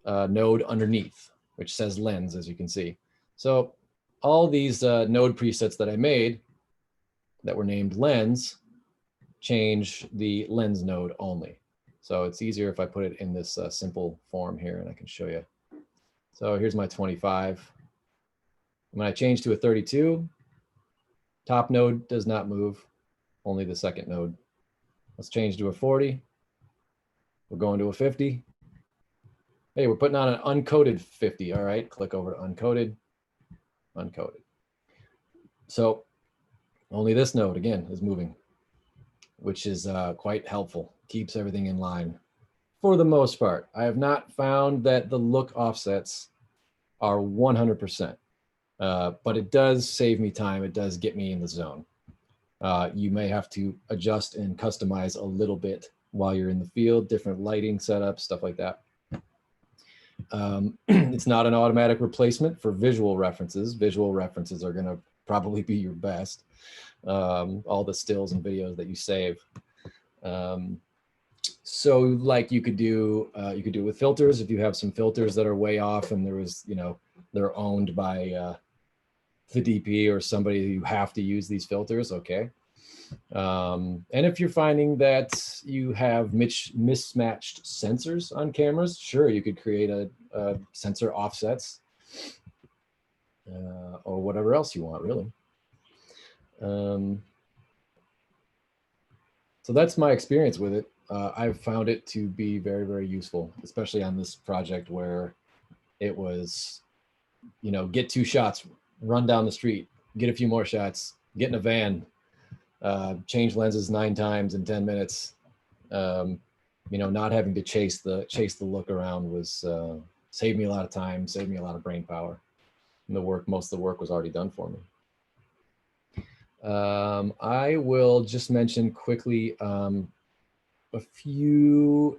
node underneath, which says lens, as you can see. So all these node presets that I made that were named lens change the lens node only. So it's easier if I put it in this simple form here, and I can show you. So here's my 25. When I change to a 32, top node does not move, only the second node. Let's change to a 40. We're going to a 50. Hey, we're putting on an uncoated 50. All right, click over to uncoated, uncoated. So only this node, again, is moving, which is quite helpful. Keeps everything in line for the most part. I have not found that the look offsets are 100%, but it does save me time. It does get me in the zone. You may have to adjust and customize a little bit while you're in the field, different lighting setups, stuff like that. It's not an automatic replacement for visual references. Visual references are gonna probably be your best. All the stills and videos that you save. So like you could do with filters. If you have some filters that are way off and there was, you know, they're owned by the DP or somebody, you have to use these filters, okay. And if you're finding that you have mismatched sensors on cameras, sure, you could create a sensor offsets or whatever else you want, really. So that's my experience with it. I've found it to be very, very useful, especially on this project where it was, you know, get 2 shots, run down the street, get a few more shots, get in a van, change lenses 9 times in 10 minutes. You know, not having to chase the look around was saved me a lot of time, saved me a lot of brain power. And most of the work was already done for me. I will just mention quickly a few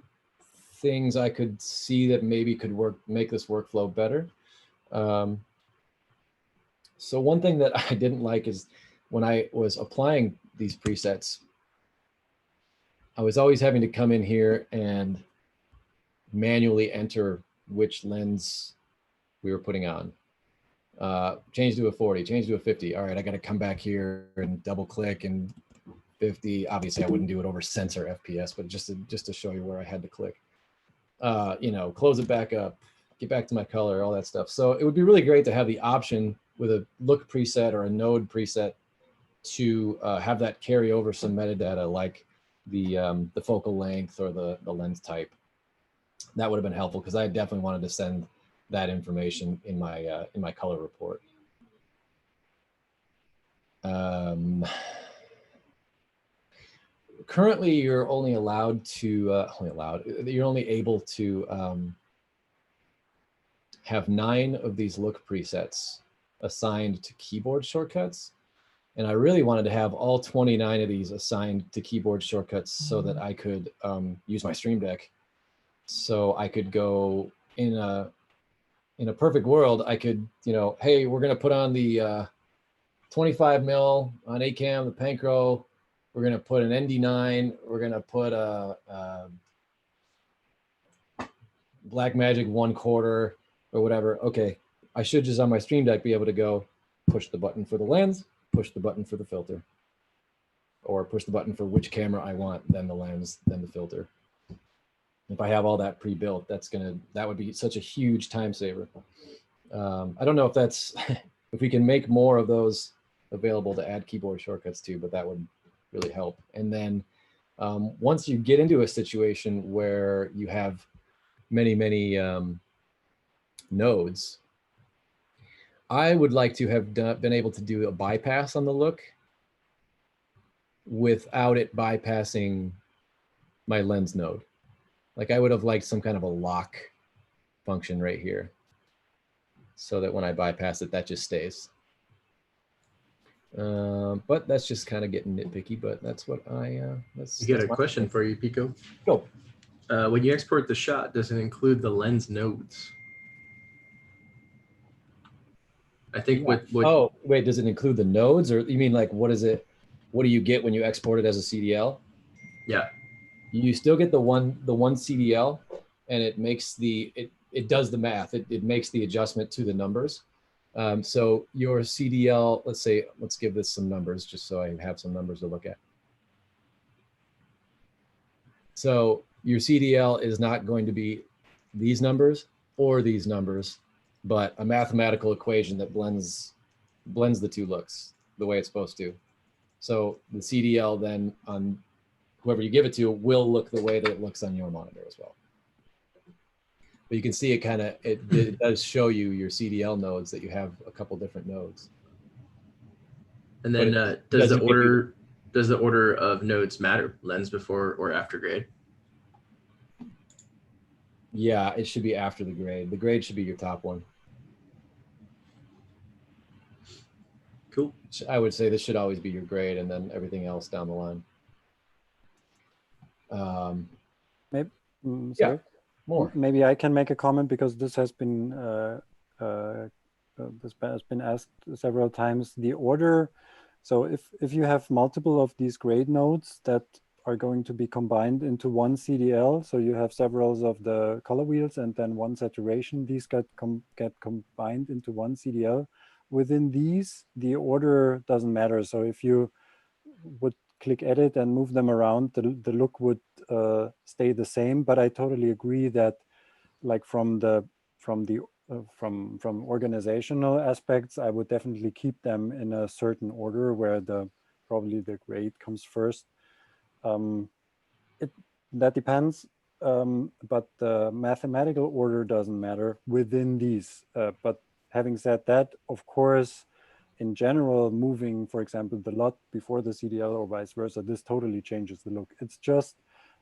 things I could see that maybe could make this workflow better. So one thing that I didn't like is when I was applying these presets, I was always having to come in here and manually enter which lens we were putting on. Change to a 40, change to a 50. All right, I got to come back here and double click and 50. Obviously, I wouldn't do it over sensor FPS, but just to show you where I had to click. You know, close it back up, get back to my color, all that stuff. So it would be really great to have the option with a look preset or a node preset to have that carry over some metadata like the focal length or the lens type. That would have been helpful because I definitely wanted to send that information in my color report. Currently, you're only allowed to you're only able to have 9 of these look presets assigned to keyboard shortcuts. And I really wanted to have all 29 of these assigned to keyboard shortcuts so that I could use my Stream Deck. So I could go in a perfect world, I could, you know, hey, we're going to put on the 25 mil on ACAM, the Pancro. We're going to put an ND9. We're going to put a Blackmagic 1/4 or whatever. Okay, I should just on my Stream Deck be able to go push the button for the lens, push the button for the filter, or push the button for which camera I want, then the lens, then the filter. If I have all that pre-built, that would be such a huge time saver. I don't know if that's, if we can make more of those available to add keyboard shortcuts to, but that would really help. And then once you get into a situation where you have many, many nodes, I would like to have been able to do a bypass on the look without it bypassing my lens node. Like I would have liked some kind of a lock function right here so that when I bypass it, that just stays. But that's just kind of getting nitpicky, but that's what that's. You got a question for you, Pico. Go. When you export the shot, does it include the lens nodes? I think what Oh, wait, does it include the nodes, or you mean like what is it? What do you get when you export it as a CDL? Yeah. You still get the one CDL, and it makes it does the math. It makes the adjustment to the numbers. So your CDL, let's give this some numbers just so I have some numbers to look at. So your CDL is not going to be these numbers or these numbers, but a mathematical equation that blends the two looks the way it's supposed to. So the CDL then on whoever you give it to will look the way that it looks on your monitor as well. But you can see it does show you your CDL nodes, that you have a couple different nodes. And then does the order of nodes matter? Lens before or after grade? Yeah, it should be after the grade. The grade should be your top one. Cool. I would say this should always be your grade, and then everything else down the line. Maybe, yeah, sorry. More. Maybe I can make a comment, because this has been asked several times. The order. So if you have multiple of these grade nodes that are going to be combined into one CDL, so you have several of the color wheels and then one saturation, these get combined into one CDL. Within these, the order doesn't matter. So if you would click edit and move them around, the look would stay the same. But I totally agree that, like from organizational aspects, I would definitely keep them in a certain order where probably the grade comes first. That depends, but the mathematical order doesn't matter within these. But having said that, of course, in general, moving, for example, the LUT before the CDL or vice versa, this totally changes the look. It's just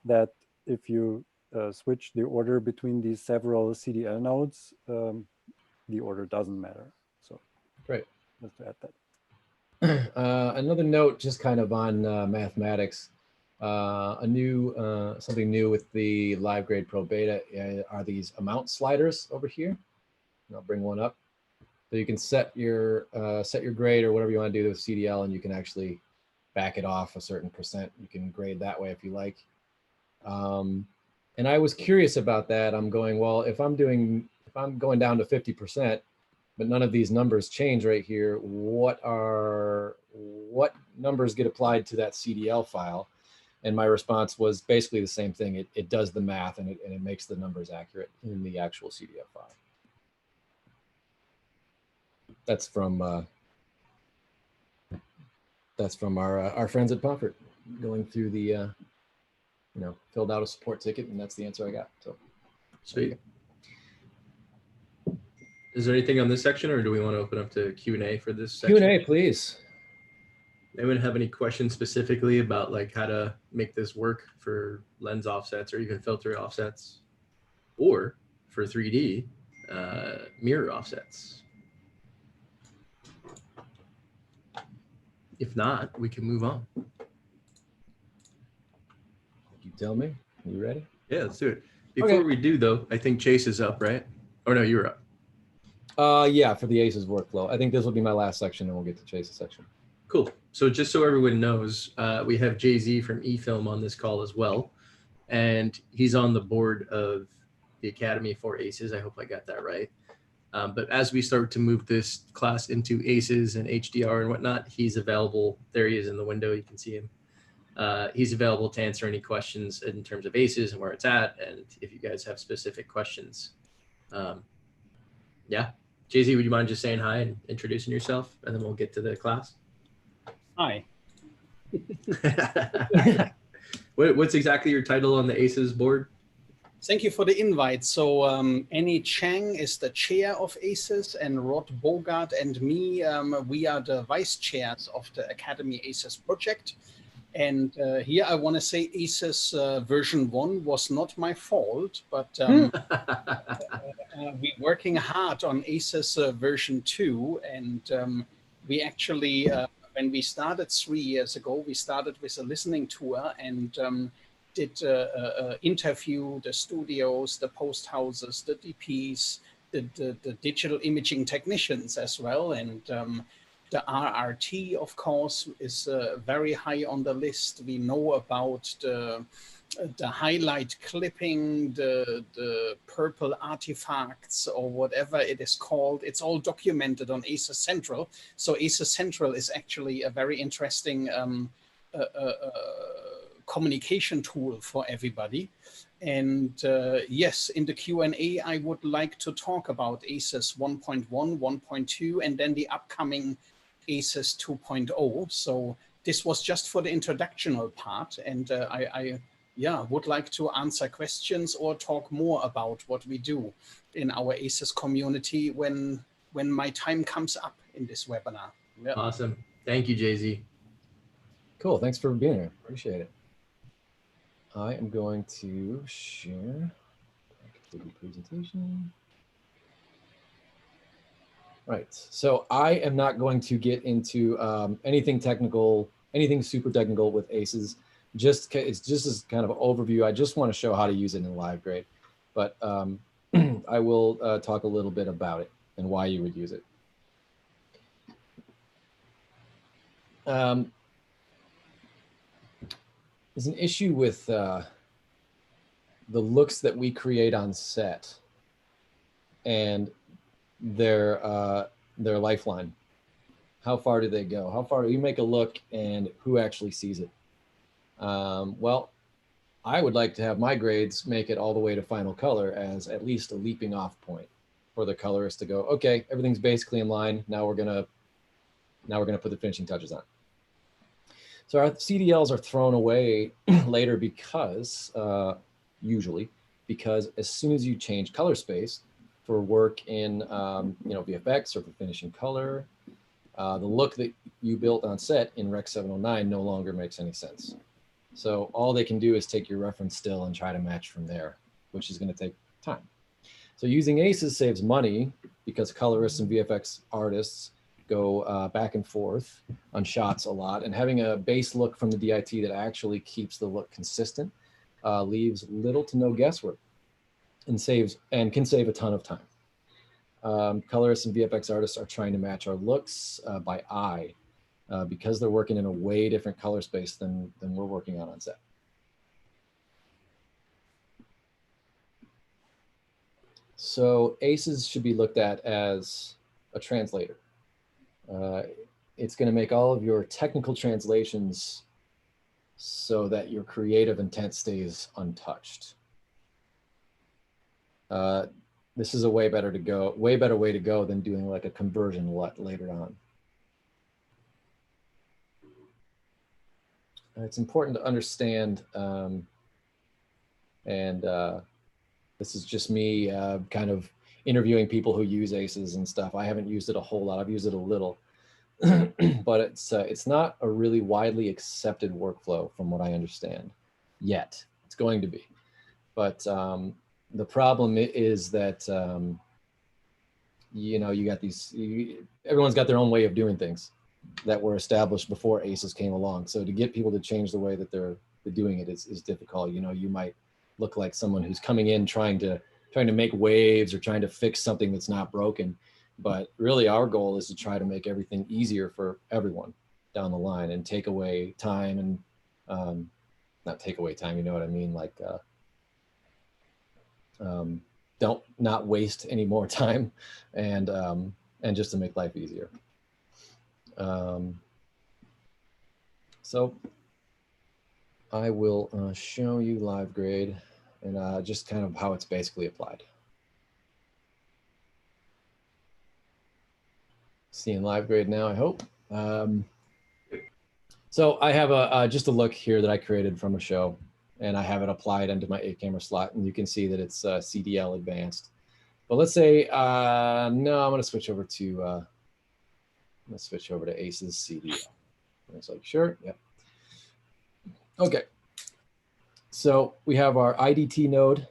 that if you switch the order between these several CDL nodes, the order doesn't matter. So great. Just to add that. Another note, just kind of on mathematics. Something new with the Livegrade Pro Beta are these amount sliders over here. And I'll bring one up. So you can set your grade or whatever you want to do with CDL, and you can actually back it off a certain percent. You can grade that way if you like. And I was curious about that. I'm going, well, if I'm going down to 50%, but none of these numbers change right here, what numbers get applied to that CDL file? And my response was basically the same thing. It does the math, and it makes the numbers accurate in the actual CDL file. That's from our friends at Pomfort, going through the filled out a support ticket, and that's the answer I got. So sweet. Is there anything on this section, or do we want to open up to Q&A for this section? Q&A, please. Anyone have any questions specifically about like how to make this work for lens offsets or even filter offsets, or for 3D mirror offsets? If not, we can move on. You tell me. You ready? Yeah, let's do it. Before we do, though, I think Chase is up, right? Or no, you're up. Yeah, for the ACES workflow. I think this will be my last section, and we'll get to Chase's section. Cool. So just so everyone knows, we have Jay-Z from Efilm on this call as well. And he's on the board of the Academy for ACES. I hope I got that right. But as we start to move this class into ACES and HDR and whatnot, he's available. There he is in the window. You can see him. He's available to answer any questions in terms of ACES and where it's at. And if you guys have specific questions. Yeah. Jay-Z, would you mind just saying hi and introducing yourself? And then we'll get to the class. Hi. What's exactly your title on the ACES board? Thank you for the invite. So Annie Chang is the chair of ACES, and Rod Bogart and me, we are the vice chairs of the Academy ACES project. And here I want to say ACES version 1 was not my fault, but we're working hard on ACES version 2. And we actually, when we started 3 years ago, we started with a listening tour and did interview the studios, the post houses, the DPs, the digital imaging technicians as well. And the RRT, of course, is very high on the list. We know about the highlight clipping, the purple artifacts, or whatever it is called. It's all documented on ACES Central. So ACES Central is actually a very interesting communication tool for everybody. And yes, in the Q&A, I would like to talk about ACES 1.1, 1.2, and then the upcoming ACES 2.0. So this was just for the introductional part. And I would like to answer questions or talk more about what we do in our ACES community when my time comes up in this webinar. Yeah. Awesome. Thank you, JZ. Cool. Thanks for being here. Appreciate it. I am going to share the presentation. Right. So I am not going to get into anything technical, anything super technical with ACES. It's just as kind of an overview. I just want to show how to use it in Livegrade, but I will talk a little bit about it and why you would use it. There's an issue with the looks that we create on set and their lifeline. How far do they go? How far do you make a look and who actually sees it? Well, I would like to have my grades make it all the way to final color as at least a leaping off point for the colorist to go, okay, everything's basically in line. Now we're gonna put the finishing touches on. So our CDLs are thrown away later because, usually, because as soon as you change color space for work in VFX or for finishing color, the look that you built on set in Rec 709 no longer makes any sense. So all they can do is take your reference still and try to match from there, which is going to take time. So using ACES saves money because colorists and VFX artists go back and forth on shots a lot, and having a base look from the DIT that actually keeps the look consistent leaves little to no guesswork and can save a ton of time. Colorists and VFX artists are trying to match our looks by eye because they're working in a way different color space than we're working on set. So ACES should be looked at as a translator. It's going to make all of your technical translations so that your creative intent stays untouched. This is a way better way to go than doing like a conversion LUT later on. It's important to understand, this is just me kind of interviewing people who use ACES and stuff. I haven't used it a whole lot. I've used it a little, but it's not a really widely accepted workflow from what I understand yet. It's going to be, but the problem is that you got everyone's got their own way of doing things that were established before ACES came along. So to get people to change the way that they're doing it is difficult. You might look like someone who's coming in trying to make waves or trying to fix something that's not broken. But really our goal is to try to make everything easier for everyone down the line and take away time and not take away time, you know what I mean? Like not waste any more time and just to make life easier. So I will show you Livegrade and just kind of how it's basically applied. Seeing Livegrade now, I hope. So I have just a look here that I created from a show, and I have it applied into my 8-camera slot, and you can see that it's CDL advanced. But let's say, no, I'm going to switch over to ACES CDL. And it's like, sure, yep. Okay. So we have our IDT node,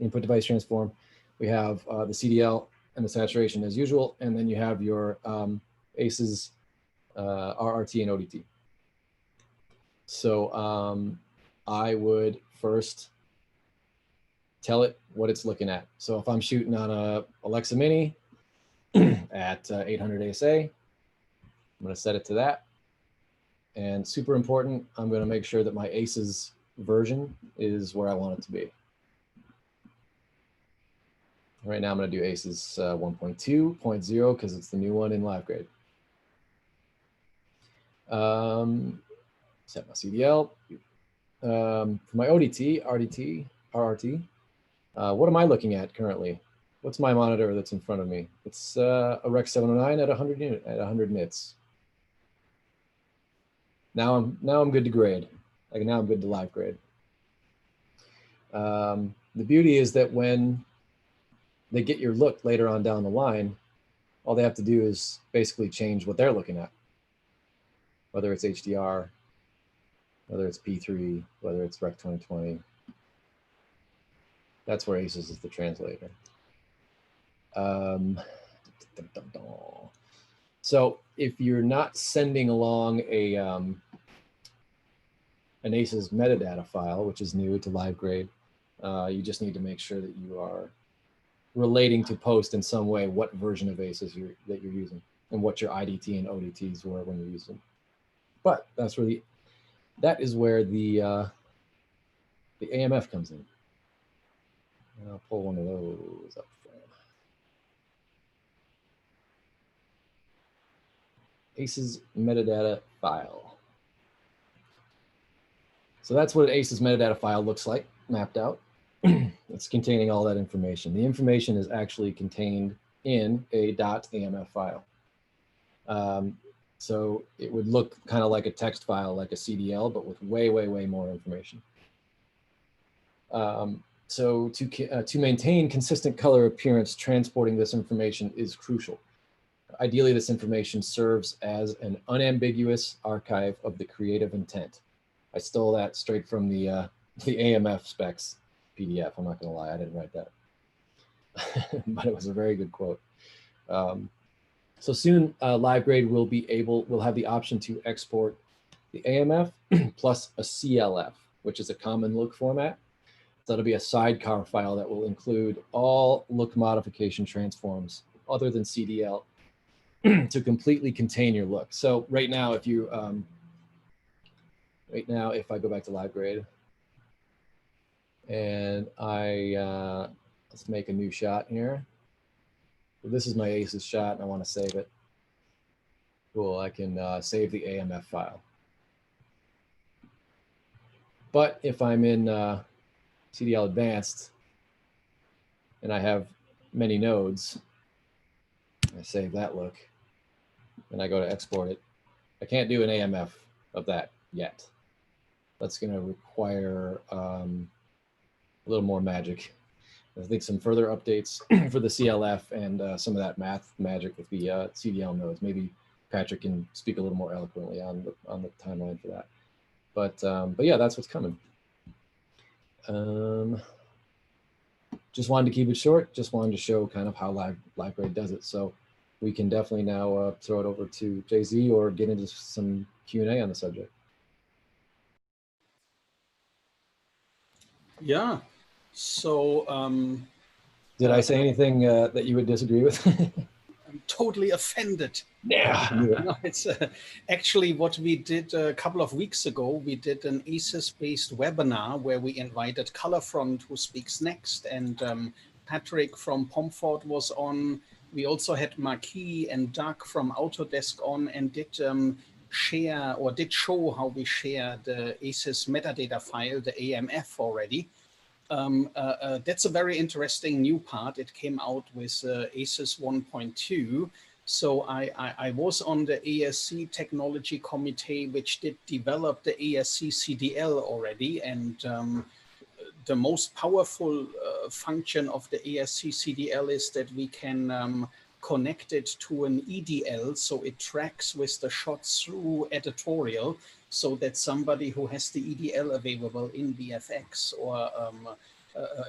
input device transform. We have the CDL and the saturation as usual, and then you have your ACES RRT and ODT. So I would first tell it what it's looking at. So if I'm shooting on a Alexa Mini at 800 ASA, I'm going to set it to that. And super important, I'm going to make sure that my ACES version is where I want it to be. Right now I'm going to do ACES 1.2.0 because it's the new one in Livegrade. Set my CDL. For my ODT, RDT, RRT, what am I looking at currently? What's my monitor that's in front of me? It's a Rec 709 at 100 nits. Now I'm good to grade. Like now I'm good to live grade. The beauty is that when they get your look later on down the line, all they have to do is basically change what they're looking at. Whether it's HDR, whether it's P3, whether it's Rec 2020. That's where ACES is the translator. So if you're not sending along a an ACES metadata file, which is new to Livegrade, you just need to make sure that you are relating to post in some way what version of ACES that you're using and what your IDT and ODTs were when you're using. But that is where the AMF comes in. And I'll pull one of those up for you. ACES metadata file. So that's what an ACES metadata file looks like, mapped out. It's containing all that information. The information is actually contained in a .amf file. So it would look kind of like a text file, like a CDL, but with way, way, way more information. So to maintain consistent color appearance, transporting this information is crucial. Ideally, this information serves as an unambiguous archive of the creative intent. I stole that straight from the AMF specs PDF. I'm not going to lie, I didn't write that, but it was a very good quote. So soon, Livegrade will have the option to export the AMF plus a CLF, which is a common look format. So that'll be a sidecar file that will include all look modification transforms other than CDL to completely contain your look. So right now, if you if I go back to Livegrade and let's make a new shot here. So this is my ACES shot and I want to save it. Cool, I can save the AMF file. But if I'm in CDL Advanced and I have many nodes, I save that look and I go to export it. I can't do an AMF of that yet. That's going to require a little more magic. I think some further updates for the CLF and some of that math magic with the CDL nodes. Maybe Patrick can speak a little more eloquently on the timeline for that. But yeah, that's what's coming. Just wanted to keep it short. Just wanted to show kind of how Livegrade does it. So we can definitely now throw it over to JZ or get into some Q&A on the subject. Yeah. So did I say anything that you would disagree with? I'm totally offended. Yeah. No, it's actually what we did a couple of weeks ago. We did an ACES-based webinar where we invited Colorfront, who speaks next, and Patrick from Pomfort was on. We also had Marquis and Doug from Autodesk on and did show how we share the ACES metadata file, the AMF already. That's a very interesting new part. It came out with ACES 1.2. So I was on the ASC technology committee, which did develop the ASC CDL already. And the most powerful function of the ASC CDL is that we can connect it to an EDL. So it tracks with the shots through editorial, so that somebody who has the EDL available in VFX or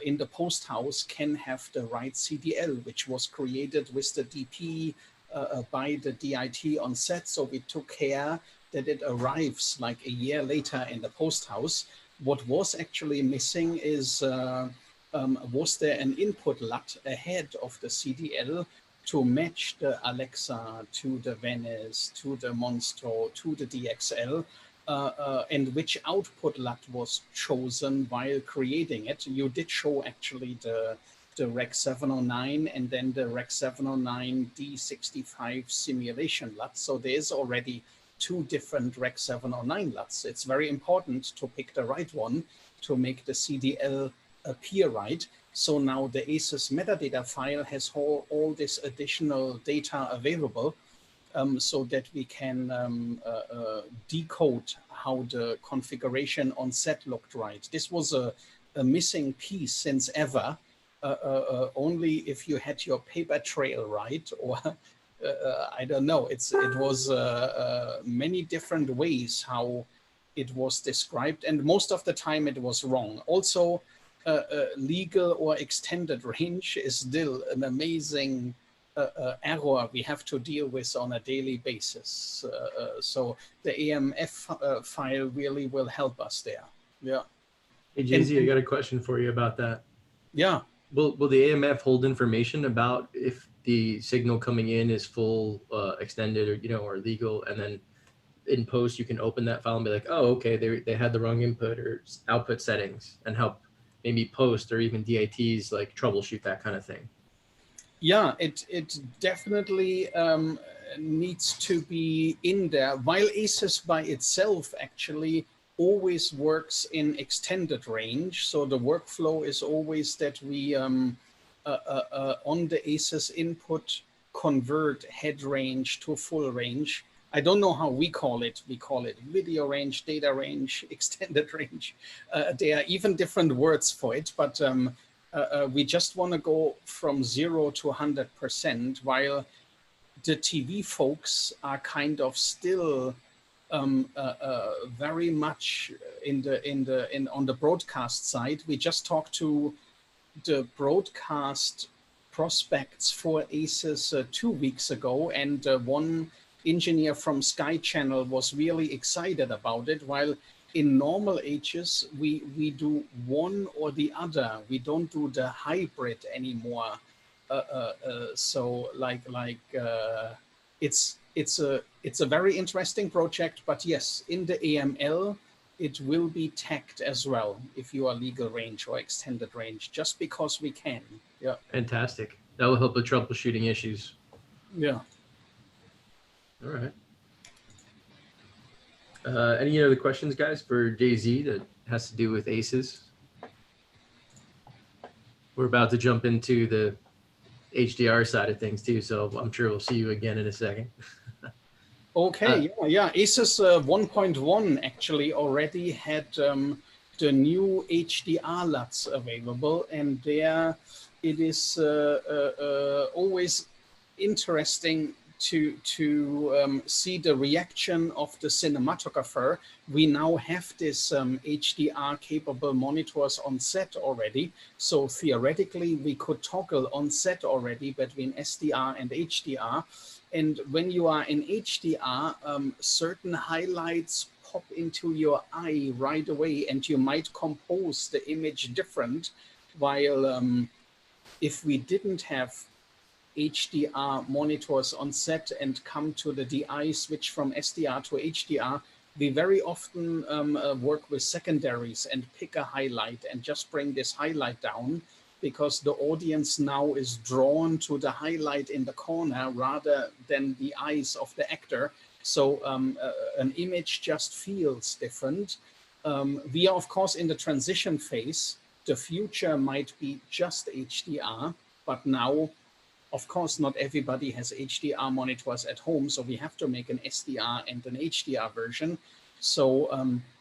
in the post house can have the right CDL, which was created with the DP by the DIT on set. So we took care that it arrives like a year later in the post house. What was actually missing is, was there an input LUT ahead of the CDL to match the Alexa to the Venice, to the Monstro, to the DXL, and which output LUT was chosen while creating it. You did show actually the Rec 709 and then the Rec 709 D65 simulation LUT. So there's already two different Rec 709 LUTs. It's very important to pick the right one to make the CDL appear right. So now the ASUS metadata file has all this additional data available, so that we can decode how the configuration on set looked right. This was a missing piece since ever. Only if you had your paper trail right, or I don't know. It was many different ways how it was described, and most of the time it was wrong. Also, legal or extended range is still an amazing error we have to deal with on a daily basis. So the AMF file really will help us there. Yeah. Hey, JZ, I got a question for you about that. Yeah. Will the AMF hold information about if the signal coming in is full, extended, or or legal, and then in post you can open that file and be like, oh, okay, they had the wrong input or output settings, and help maybe post or even DITs like troubleshoot that kind of thing? Yeah, it definitely needs to be in there. While ASUS by itself actually always works in extended range, so the workflow is always that we on the ASUS input convert head range to full range. I don't know how we call it. We call it video range, data range, extended range. There are even different words for it, but we just want to go from 0 to 100%, while the TV folks are kind of still very much on the broadcast side. We just talked to the broadcast prospects for ASUS 2 weeks ago, and one engineer from Sky Channel was really excited about it, while in normal ages, we do one or the other. We don't do the hybrid anymore. So it's a very interesting project, but yes, in the AML, it will be tagged as well if you are legal range or extended range, just because we can. Yeah. Fantastic. That will help with troubleshooting issues. Yeah. All right. Any other questions, guys, for JZ that has to do with ACES? We're about to jump into the HDR side of things too, so I'm sure we'll see you again in a second. Okay, yeah. ASUS 1.1 actually already had the new HDR LUTs available, and there it is always interesting to see the reaction of the cinematographer. We now have this HDR capable monitors on set already. So theoretically, we could toggle on set already between SDR and HDR. And when you are in HDR, certain highlights pop into your eye right away, and you might compose the image different. While if we didn't have HDR monitors on set and come to the DI switch from SDR to HDR, we very often work with secondaries and pick a highlight and just bring this highlight down, because the audience now is drawn to the highlight in the corner rather than the eyes of the actor. So an image just feels different. We are, of course, in the transition phase. The future might be just HDR, but now, of course, not everybody has HDR monitors at home, so we have to make an SDR and an HDR version. So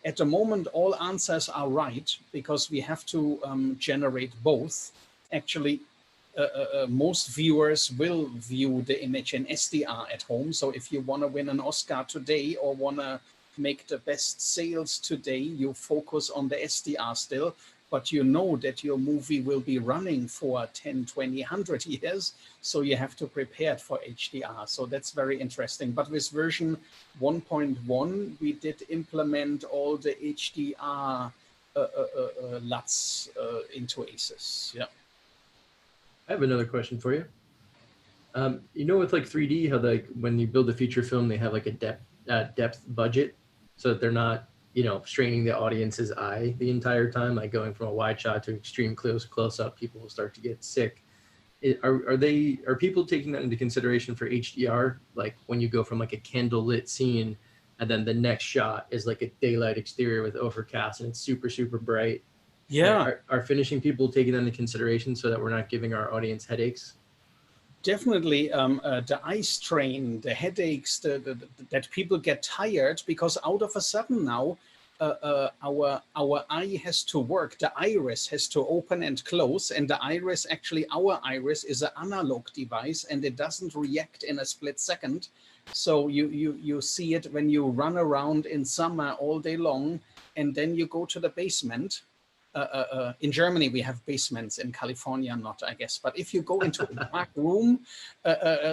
at the moment, all answers are right, because we have to generate both. Actually, most viewers will view the image in SDR at home. So if you want to win an Oscar today or want to make the best sales today, you focus on the SDR still. but you know that your movie will be running for 10, 20, 100 years. So you have to prepare it for HDR. So that's very interesting. But with version 1.1, we did implement all the HDR LUTs into ACES. Yeah. I have another question for you. You know, with like 3D, how like when you build a feature film, they have like a depth budget, so that they're not, you know, straining the audience's eye the entire time, like going from a wide shot to extreme close up. People will start to get sick. Are people taking that into consideration for HDR? Like when you go from like a candle lit scene, and then the next shot is like a daylight exterior with overcast, and it's super bright. Yeah. Are finishing people taking that into consideration so that we're not giving our audience headaches? Definitely the eye strain, the headaches, that people get tired, because out of a sudden now, our eye has to work. The iris has to open and close, and the iris, actually our iris is an analog device, and it doesn't react in a split second. So you see it when you run around in summer all day long, and then you go to the basement. In Germany, we have basements. In California, not, I guess. But if you go into a dark room,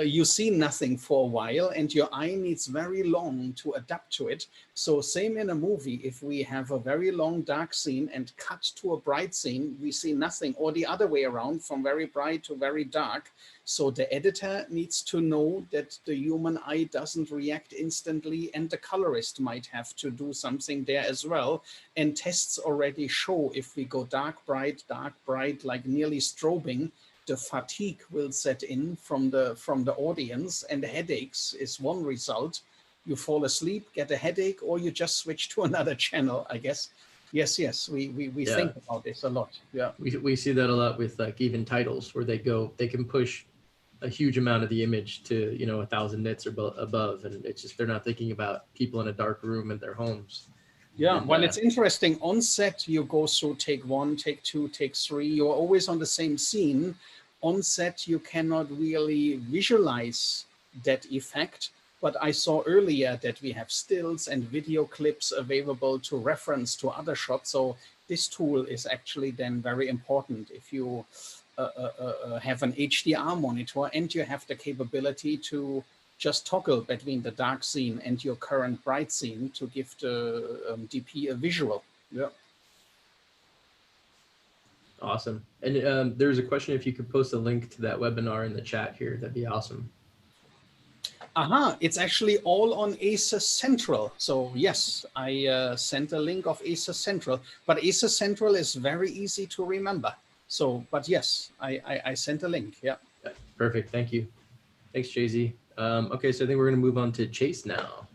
you see nothing for a while, and your eye needs very long to adapt to it. So same in a movie, if we have a very long dark scene and cut to a bright scene, we see nothing, or the other way around, from very bright to very dark. So the editor needs to know that the human eye doesn't react instantly, and the colorist might have to do something there as well. And tests already show if we go dark, bright, like nearly strobing, the fatigue will set in from the audience, and the headaches is one result. You fall asleep, get a headache, or you just switch to another channel, I guess. Yes, we think about this a lot. Yeah, we see that a lot with like even titles where they can push a huge amount of the image to, you know, 1,000 nits or above, and it's just they're not thinking about people in a dark room in their homes. Yeah, And, well, it's interesting. On set, you go through take 1, take 2, take 3. You're always on the same scene. On set, you cannot really visualize that effect. But I saw earlier that we have stills and video clips available to reference to other shots. So this tool is actually then very important if you have an HDR monitor and you have the capability to just toggle between the dark scene and your current bright scene to give the DP a visual. Yeah. Awesome. And there's a question, if you could post a link to that webinar in the chat here, that'd be awesome. It's actually all on ACES Central. So yes, I sent a link of ACES Central, but ACES Central is very easy to remember. So, but yes, I sent a link. Yeah. Perfect. Thank you. Thanks, Jay-Z. Okay, so I think we're going to move on to Chase now.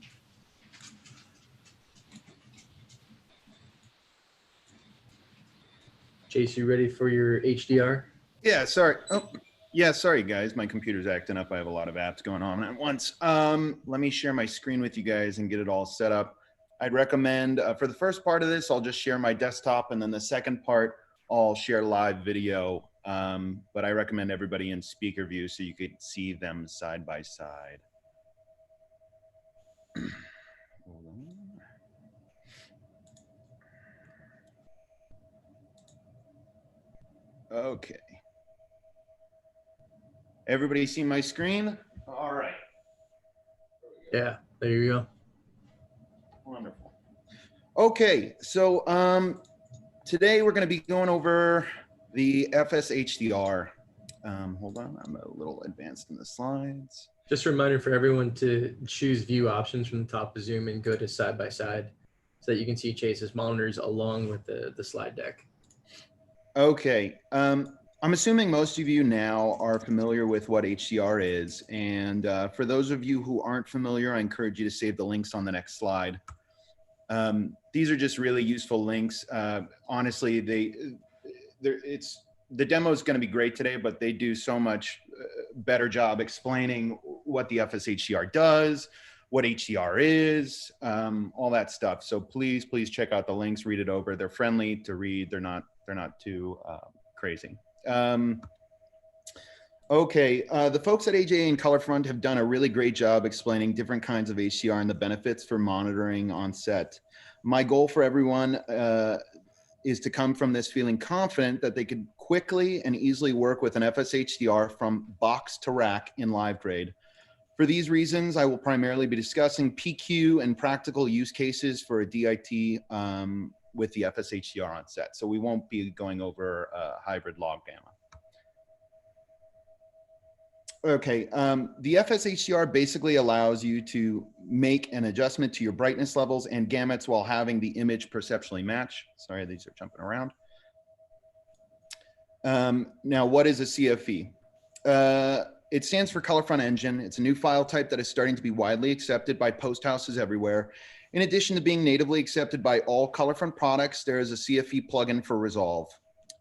Chase, you ready for your HDR? Yeah, sorry. Oh, yeah, sorry, guys. My computer's acting up. I have a lot of apps going on at once. Let me share my screen with you guys and get it all set up. I'd recommend, for the first part of this, I'll just share my desktop, and then the second part, I'll share live video. But I recommend everybody in speaker view so you could see them side by side. Hold on. Okay. Everybody see my screen? All right. Yeah, there you go. Wonderful. Okay, so today we're going to be going over the fs-hdr. Hold on, I'm a little advanced in the slides. Just a reminder for everyone to choose view options from the top of Zoom and go to side by side so that you can see Chase's monitors along with the slide deck. Okay, I'm assuming most of you now are familiar with what HDR is. And for those of you who aren't familiar, I encourage you to save the links on the next slide. These are just really useful links. Honestly, the demo is going to be great today, but they do so much better job explaining what the fs-hdr does, what HDR is, all that stuff. So please check out the links, read it over. They're friendly to read. They're not too crazy. Okay, the folks at AJA and Colorfront have done a really great job explaining different kinds of HDR and the benefits for monitoring on set. My goal for everyone is to come from this feeling confident that they could quickly and easily work with an fs-hdr from box to rack in Livegrade. For these reasons, I will primarily be discussing PQ and practical use cases for a DIT with the fs-hdr on set. So we won't be going over hybrid log gamma. Okay, the fs-hdr basically allows you to make an adjustment to your brightness levels and gamuts while having the image perceptually match. Sorry, these are jumping around. Now, what is a CFE? It stands for Color Front Engine. It's a new file type that is starting to be widely accepted by post houses everywhere. In addition to being natively accepted by all Color Front products, there is a CFE plugin for Resolve.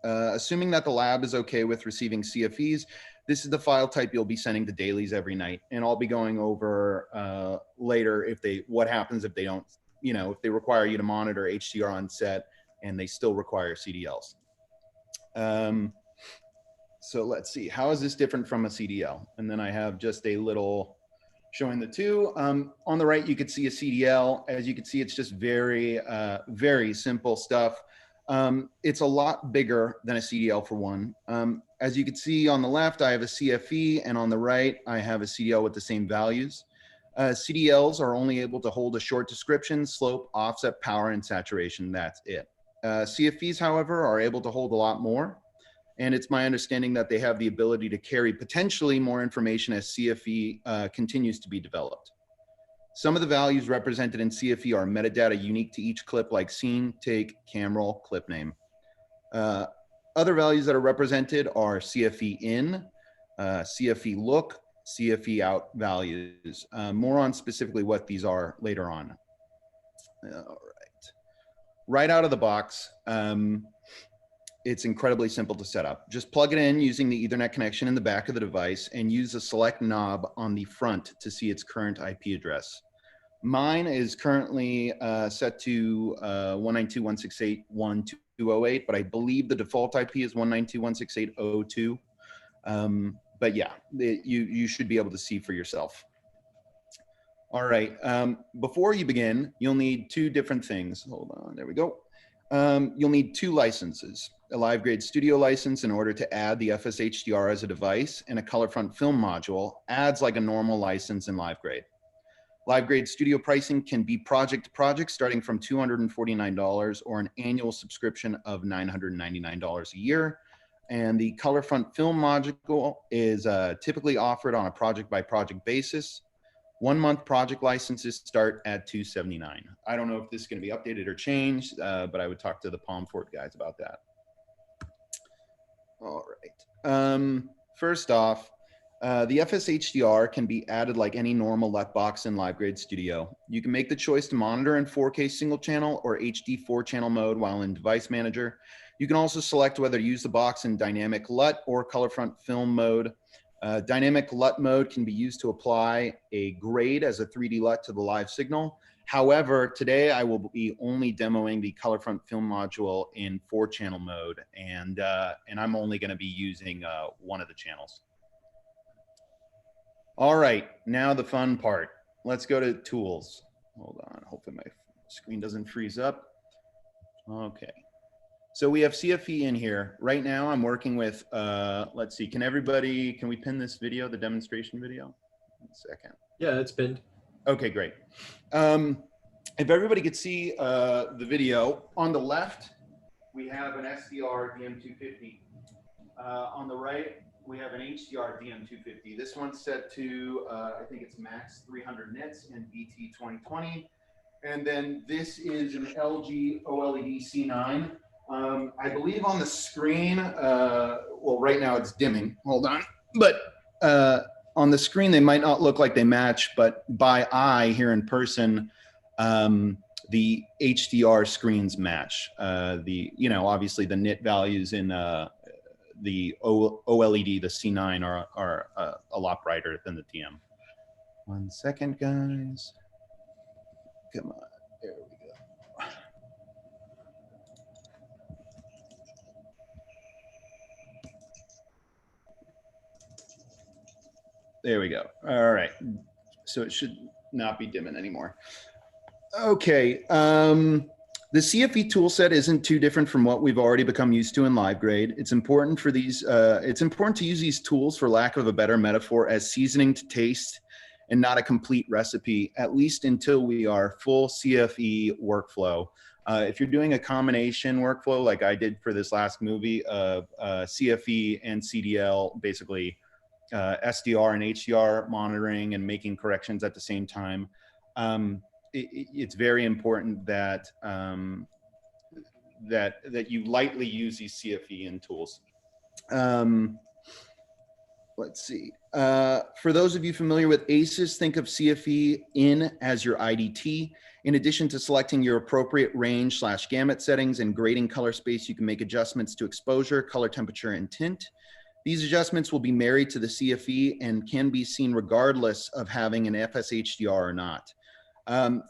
Assuming that the lab is okay with receiving CFEs, this is the file type you'll be sending to Dailies every night. And I'll be going over later what happens if they don't, if they require you to monitor HDR on set and they still require CDLs. So let's see, how is this different from a CDL? And then I have just a little showing the two. On the right, you could see a CDL. As you can see, it's just very, very simple stuff. It's a lot bigger than a CDL for one. As you can see on the left, I have a CFE, and on the right, I have a CDL with the same values. CDLs are only able to hold a short description, slope, offset, power, and saturation. That's it. CFEs, however, are able to hold a lot more. And it's my understanding that they have the ability to carry potentially more information as CFE continues to be developed. Some of the values represented in CFE are metadata unique to each clip, like scene, take, cam roll, clip name. Other values that are represented are CFE in, CFE look, CFE out values. More on specifically what these are later on. All right. Right out of the box, it's incredibly simple to set up. Just plug it in using the Ethernet connection in the back of the device and use the select knob on the front to see its current IP address. Mine is currently set to 192.168.1.208, but I believe the default IP is 192.168.0.2. But yeah, you should be able to see for yourself. All right, before you begin, you'll need two different things. Hold on, there we go. You'll need two licenses, a Livegrade Studio license in order to add the fs-hdr as a device, and a Color Front Film module adds like a normal license in Livegrade. Livegrade Studio pricing can be project to project starting from $249 or an annual subscription of $999 a year. And the Color Front Film module is typically offered on a project by project basis. 1 month project licenses start at $279. I don't know if this is going to be updated or changed, but I would talk to the Pomfort guys about that. All right. First off, the fs-hdr can be added like any normal LUT box in Livegrade Studio. You can make the choice to monitor in 4K single channel or HD 4-channel mode while in Device Manager. You can also select whether to use the box in dynamic LUT or Color Front Film mode. Dynamic LUT mode can be used to apply a grade as a 3D LUT to the live signal. However, today I will be only demoing the Color Front Film module in 4-channel mode, and I'm only going to be using one of the channels. All right, now the fun part. Let's go to tools. Hold on, hopefully my screen doesn't freeze up. Okay. So we have CFE in here. Right now I'm working with, let's see, can we pin this video, the demonstration video? 1 second. Yeah, it's pinned. Okay, great. If everybody could see the video, on the left, we have an SDR DM250. On the right, we have an HDR DM250. This one's set to, I think it's max 300 nits in BT 2020. And then this is an LG OLED C9. I believe on the screen, well, right now it's dimming. Hold on. But on the screen, they might not look like they match, but by eye here in person, the HDR screens match. Obviously the nit values in the OLED, the C9 are a lot brighter than the DM. 1 second, guys. Come on, there we go. There we go. All right. So it should not be dimming anymore. Okay. The CFE toolset isn't too different from what we've already become used to in Livegrade. It's important for these. It's important to use these tools, for lack of a better metaphor, as seasoning to taste, and not a complete recipe. At least until we are full CFE workflow. If you're doing a combination workflow like I did for this last movie of CFE and CDL, basically SDR and HDR monitoring and making corrections at the same time. It's very important that that you lightly use these CFE in tools. Let's see. For those of you familiar with ACES, think of CFE in as your IDT. In addition to selecting your appropriate range / gamut settings and grading color space, you can make adjustments to exposure, color temperature, and tint. These adjustments will be married to the CFE and can be seen regardless of having an fs-hdr or not.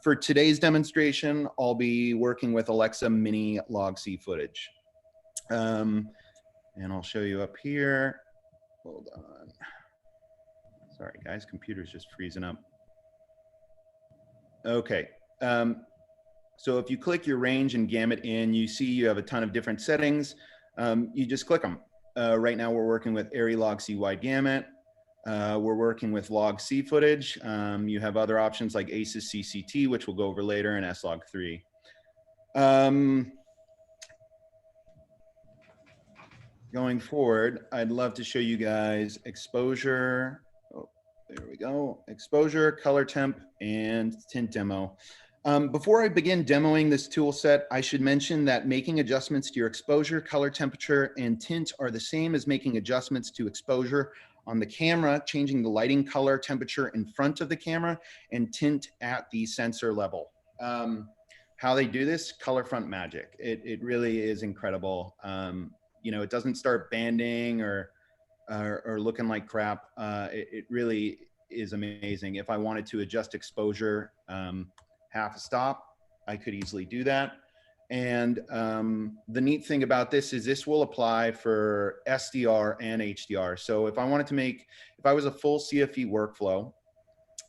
For today's demonstration, I'll be working with Alexa Mini log C footage. And I'll show you up here. Hold on. Sorry, guys, computer's just freezing up. Okay. So if you click your range and gamut in, you see you have a ton of different settings. You just click them. Right now, we're working with ARRI log C wide gamut. We're working with log C footage. You have other options like ACES CCT, which we'll go over later, and S-Log3. Going forward, I'd love to show you guys exposure. Oh, there we go. Exposure, color temp, and tint demo. Before I begin demoing this tool set, I should mention that making adjustments to your exposure, color temperature, and tint are the same as making adjustments to exposure on the camera, changing the lighting, color, temperature in front of the camera, and tint at the sensor level. How they do this, color front magic. It really is incredible. You know, it doesn't start banding or looking like crap. It really is amazing. If I wanted to adjust exposure half a stop, I could easily do that. And the neat thing about this is this will apply for SDR and HDR. So if I wanted to make, if I was a full CFE workflow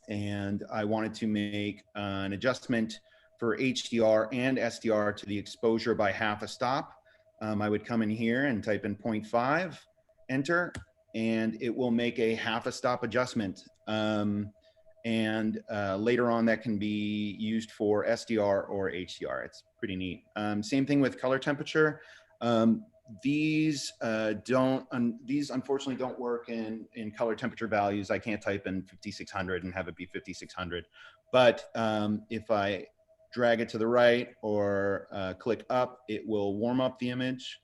and I wanted to make an adjustment for HDR and SDR to the exposure by half a stop, I would come in here and type in 0.5, enter, and it will make a half a stop adjustment. Later on that can be used for SDR or HDR. It's pretty neat. Same thing with color temperature. These unfortunately don't work in color temperature values. I can't type in 5600 and have it be 5600. But if I drag it to the right or click up, it will warm up the image.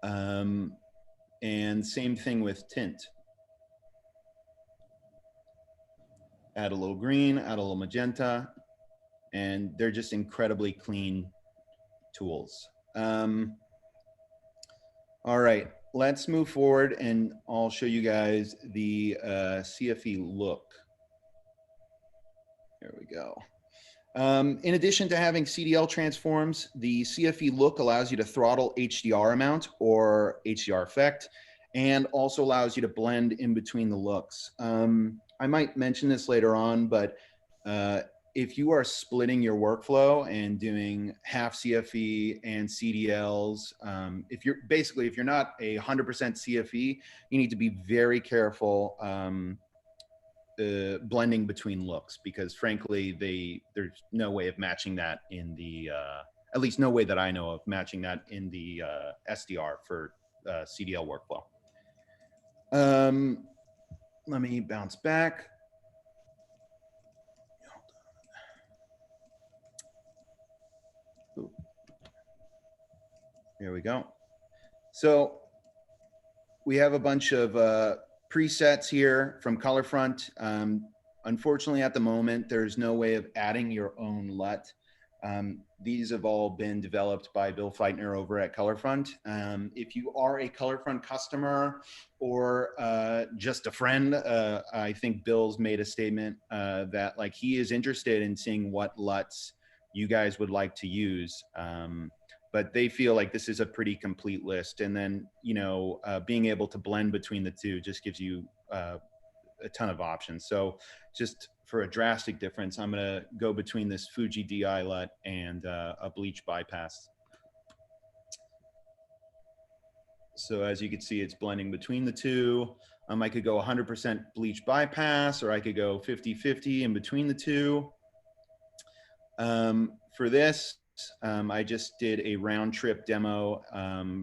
And same thing with tint. Add a little green, add a little magenta, and they're just incredibly clean tools. All right, let's move forward and I'll show you guys the CFE look. There we go. In addition to having CDL transforms, the CFE look allows you to throttle HDR amount or HDR effect, and also allows you to blend in between the looks. I might mention this later on, but if you are splitting your workflow and doing half CFE and CDLs, if you're not 100% CFE, you need to be very careful blending between looks, because frankly, there's no way of matching that in the, at least no way that I know of matching that in the SDR for CDL workflow. Let me bounce back. Ooh. There we go. So we have a bunch of presets here from ColorFront. Unfortunately, at the moment, there's no way of adding your own LUT. These have all been developed by Bill Feitner over at ColorFront. If you are a ColorFront customer or just a friend, I think Bill's made a statement that like he is interested in seeing what LUTs you guys would like to use. But they feel like this is a pretty complete list. And then, you know, being able to blend between the two just gives you a ton of options. So just for a drastic difference, I'm gonna go between this Fuji DI-LUT and a bleach bypass. So as you can see, it's blending between the two. I could go 100% bleach bypass, or I could go 50-50 in between the two. For this, I just did a round trip demo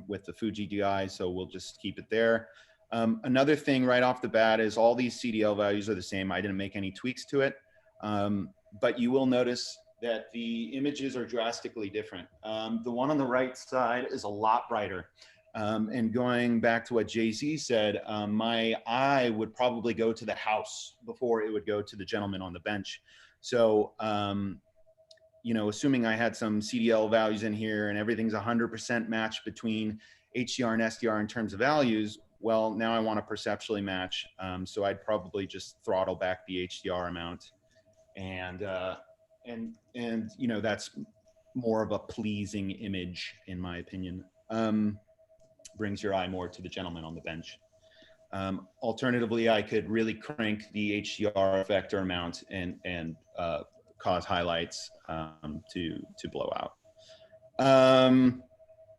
with the Fuji DI, so we'll just keep it there. Another thing right off the bat is all these CDL values are the same. I didn't make any tweaks to it, but you will notice that the images are drastically different. The one on the right side is a lot brighter. And going back to what Jay-Z said, my eye would probably go to the house before it would go to the gentleman on the bench. So, you know, assuming I had some CDL values in here and everything's 100% matched between HDR and SDR in terms of values, well, now I want to perceptually match. So I'd probably just throttle back the HDR amount, and you know, that's more of a pleasing image in my opinion. Brings your eye more to the gentleman on the bench. Alternatively, I could really crank the HDR effector amount and cause highlights to blow out.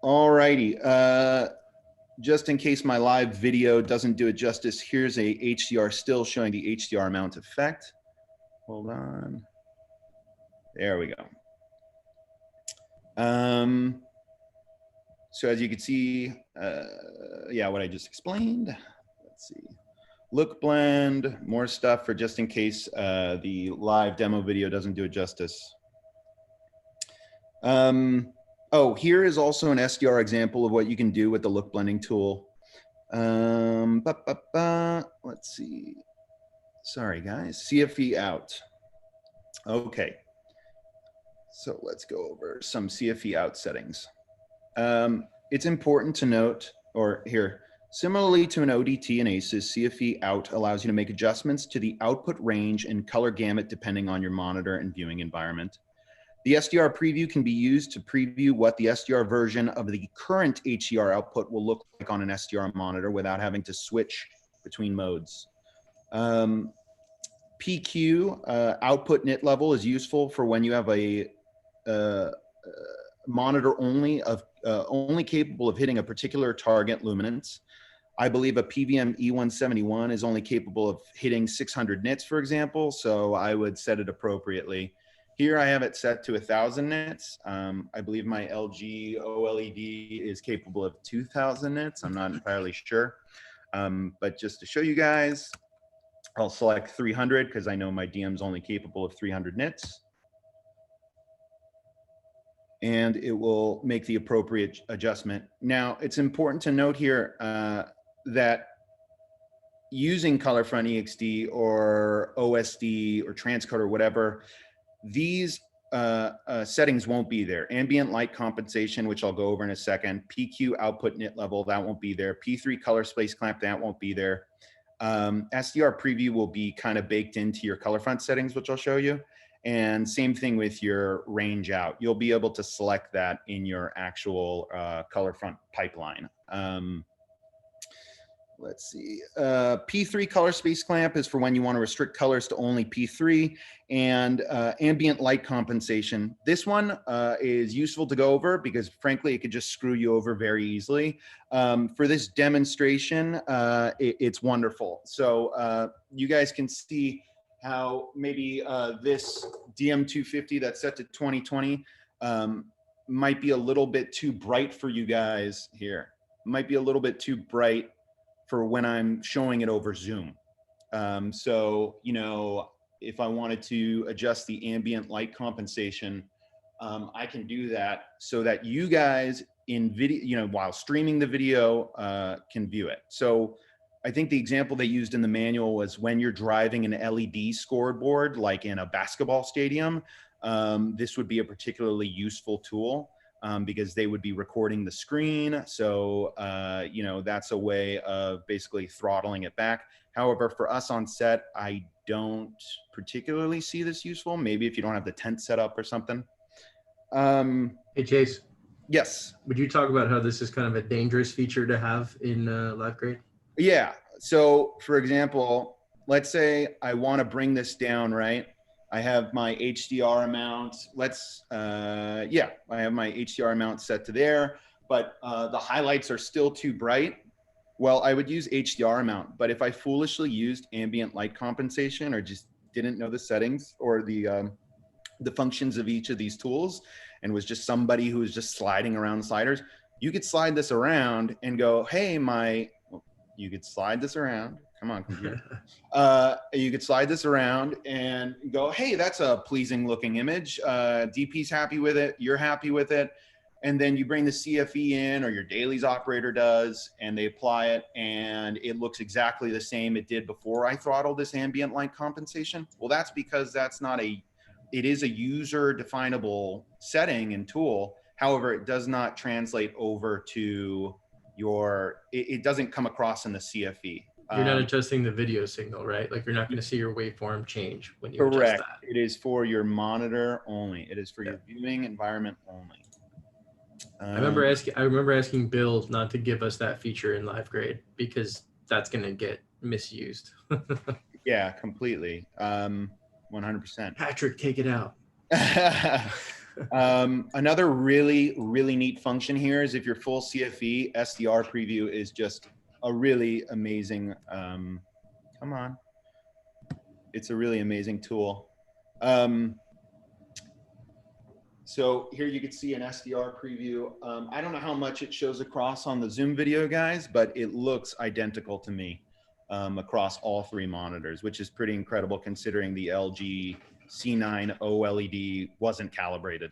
Alrighty, just in case my live video doesn't do it justice, here's a HDR still showing the HDR amount effect. Hold on. There we go. So as you can see, yeah, what I just explained. Let's see. Look blend, more stuff for just in case the live demo video doesn't do it justice. Oh, here is also an SDR example of what you can do with the look blending tool. Let's see. Sorry, guys. CFE out. Okay. So let's go over some CFE out settings. It's important to note, or here, similarly to an ODT and ACES, CFE out allows you to make adjustments to the output range and color gamut depending on your monitor and viewing environment. The SDR preview can be used to preview what the SDR version of the current HDR output will look like on an SDR monitor without having to switch between modes. PQ, output nit level, is useful for when you have a monitor only capable of hitting a particular target luminance. I believe a PVM E171 is only capable of hitting 600 nits, for example, so I would set it appropriately. Here I have it set to 1,000 nits. I believe my LG OLED is capable of 2,000 nits. I'm not entirely sure, but just to show you guys, I'll select 300 because I know my DM's only capable of 300 nits. And it will make the appropriate adjustment. Now, it's important to note here that using ColorFront EXD or OSD or transcode or whatever, these settings won't be there. Ambient light compensation, which I'll go over in a second, PQ output nit level, that won't be there. P3 color space clamp, that won't be there. SDR preview will be kind of baked into your ColorFront settings, which I'll show you. And same thing with your range out. You'll be able to select that in your actual ColorFront pipeline. Let's see. P3 color space clamp is for when you want to restrict colors to only P3, and ambient light compensation. This one is useful to go over because frankly, it could just screw you over very easily. For this demonstration, it's wonderful. So you guys can see how maybe this DM250 that's set to 2020 might be a little bit too bright for you guys here. Might be a little bit too bright for when I'm showing it over Zoom. So, you know, if I wanted to adjust the ambient light compensation, I can do that so that you guys in video, you know, while streaming the video, can view it. So I think the example they used in the manual was when you're driving an LED scoreboard, like in a basketball stadium, this would be a particularly useful tool because they would be recording the screen. So, you know, that's a way of basically throttling it back. However, for us on set, I don't particularly see this useful. Maybe if you don't have the tent set up or something. Hey, Chase. Yes. Would you talk about how this is kind of a dangerous feature to have in Livegrade? Yeah. So, for example, let's say I want to bring this down, right? I have my HDR amount. Yeah, I have my HDR amount set to there, but the highlights are still too bright. Well, I would use HDR amount, but if I foolishly used ambient light compensation or just didn't know the settings or the functions of each of these tools and was just somebody who was just sliding around sliders, you could slide this around and go, hey, you could slide this around. Come on, computer. You could slide this around and go, hey, that's a pleasing looking image. DP's happy with it. You're happy with it. And then you bring the CFE in, or your Dailies operator does, and they apply it, and it looks exactly the same it did before I throttled this ambient light compensation. Well, that's because it is a user definable setting and tool. However, it does not translate over to it doesn't come across in the CFE. You're not adjusting the video signal, right? Like you're not going to see your waveform change when you correct. adjust that. It is for your monitor only. It is for your viewing environment only. I remember asking Bill not to give us that feature in LiveGrade because that's going to get misused. Yeah, completely. 100%. Patrick, take it out. Another really, really neat function here is if you're full CFE, SDR preview is just a really amazing, come on. It's a really amazing tool. So here you can see an SDR preview. I don't know how much it shows across on the Zoom video, guys, but it looks identical to me across all three monitors, which is pretty incredible considering the LG C9 OLED wasn't calibrated.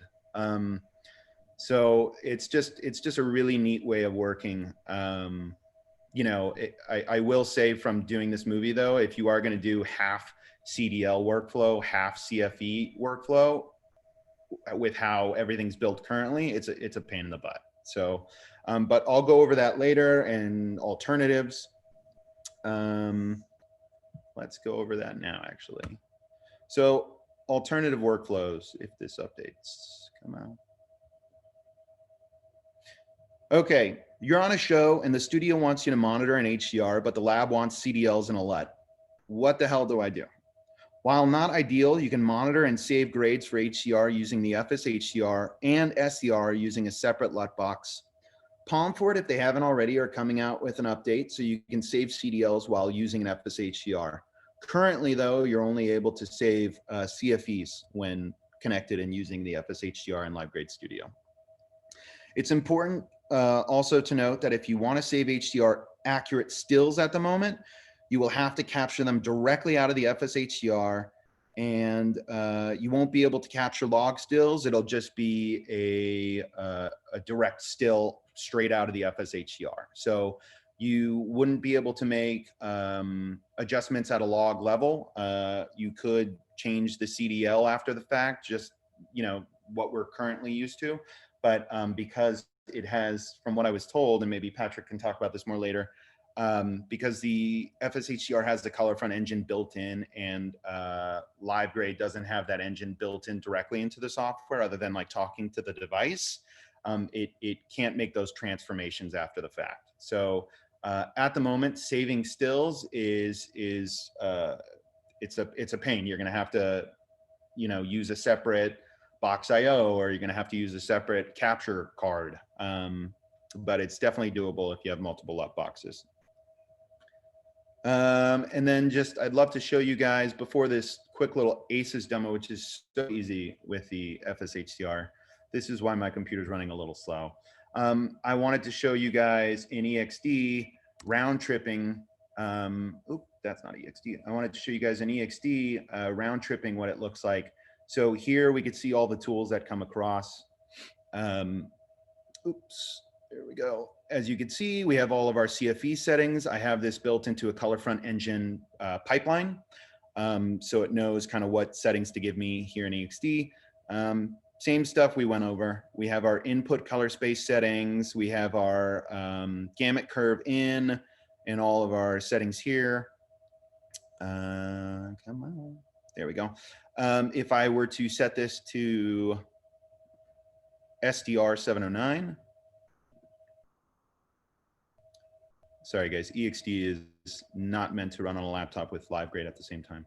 So it's just a really neat way of working. You know, I will say from doing this movie though, if you are going to do half CDL workflow, half CFE workflow, with how everything's built currently, it's a pain in the butt. So, but I'll go over that later and alternatives. Let's go over that now, actually. So alternative workflows, if this updates, come out. Okay, you're on a show and the studio wants you to monitor in HDR, but the lab wants CDLs and a LUT. What the hell do I do? While not ideal, you can monitor and save grades for HDR using the fs-hdr and SDR using a separate LUT box. Pomfort, if they haven't already, are coming out with an update so you can save CDLs while using an fs-hdr. Currently, though, you're only able to save CFEs when connected and using the fs-hdr in LiveGrade Studio. It's important also to note that if you want to save HDR accurate stills at the moment, you will have to capture them directly out of the fs-hdr, and you won't be able to capture log stills. It'll just be a direct still straight out of the fs-hdr. So you wouldn't be able to make adjustments at a log level. You could change the CDL after the fact, just what we're currently used to. But because it has, from what I was told, and maybe Patrick can talk about this more later, because the fs-hdr has the color front engine built in, and LiveGrade doesn't have that engine built in directly into the software other than like talking to the device. It can't make those transformations after the fact. So at the moment, saving stills it's a pain. You're going to have to use a separate box IO, or you're going to have to use a separate capture card. But it's definitely doable if you have multiple LUT boxes. And then I'd love to show you guys before this quick little ACES demo, which is so easy with the fs-hdr. This is why my computer's running a little slow. I wanted to show you guys in EXD round tripping. Oop, that's not EXD. I wanted to show you guys in EXD round tripping what it looks like. So here we could see all the tools that come across. Oops. There we go. As you can see, we have all of our CFE settings. I have this built into a color front engine pipeline. So it knows kind of what settings to give me here in EXD. Same stuff we went over. We have our input color space settings. We have our gamut curve in and all of our settings here. Come on. There we go. If I were to set this to SDR 709, sorry guys, EXD is not meant to run on a laptop with Livegrade at the same time.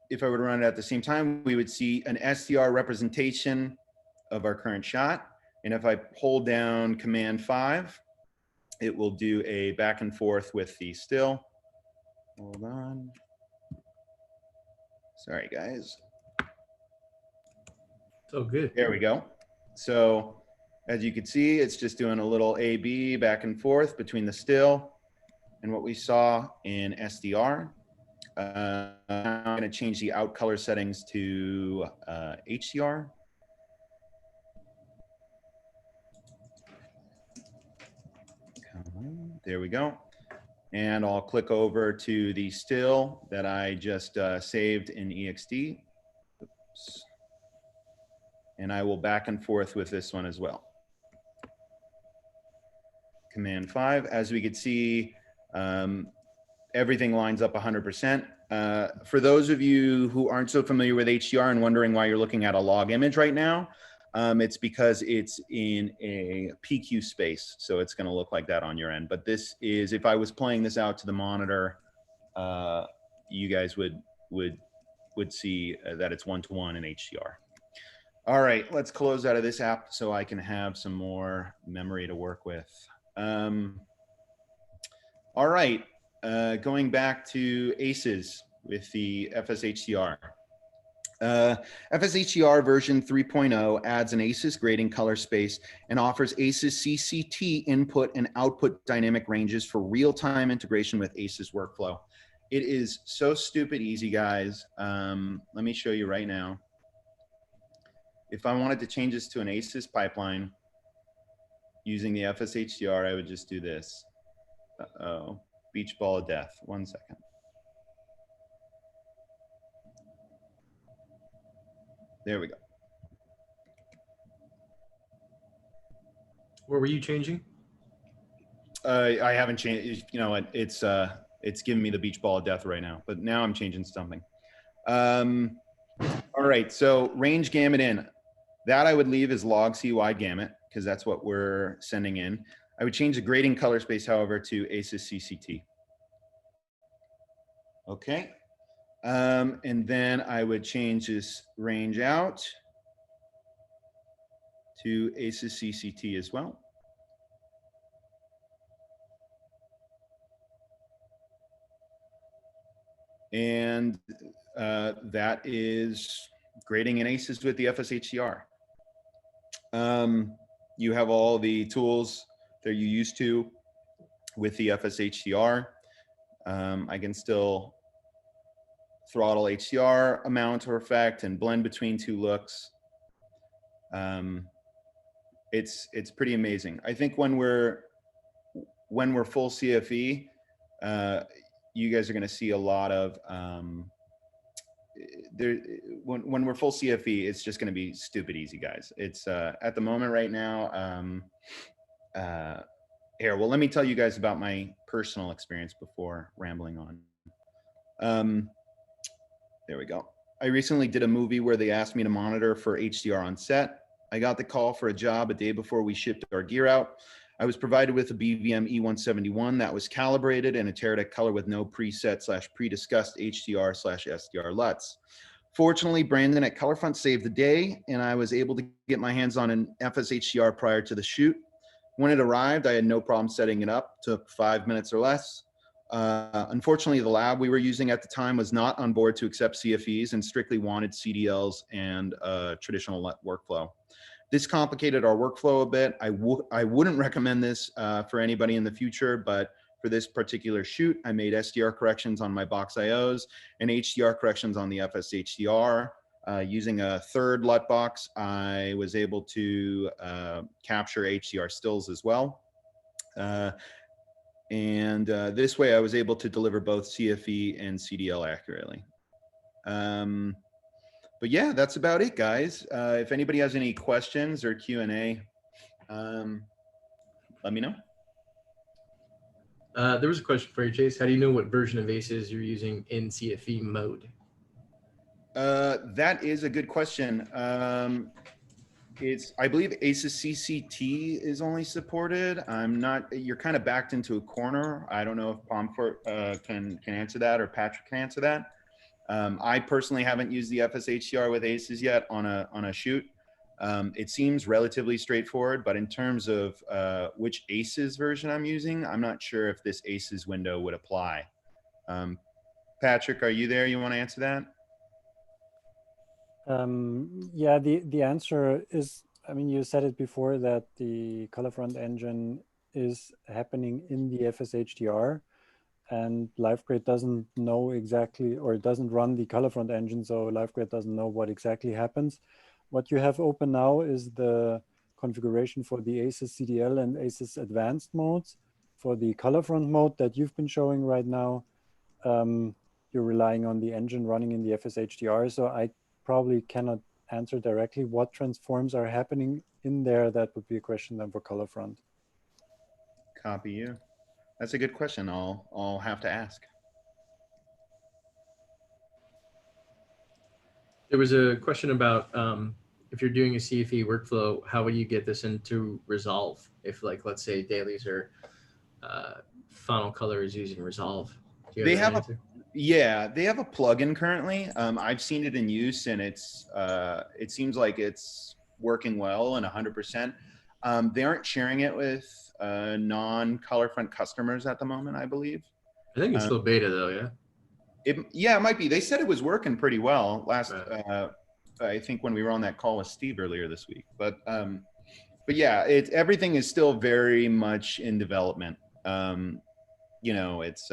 If I were to run it at the same time, we would see an SDR representation of our current shot. And if I hold down Command 5, it will do a back and forth with the still. Hold on. Sorry, guys. So good. There we go. So as you can see, it's just doing a little A-B back and forth between the still and what we saw in SDR. I'm going to change the out color settings to HDR. There we go. And I'll click over to the still that I just saved in EXD. Oops. And I will back and forth with this one as well. Command 5, as we could see, everything lines up 100%. For those of you who aren't so familiar with HDR and wondering why you're looking at a log image right now, it's because it's in a PQ space. So it's gonna look like that on your end. But this is, if I was playing this out to the monitor, you guys would see that it's 1-to-1 in HDR. All right, let's close out of this app so I can have some more memory to work with. All right, going back to ACES with the fs-hdr. fs-hdr version 3.0 adds an ACES grading color space and offers ACES CCT input and output dynamic ranges for real-time integration with ACES workflow. It is so stupid easy, guys. Let me show you right now. If I wanted to change this to an ACES pipeline using the fs-hdr, I would just do this. Uh-oh, beach ball of death. 1 second. There we go. What were you changing? I haven't changed. You know what? It's giving me the beach ball of death right now. But now I'm changing something. All right. So range gamut in. That I would leave as log C wide gamut because that's what we're sending in. I would change the grading color space, however, to ACES CCT. Okay. And then I would change this range out to ACES CCT as well. And that is grading in ACES with the fs-hdr. You have all the tools that you're used to with the fs-hdr. I can still throttle HDR amount or effect and blend between two looks. It's pretty amazing. I think when we're full CFE, you guys are going to see a lot of when we're full CFE, it's just going to be stupid easy, guys. It's at the moment right now. Here, well, let me tell you guys about my personal experience before rambling on. There we go. I recently did a movie where they asked me to monitor for HDR on set. I got the call for a job a day before we shipped our gear out. I was provided with a BVM E171 that was calibrated and a Teradek color with no preset / pre-discussed HDR / SDR LUTs. Fortunately, Brandon at ColorFront saved the day, and I was able to get my hands on an fs-hdr prior to the shoot. When it arrived, I had no problem setting it up. Took 5 minutes or less. Unfortunately, the lab we were using at the time was not on board to accept CFEs and strictly wanted CDLs and traditional LUT workflow. This complicated our workflow a bit. I wouldn't recommend this for anybody in the future, but for this particular shoot, I made SDR corrections on my box IOs and HDR corrections on the fs-hdr. Using a third LUT box, I was able to capture HDR stills as well. This way I was able to deliver both CFE and CDL accurately. But yeah, that's about it, guys. If anybody has any questions or Q&A, let me know. There was a question for you, Chase. How do you know what version of ACES you're using in CFE mode? That is a good question. I believe ACES CCT is only supported. I'm not, you're kind of backed into a corner. I don't know if Pomfort can answer that, or Patrick can answer that. I personally haven't used the fs-hdr with ACES yet on a shoot. It seems relatively straightforward, but in terms of which ACES version I'm using, I'm not sure if this ACES window would apply. Patrick, are you there? You want to answer that? Yeah, the answer is, I mean, you said it before that the color front engine is happening in the fs-hdr, and Livegrade doesn't know exactly, or it doesn't run the color front engine, so Livegrade doesn't know what exactly happens. What you have open now is the configuration for the ACES CDL and ACES advanced modes. For the color front mode that you've been showing right now, you're relying on the engine running in the fs-hdr, so I probably cannot answer directly what transforms are happening in there. That would be a question then for color front. Copy you. That's a good question. I'll have to ask. There was a question about if you're doing a CFE workflow, how would you get this into Resolve? If, like, let's say Dailies or Final Color is using Resolve. Do you have an answer? Yeah, they have a plugin currently. I've seen it in use, and it seems like it's working well and 100%. They aren't sharing it with non-color front customers at the moment, I believe. I think it's still beta though, yeah? Yeah, it might be. They said it was working pretty well last, right. I think when we were on that call with Steve earlier this week. But yeah, everything is still very much in development. You know, it's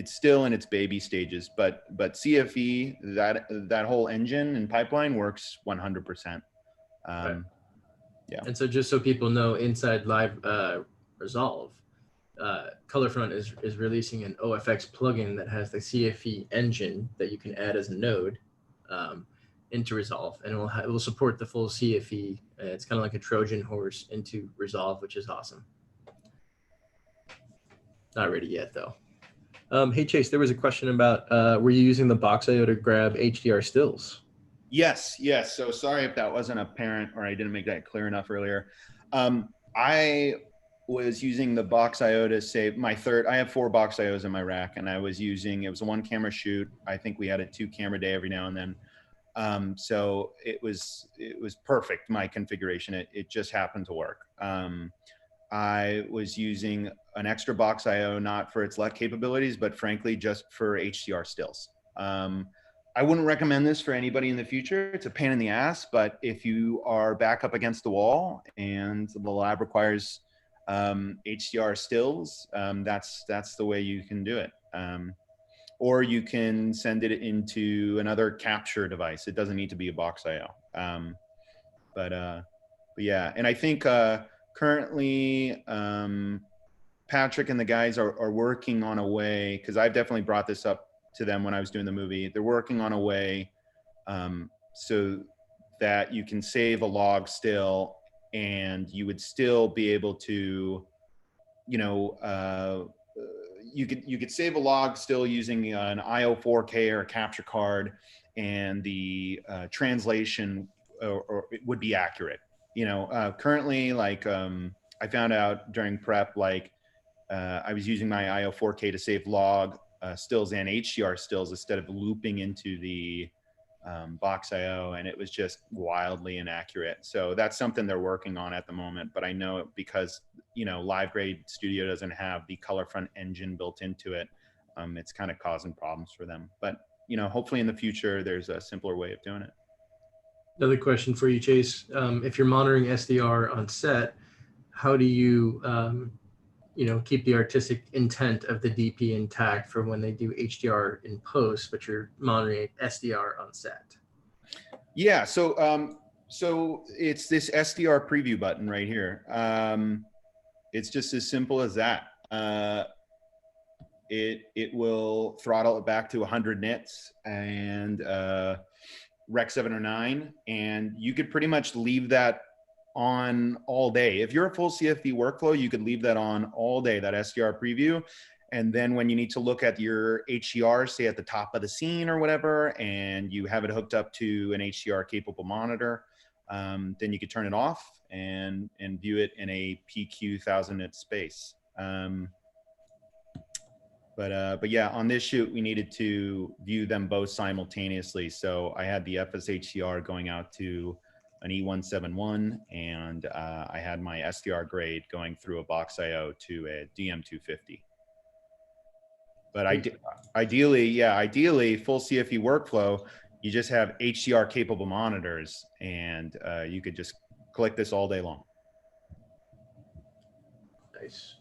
still in its baby stages, but CFE, that whole engine and pipeline works 100%. Right. Yeah. And so just so people know, inside Resolve, ColorFront is releasing an OFX plugin that has the CFE engine that you can add as a node into Resolve, and it will support the full CFE. It's kind of like a Trojan horse into Resolve, which is awesome. Not ready yet though. Hey Chase, there was a question about were you using the Box.io to grab HDR stills? Yes. So sorry if that wasn't apparent or I didn't make that clear enough earlier. I was using the Box.io to save my I have 4 Box.ios in my rack, and I was using, it was a 1-camera shoot. I think we had a 2-camera day every now and then. So it was perfect, my configuration. It just happened to work. I was using an extra Box.io, not for its LUT capabilities, but frankly, just for HDR stills. I wouldn't recommend this for anybody in the future. It's a pain in the ass, but if you are back up against the wall and the lab requires HDR stills, that's the way you can do it. Or you can send it into another capture device. It doesn't need to be a Box.io. But yeah, and I think currently Patrick and the guys are working on a way, because I've definitely brought this up to them when I was doing the movie. They're working on a way so that you can save a log still, and you would still be able to, you know, you could save a log still using an IO 4K or a capture card, and the translation or it would be accurate. You know, currently, like I found out during prep, like I was using my IO 4K to save log stills and HDR stills instead of looping into the Box.io, and it was just wildly inaccurate. So that's something they're working on at the moment. But I know it because, you know, Livegrade Studio doesn't have the color front engine built into it. It's kind of causing problems for them. But, you know, hopefully in the future, there's a simpler way of doing it. Another question for you, Chase. If you're monitoring SDR on set, how do you, you know, keep the artistic intent of the DP intact for when they do HDR in post, but you're monitoring SDR on set? Yeah, so so it's this SDR preview button right here. It's just as simple as that. It will throttle it back to 100 nits and Rec 709, and you could pretty much leave that on all day. If you're a full CFD workflow, you could leave that on all day, that SDR preview. And then when you need to look at your HDR, say at the top of the scene or whatever, and you have it hooked up to an HDR capable monitor, then you could turn it off and view it in a PQ 1000 nit space. But yeah, on this shoot, we needed to view them both simultaneously. So I had the fs-hdr going out to an E171, and I had my SDR grade going through a box IO to a DM250. But ideally, full CFE workflow, you just have HDR capable monitors, and you could just click this all day long. Nice.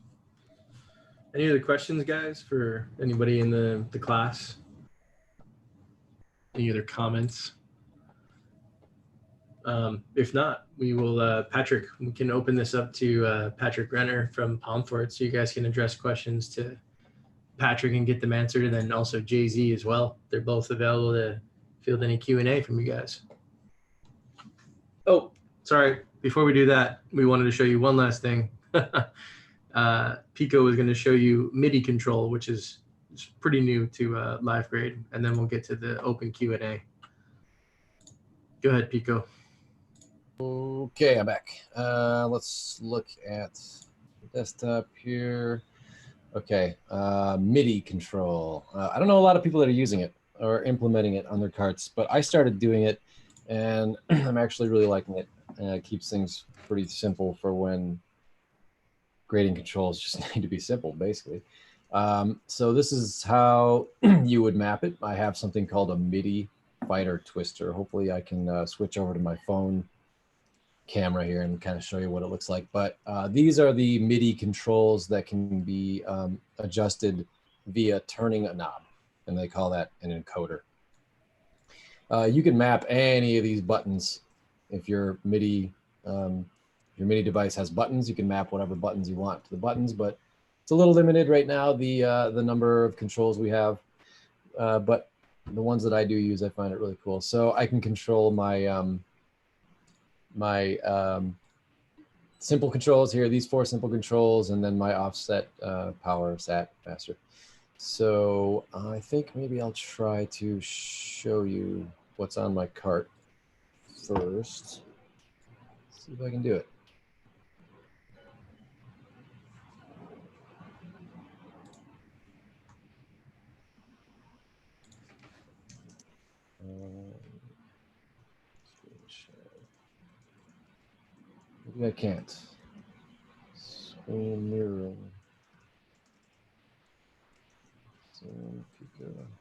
Any other questions, guys, for anybody in the class? Any other comments? If not, we will, Patrick, we can open this up to Patrick Renner from Pomfort, so you guys can address questions to Patrick and get them answered, and then also Jay-Z as well. They're both available to field any Q&A from you guys. Oh, sorry. Before we do that, we wanted to show you one last thing. Pico is going to show you MIDI control, which is pretty new to Livegrade, and then we'll get to the open Q&A. Go ahead, Pico. Okay, I'm back. Let's look at the desktop here. Okay, MIDI control. I don't know a lot of people that are using it or implementing it on their carts, but I started doing it, and I'm actually really liking it. It keeps things pretty simple for when grading controls just need to be simple, basically. So this is how you would map it. I have something called a MIDI fighter twister. Hopefully I can switch over to my phone camera here and kind of show you what it looks like. But these are the MIDI controls that can be adjusted via turning a knob, and they call that an encoder. You can map any of these buttons. If your MIDI device has buttons, you can map whatever buttons you want to the buttons, but it's a little limited right now, the number of controls we have. But the ones that I do use, I find it really cool. So I can control my simple controls here, these 4 simple controls, and then my offset power sat master. So I think maybe I'll try to show you what's on my cart first. See if I can do it. Maybe I can't. Screen mirroring.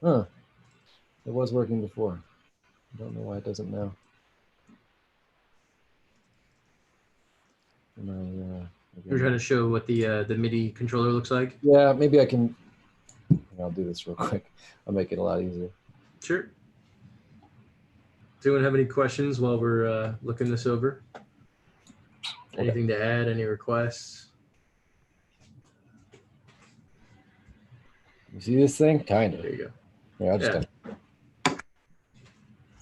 Huh. It was working before. I don't know why it doesn't now. You're trying to show what the MIDI controller looks like? Yeah, maybe I can. I'll do this real quick. I'll make it a lot easier. Sure. Does anyone have any questions while we're looking this over? Anything to add? Any requests? You see this thing? Kind of. There you go. Yeah, I'll just. Yeah.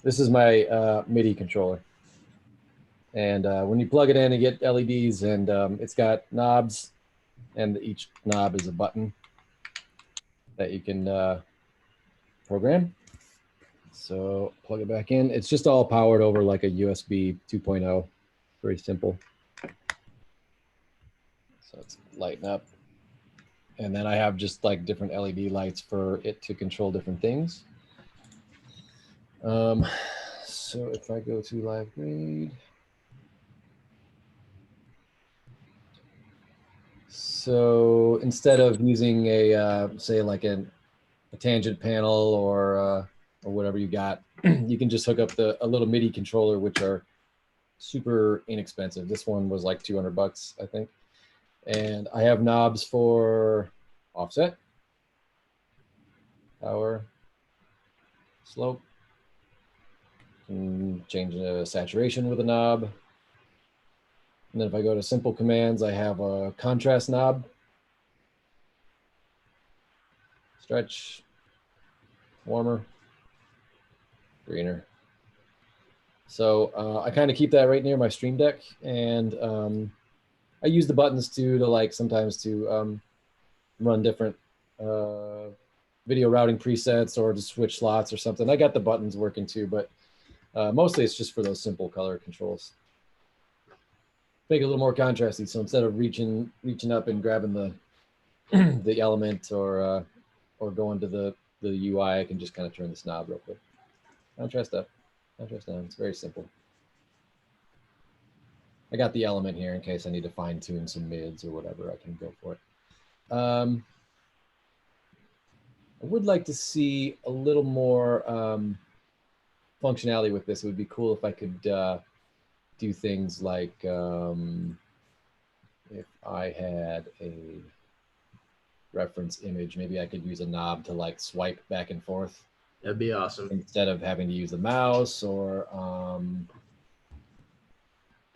This is my MIDI controller. And when you plug it in, you get LEDs, and it's got knobs, and each knob is a button that you can program. So plug it back in. It's just all powered over like a USB 2.0. Very simple. So it's lighting up. And then I have just like different LED lights for it to control different things. So if I go to Livegrade. So instead of using a, say like a tangent panel or whatever you got, you can just hook up a little MIDI controller, which are super inexpensive. This one was like 200 bucks, I think. And I have knobs for offset, power, slope, can change the saturation with a knob. And then if I go to simple commands, I have a contrast knob, stretch, warmer, greener. So I kind of keep that right near my Stream Deck, and I use the buttons too to like sometimes to run different video routing presets or to switch slots or something. I got the buttons working too, but Mostly it's just for those simple color controls. Make it a little more contrasty. So instead of reaching up and grabbing the the element or going to the UI, I can just kind of turn this knob real quick. Contrast up, contrast down. It's very simple. I got the element here in case I need to fine tune some mids or whatever. I can go for it. I would like to see a little more functionality with this. It would be cool if I could do things like if I had a reference image, maybe I could use a knob to like swipe back and forth. That'd be awesome. Instead of having to use the mouse, or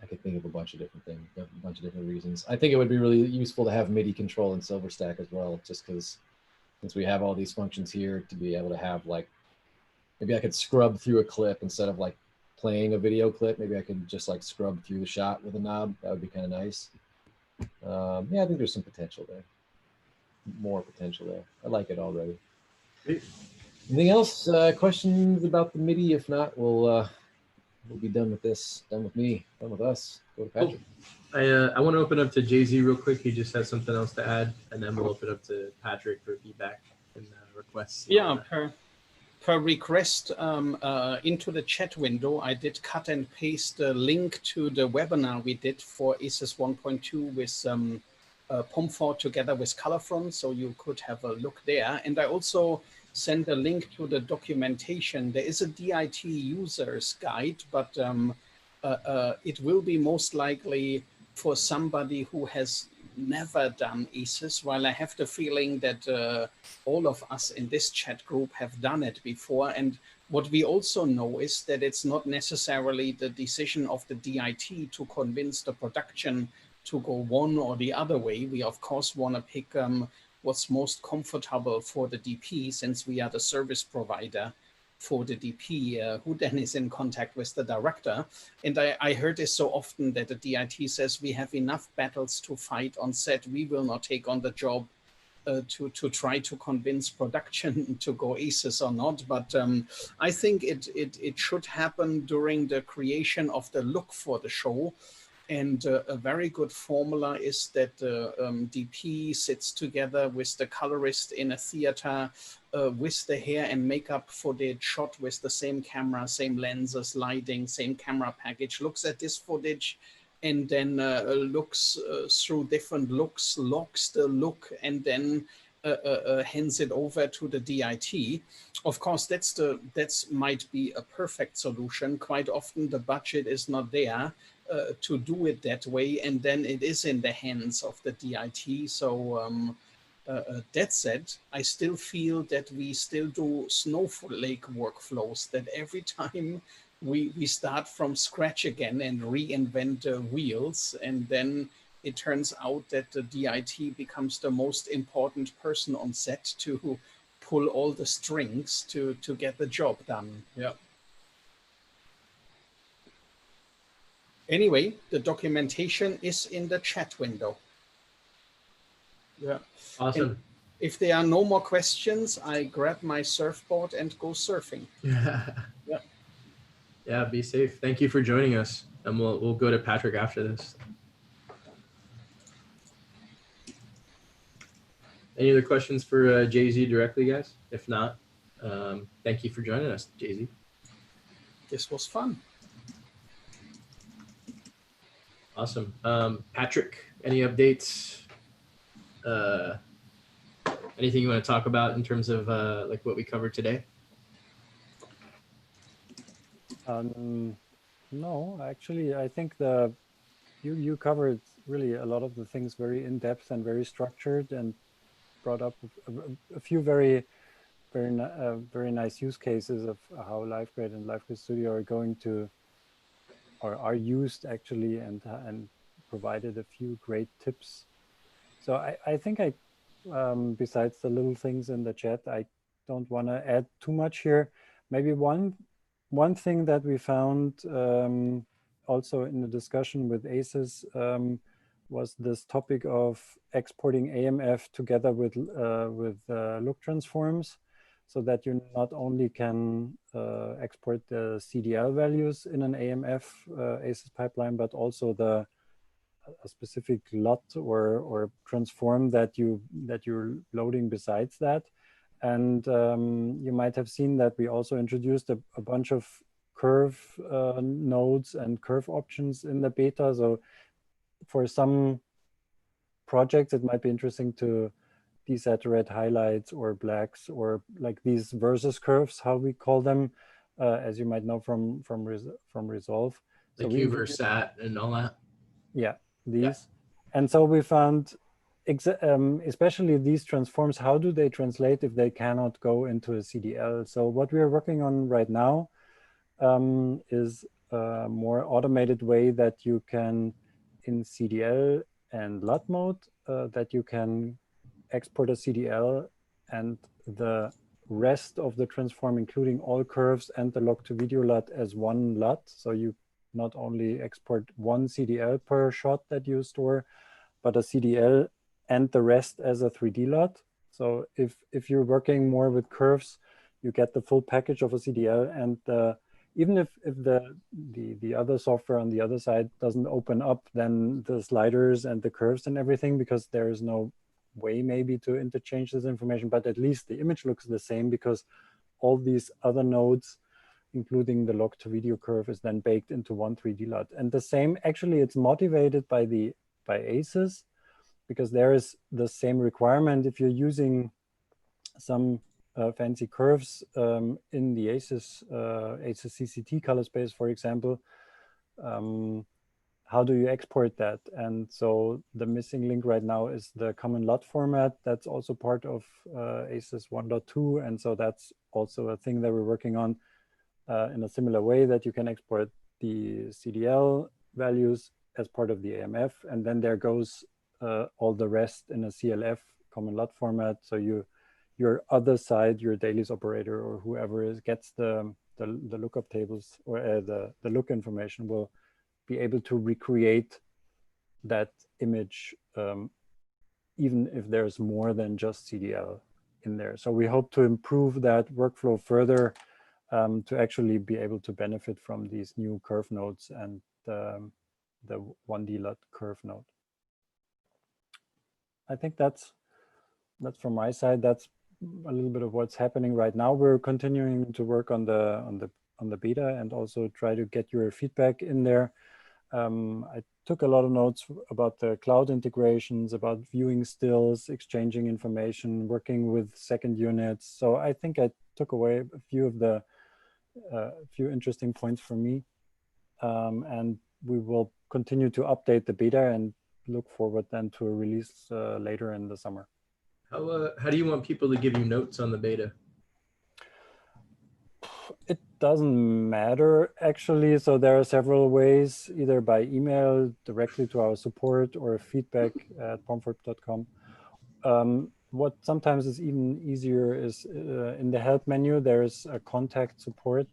I could think of a bunch of different things, a bunch of different reasons. I think it would be really useful to have MIDI control in SilverStack as well, just because since we have all these functions here, to be able to have like, maybe I could scrub through a clip instead of like playing a video clip. Maybe I could just like scrub through the shot with a knob. That would be kind of nice. Yeah, I think there's some potential there. More potential there. I like it already. Great. Anything else? Questions about the MIDI? If not, we'll be done with this. Done with me. Done with us. Go to Patrick. Cool. I want to open up to Jay-Z real quick. He just has something else to add, and then we'll open up to Patrick for feedback and requests. Yeah, per request into the chat window, I did cut and paste the link to the webinar we did for ACES 1.2 with Pomfort together with Colorfront, so you could have a look there. And I also send a link to the documentation. There is a DIT user's guide, but it will be most likely for somebody who has never done ACES, while I have the feeling that all of us in this chat group have done it before. And what we also know is that it's not necessarily the decision of the DIT to convince the production to go one or the other way. We of course want to pick what's most comfortable for the DP, since we are the service provider for the DP, who then is in contact with the director. And I heard this so often that the DIT says we have enough battles to fight on set. We will not take on the job to try to convince production to go ACES or not. But I think it should happen during the creation of the look for the show. And a very good formula is that the DP sits together with the colorist in a theater with the hair and makeup footage shot with the same camera, same lenses, lighting, same camera package, looks at this footage and then looks through different looks, logs the look, and then hands it over to the DIT. Of course, that's might be a perfect solution. Quite often the budget is not there to do it that way, and then it is in the hands of the DIT. So that said, I still feel that we still do snowflake workflows, that every time we start from scratch again and reinvent the wheels, and then it turns out that the DIT becomes the most important person on set to pull all the strings to get the job done. Yeah. Anyway, the documentation is in the chat window. Yeah. Awesome. And if there are no more questions, I grab my surfboard and go surfing. Yeah. Yeah. Yeah, be safe. Thank you for joining us. And we'll go to Patrick after this. Any other questions for Jay-Z directly, guys? If not, thank you for joining us, Jay-Z. This was fun. Awesome. Patrick, any updates? Anything you want to talk about in terms of like what we covered today? No, actually, I think you covered really a lot of the things very in depth and very structured, and brought up a few very nice use cases of how Livegrade and Livegrade Studio are going to, or are used actually, and provided a few great tips. So I think besides the little things in the chat, I don't want to add too much here. Maybe one thing that we found also in the discussion with ACES was this topic of exporting AMF together with look transforms. so that you not only can export the CDL values in an AMF ACES pipeline, but also a specific LUT or transform that you're loading besides that. And you might have seen that we also introduced a bunch of curve nodes and curve options in the beta. So for some projects, it might be interesting to desaturate highlights or blacks or like these versus curves, how we call them, as you might know from Resolve. Like so Q versus SAT and all that. Yeah, these. And so we found, especially these transforms, how do they translate if they cannot go into a CDL? So what we are working on right now is a more automated way that you can, in CDL and LUT mode, that you can export a CDL and the rest of the transform, including all curves and the log to video LUT as one LUT. So you not only export one CDL per shot that you store, but a CDL and the rest as a 3D LUT. So if you're working more with curves, you get the full package of a CDL, and even if the other software on the other side doesn't open up, then the sliders and the curves and everything, because there is no way maybe to interchange this information, but at least the image looks the same because all these other nodes, including the log to video curve, is then baked into one 3D LUT. And the same, actually, it's motivated by ACES, because there is the same requirement. If you're using some fancy curves in the ACES CCT color space, for example, how do you export that? And so the missing link right now is the common LUT format. That's also part of ACES 1.2. And so that's also a thing that we're working on in a similar way, that you can export the CDL values as part of the AMF. And then there goes all the rest in a CLF common LUT format. So your other side, your Dailies operator or whoever gets the lookup tables or the look information will be able to recreate that image even if there's more than just CDL in there. So we hope to improve that workflow further to actually be able to benefit from these new curve nodes and the 1D LUT curve node. I think that's from my side. That's a little bit of what's happening right now. We're continuing to work on the beta and also try to get your feedback in there. I took a lot of notes about the cloud integrations, about viewing stills, exchanging information, working with second units. So I think I took away a few of the few interesting points for me. And we will continue to update the beta and look forward then to a release later in the summer. How do you want people to give you notes on the beta? It doesn't matter, actually. So there are several ways, either by email directly to our support or feedback at pomfort.com. What sometimes is even easier is in the help menu, there's a contact support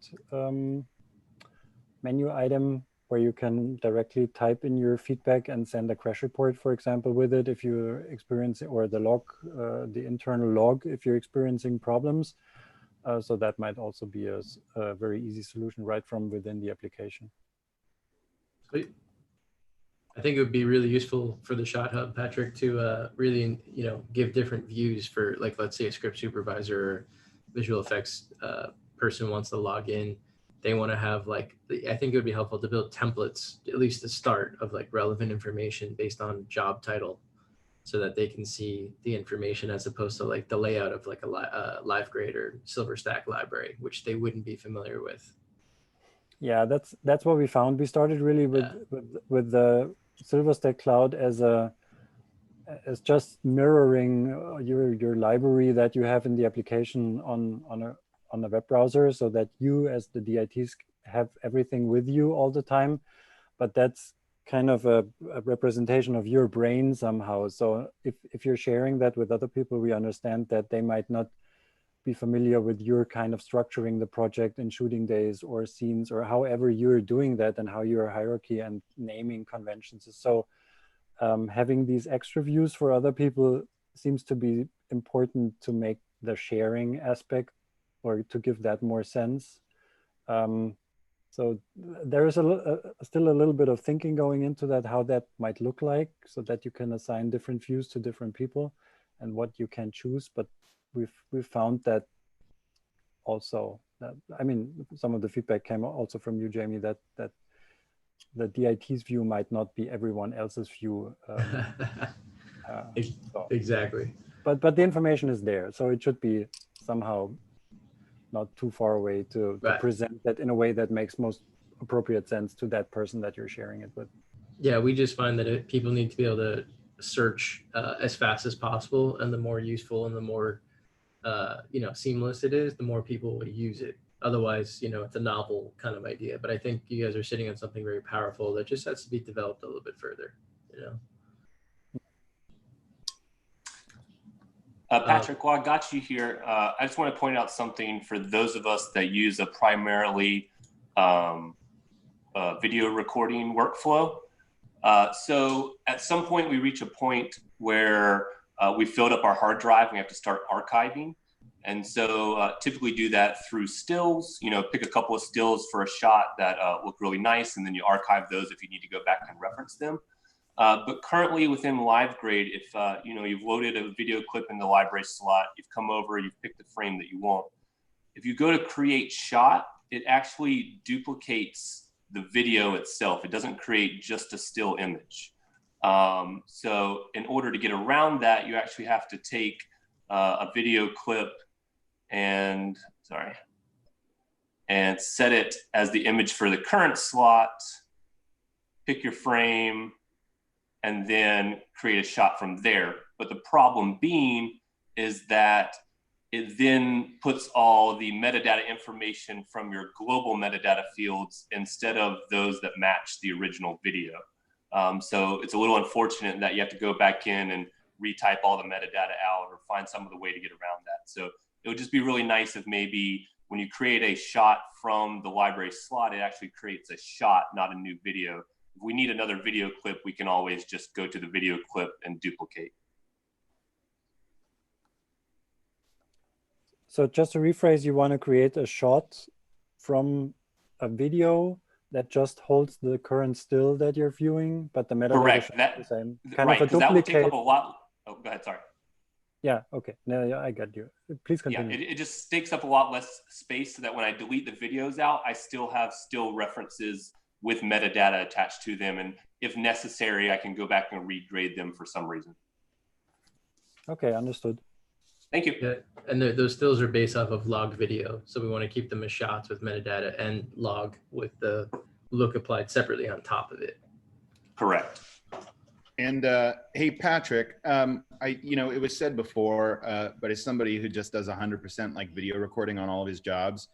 menu item where you can directly type in your feedback and send a crash report, for example, with it if you're experiencing, or the log, the internal log, if you're experiencing problems. So that might also be a very easy solution right from within the application. Sweet. I think it would be really useful for the Shot Hub, Patrick, to really, give different views for, like, let's say a script supervisor or visual effects person wants to log in. They want to have, like, I think it would be helpful to build templates, at least the start of, like, relevant information based on job title, so that they can see the information as opposed to, like, the layout of, like, a Livegrade or Silver Stack library, which they wouldn't be familiar with. Yeah, that's what we found. We started really with the Silver Stack Cloud as just mirroring your library that you have in the application on a web browser, so that you as the DITs have everything with you all the time. But that's kind of a representation of your brain somehow. So if you're sharing that with other people, we understand that they might not be familiar with your kind of structuring the project in shooting days or scenes, or however you're doing that and how your hierarchy and naming conventions is. So having these extra views for other people seems to be important to make the sharing aspect or to give that more sense. So there is still a little bit of thinking going into that, how that might look like, so that you can assign different views to different people and what you can choose. But we've found that also, I mean, some of the feedback came also from you, Jamie, that the DIT's view might not be everyone else's view. So. Exactly. But the information is there, so it should be somehow not too far away to present that in a way that makes most appropriate sense to that person that you're sharing it with. Yeah, we just find that people need to be able to search as fast as possible, and the more useful and the more seamless it is, the more people will use it. Otherwise, it's a novel kind of idea. But I think you guys are sitting on something very powerful that just has to be developed a little bit further. Patrick, while I got you here, I just want to point out something for those of us that use a primarily video recording workflow. So at some point we reach a point where we filled up our hard drive and we have to start archiving. And so typically do that through stills, pick a couple of stills for a shot that look really nice, and then you archive those if you need to go back and reference them. But currently within Livegrade, if you've loaded a video clip in the library slot, you've come over, you've picked the frame that you want. If you go to create shot, it actually duplicates the video itself. It doesn't create just a still image. So in order to get around that, you actually have to take a video clip and set it as the image for the current slot, pick your frame, and then create a shot from there. But the problem being is that it then puts all the metadata information from your global metadata fields instead of those that match the original video. So it's a little unfortunate that you have to go back in and retype all the metadata out or find some other way to get around that. So it would just be really nice if maybe when you create a shot from the library slot, it actually creates a shot, not a new video. If we need another video clip, we can always just go to the video clip and duplicate. So just to rephrase, you want to create a shot from a video that just holds the current still that you're viewing, but the metadata is the same. Kind of a duplicate. That would take up a lot. Oh, go ahead, sorry. Yeah, okay. No, yeah, I got you. Please continue. Yeah, it just takes up a lot less space so that when I delete the videos out, I still have still references with metadata attached to them. And if necessary, I can go back and regrade them for some reason. Okay, understood. Thank you. Yeah, and those stills are based off of log video. So we want to keep them as shots with metadata and log with the look applied separately on top of it. Correct. And hey, Patrick, it was said before, but as somebody who just does 100% like video recording on all of his jobs,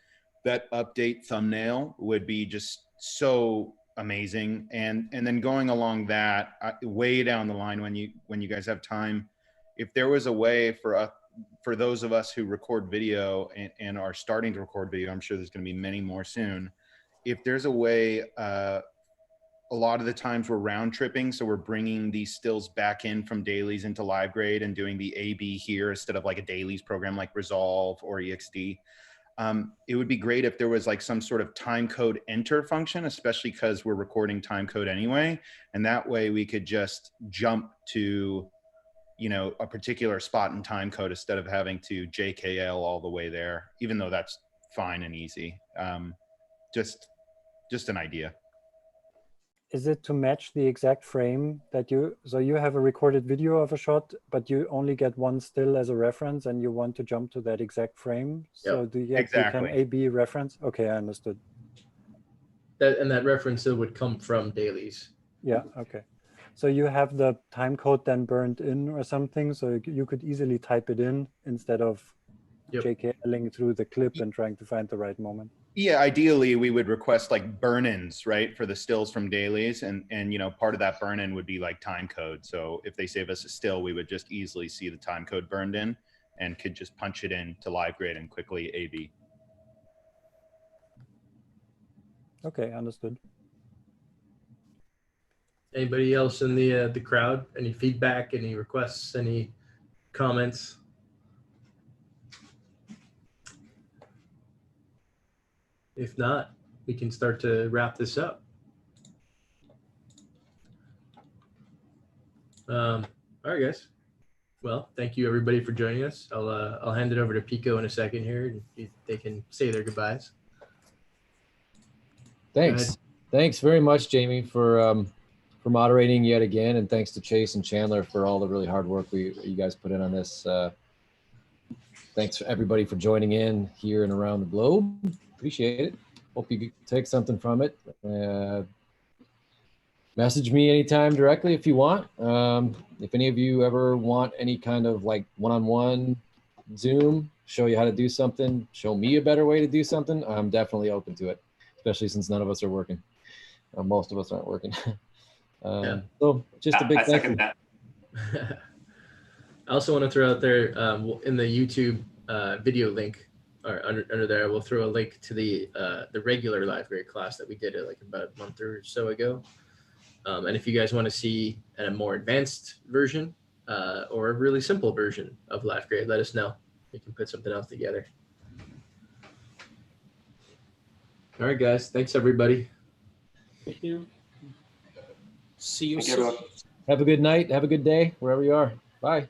that update thumbnail would be just so amazing. And then going along that, way down the line, when you guys have time, if there was a way for those of us who record video and are starting to record video, I'm sure there's going to be many more soon. If there's a way, a lot of the times we're round tripping, so we're bringing these stills back in from Dailies into Livegrade and doing the AB here instead of like a Dailies program like Resolve or EXD. It would be great if there was like some sort of time code enter function, especially because we're recording time code anyway. And that way we could just jump to, a particular spot in time code instead of having to JKL all the way there, even though that's fine and easy. Just an idea. Is it to match the exact frame that so you have a recorded video of a shot, but you only get one still as a reference and you want to jump to that exact frame? Yep. So do you can A/B reference? Okay, I understood. That reference still would come from Dailies. Yeah, okay. So you have the time code then burned in or something, so you could easily type it in instead of JKLing through the clip and trying to find the right moment. Yeah, ideally we would request like burn-ins, right, for the stills from Dailies, and part of that burn-in would be like time code. So if they save us a still, we would just easily see the time code burned in and could just punch it in to Livegrade and quickly A/B. Okay, understood. Anybody else in the crowd? Any feedback? Any requests? Any comments? If not, we can start to wrap this up. All right, guys. Well, thank you everybody for joining us. I'll hand it over to Pico in a second here, and they can say their goodbyes. Thanks. Thanks very much, Jamie, for moderating yet again, and thanks to Chase and Chandler for all the really hard work you guys put in on this. Thanks everybody for joining in here and around the globe. Appreciate it. Hope you take something from it. Message me anytime directly if you want. If any of you ever want any kind of like one-on-one Zoom, show you how to do something, show me a better way to do something, I'm definitely open to it, especially since none of us are working. Most of us aren't working. So just a big thank you. I also want to throw out there in the YouTube video link, or under there, I will throw a link to the regular Livegrade class that we did like about a month or so ago. And if you guys want to see a more advanced version or a really simple version of Livegrade, let us know. We can put something else together. All right, guys. Thanks, everybody. Thank you. See you Thank you, soon. everyone. Have a good night. Have a good day, wherever you are. Bye.